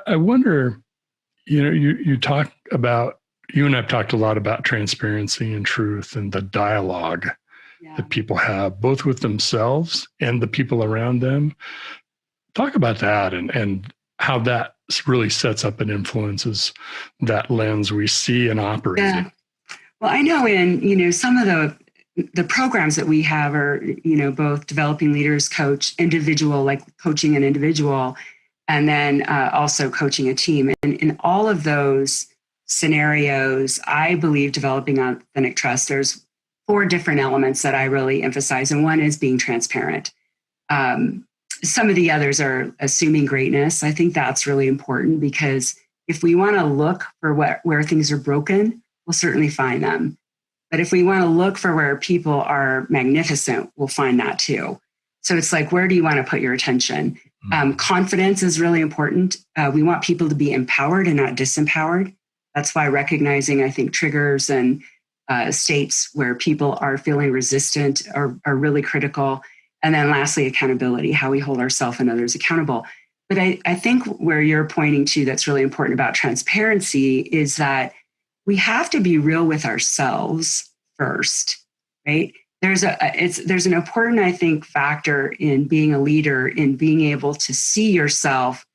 I wonder, you talk about, you and I've talked a lot about transparency and truth and the dialogue that people have, both with themselves and the people around them. Talk about that and how that really sets up and influences that lens we see and operate in. Well, I know in, some of the programs that we have are, both developing leaders, coaching an individual, and then also coaching a team. And in all of those scenarios, I believe developing authentic trust, there's 4 different elements that I really emphasize. And one is being transparent. Some of the others are assuming greatness. I think that's really important because if we want to look for where things are broken, we'll certainly find them. But if we want to look for where people are magnificent, we'll find that too. So it's like, where do you want to put your attention? Confidence is really important. We want people to be empowered and not disempowered. That's why recognizing, I think, triggers and states where people are feeling resistant are really critical. And then lastly, accountability, how we hold ourselves and others accountable. But I think where you're pointing to that's really important about transparency is that we have to be real with ourselves first, right? There's an important, I think, factor in being a leader, in being able to see yourself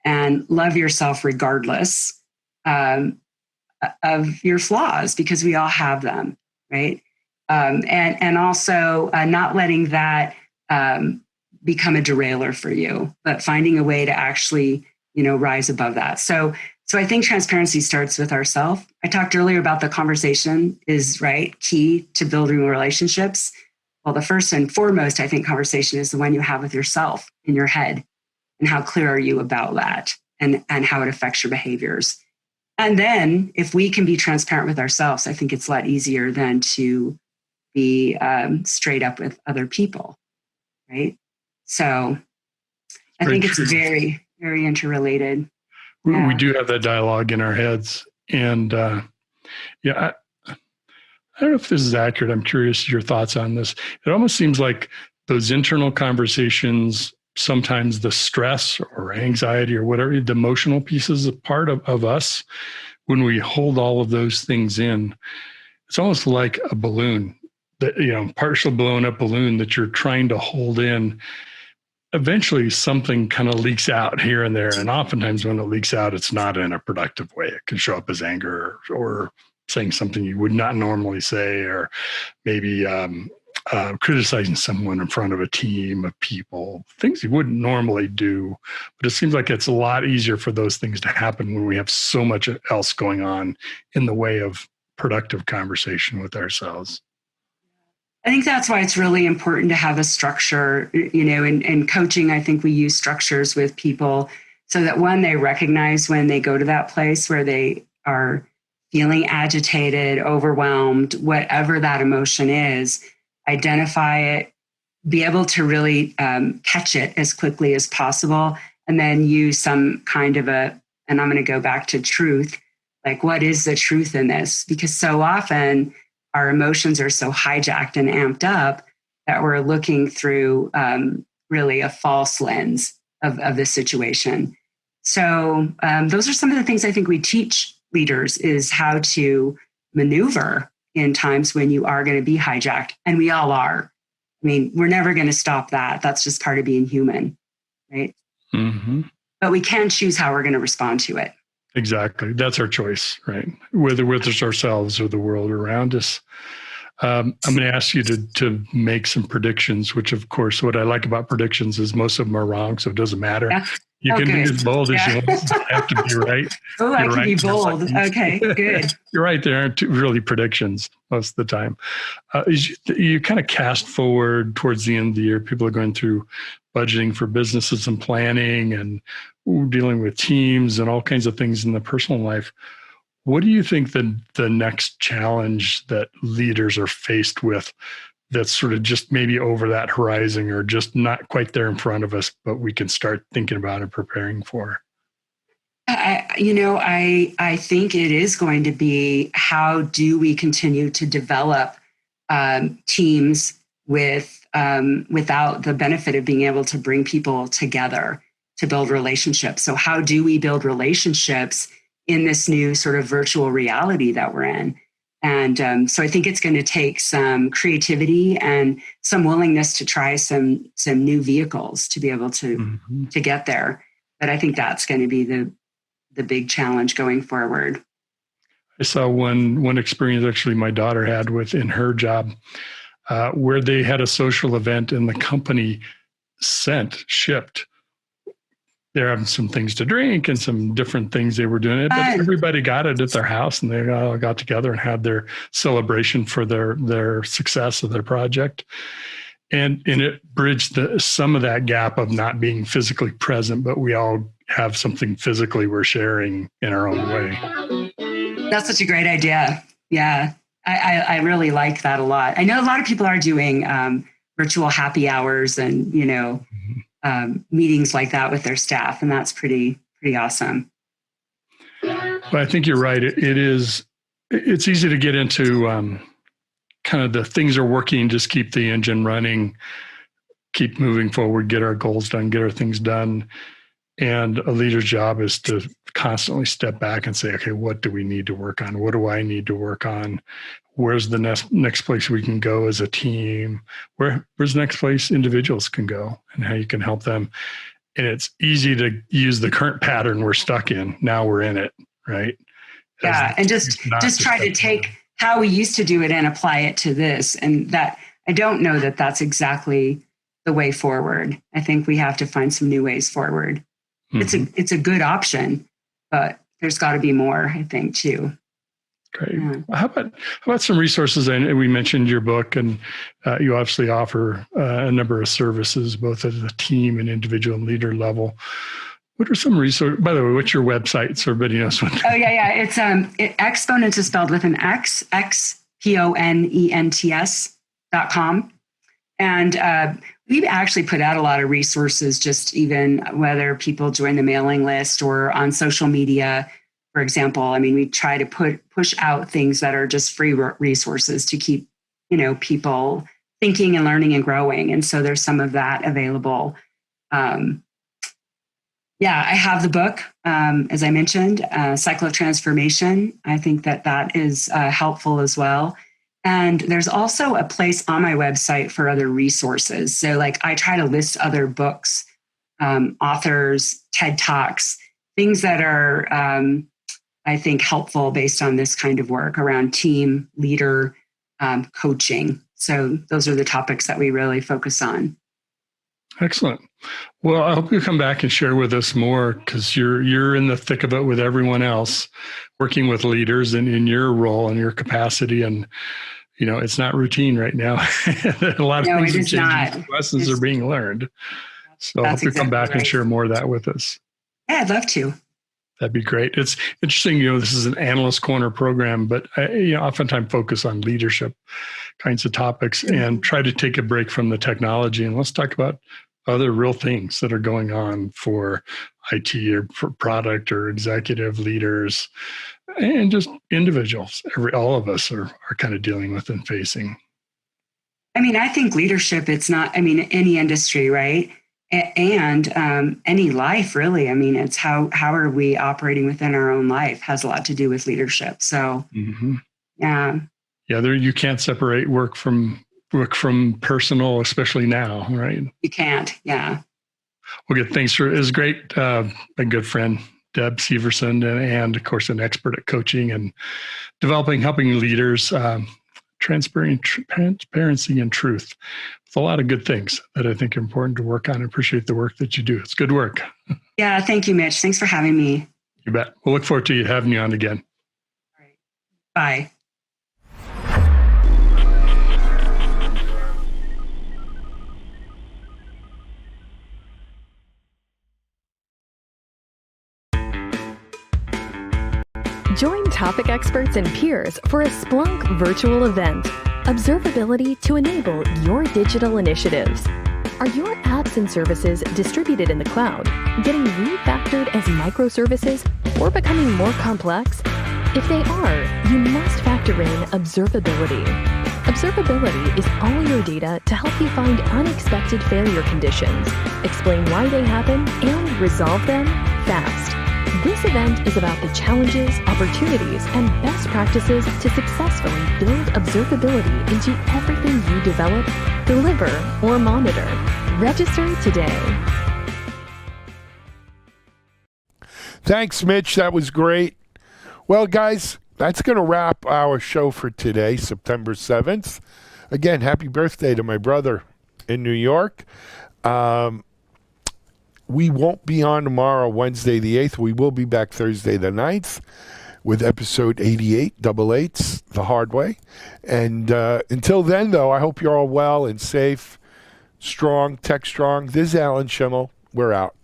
and love yourself regardless of your flaws, because we all have them, right? And also not letting that become a derailer for you, but finding a way to actually rise above that. So I think transparency starts with ourselves. I talked earlier about the conversation is key to building relationships. Well, the first and foremost, I think conversation is the one you have with yourself in your head, and how clear are you about that and how it affects your behaviors. And then if we can be transparent with ourselves, I think it's a lot easier than to be straight up with other people, right? So I think it's very, very interrelated. We do have that dialogue in our heads. And I don't know if this is accurate. I'm curious your thoughts on this. It almost seems like those internal conversations, sometimes the stress or anxiety or whatever, the emotional pieces of part of us, when we hold all of those things in, it's almost like a balloon, that, partial blown up balloon that you're trying to hold in. Eventually something kind of leaks out here and there. And oftentimes when it leaks out, it's not in a productive way. It can show up as anger or saying something you would not normally say, or maybe criticizing someone in front of a team of people, things you wouldn't normally do. But it seems like it's a lot easier for those things to happen when we have so much else going on in the way of productive conversation with ourselves. I think that's why it's really important to have a structure. In coaching, I think we use structures with people so that one, they recognize when they go to that place where they are feeling agitated, overwhelmed, whatever that emotion is, identify it, be able to really catch it as quickly as possible, and then use some kind of and I'm going to go back to truth, like what is the truth in this? Because so often our emotions are so hijacked and amped up that we're looking through really a false lens of the situation. So those are some of the things I think we teach leaders, is how to maneuver in times when you are going to be hijacked. And we all are. I mean, we're never going to stop that. That's just part of being human, right? Mm-hmm. But we can choose how we're going to respond to it. Exactly. That's our choice, right? Whether it's ourselves or the world around us. I'm going to ask you to make some predictions, which of course, what I like about predictions is most of them are wrong, so it doesn't matter. Yeah. You can good. be as bold as you want. It doesn't have to be right. Oh, I You're can right. be bold. Okay, good. You're right. There aren't really predictions most of the time. You kind of cast forward towards the end of the year. People are going through budgeting for businesses and planning and dealing with teams and all kinds of things in the personal life. What do you think the next challenge that leaders are faced with that's sort of just maybe over that horizon or just not quite there in front of us, but we can start thinking about and preparing for? I think it is going to be, how do we continue to develop teams without the benefit of being able to bring people together to build relationships? So how do we build relationships in this new sort of virtual reality that we're in? And so I think it's going to take some creativity and some willingness to try some new vehicles to be able to get there. But I think that's going to be the big challenge going forward. I saw one experience actually my daughter had in her job where they had a social event and the company shipped. They're having some things to drink and some different things they were doing. But everybody got it at their house, and they all got together and had their celebration for their success of their project. And it bridged some of that gap of not being physically present, but we all have something physically we're sharing in our own way. That's such a great idea. Yeah, I really like that a lot. I know a lot of people are doing virtual happy hours and, meetings like that with their staff, and that's pretty awesome. But I think you're right. It's easy to get into kind of the things are working, just keep the engine running, keep moving forward, get our goals done, get our things done. And a leader's job is to constantly step back and say, okay, what do we need to work on? What do I need to work on? Where's the next place we can go as a team? Where's the next place individuals can go, and how you can help them? And it's easy to use the current pattern we're stuck in. Now we're in it, right? Yeah, and just try to take how we used to do it and apply it to this. And that, I don't know that that's exactly the way forward. I think we have to find some new ways forward. it's a good option, but there's got to be more, I think, too. Great. Yeah. How about some resources? And we mentioned your book, and you obviously offer a number of services, both at the team and individual and leader level. What are some resources? By the way, what's your website so everybody knows what? Oh yeah. It's Exponents is spelled with an X, XPONENTS.com, and we've actually put out a lot of resources, just even whether people join the mailing list or on social media. For example, I mean, we try to push out things that are just free resources to keep, people thinking and learning and growing. And so there's some of that available. I have the book, as I mentioned, Cycle of Transformation. I think that is helpful as well. And there's also a place on my website for other resources. So like I try to list other books, authors, TED Talks, things that are, I think, helpful based on this kind of work around team, leader, coaching. So those are the topics that we really focus on. Excellent. Well, I hope you come back and share with us more, because you're in the thick of it with everyone else, working with leaders and in your role and your capacity. And, it's not routine right now. A lot of things are changing. Lessons are being learned. So I hope you come back and share more of that with us. Yeah, I'd love to. That'd be great. It's interesting, this is an Analyst Corner program, but I oftentimes focus on leadership kinds of topics and try to take a break from the technology. And let's talk about other real things that are going on for IT or for product or executive leaders and just individuals. All of us are kind of dealing with and facing. I mean, I think leadership, it's not, any industry, right? And any life, really. I mean, it's how are we operating within our own life has a lot to do with leadership. So, yeah. Yeah, you can't separate work from personal, especially now, right? You can't, yeah. Well, good. Thanks it was great. A good friend, Deb Severson, and of course, an expert at coaching and helping leaders, transparency and truth. It's a lot of good things that I think are important to work on. I appreciate the work that you do. It's good work. Yeah, thank you, Mitch. Thanks for having me. You bet. We'll look forward to having you on again. All right. Bye. Join topic experts and peers for a Splunk virtual event. Observability to enable your digital initiatives. Are your apps and services distributed in the cloud, getting refactored as microservices, or becoming more complex? If they are, you must factor in observability. Observability is all your data to help you find unexpected failure conditions, explain why they happen, and resolve them fast. This event is about the challenges, opportunities, and best practices to successfully build observability into everything you develop, deliver, or monitor. Register today. Thanks, Mitch. That was great. Well, guys, that's going to wrap our show for today, September 7th. Again, happy birthday to my brother in New York. We won't be on tomorrow, Wednesday the 8th. We will be back Thursday the 9th with episode 88, Double Eights, the hard way. And until then, though, I hope you're all well and safe, strong, tech strong. This is Alan Schimmel. We're out.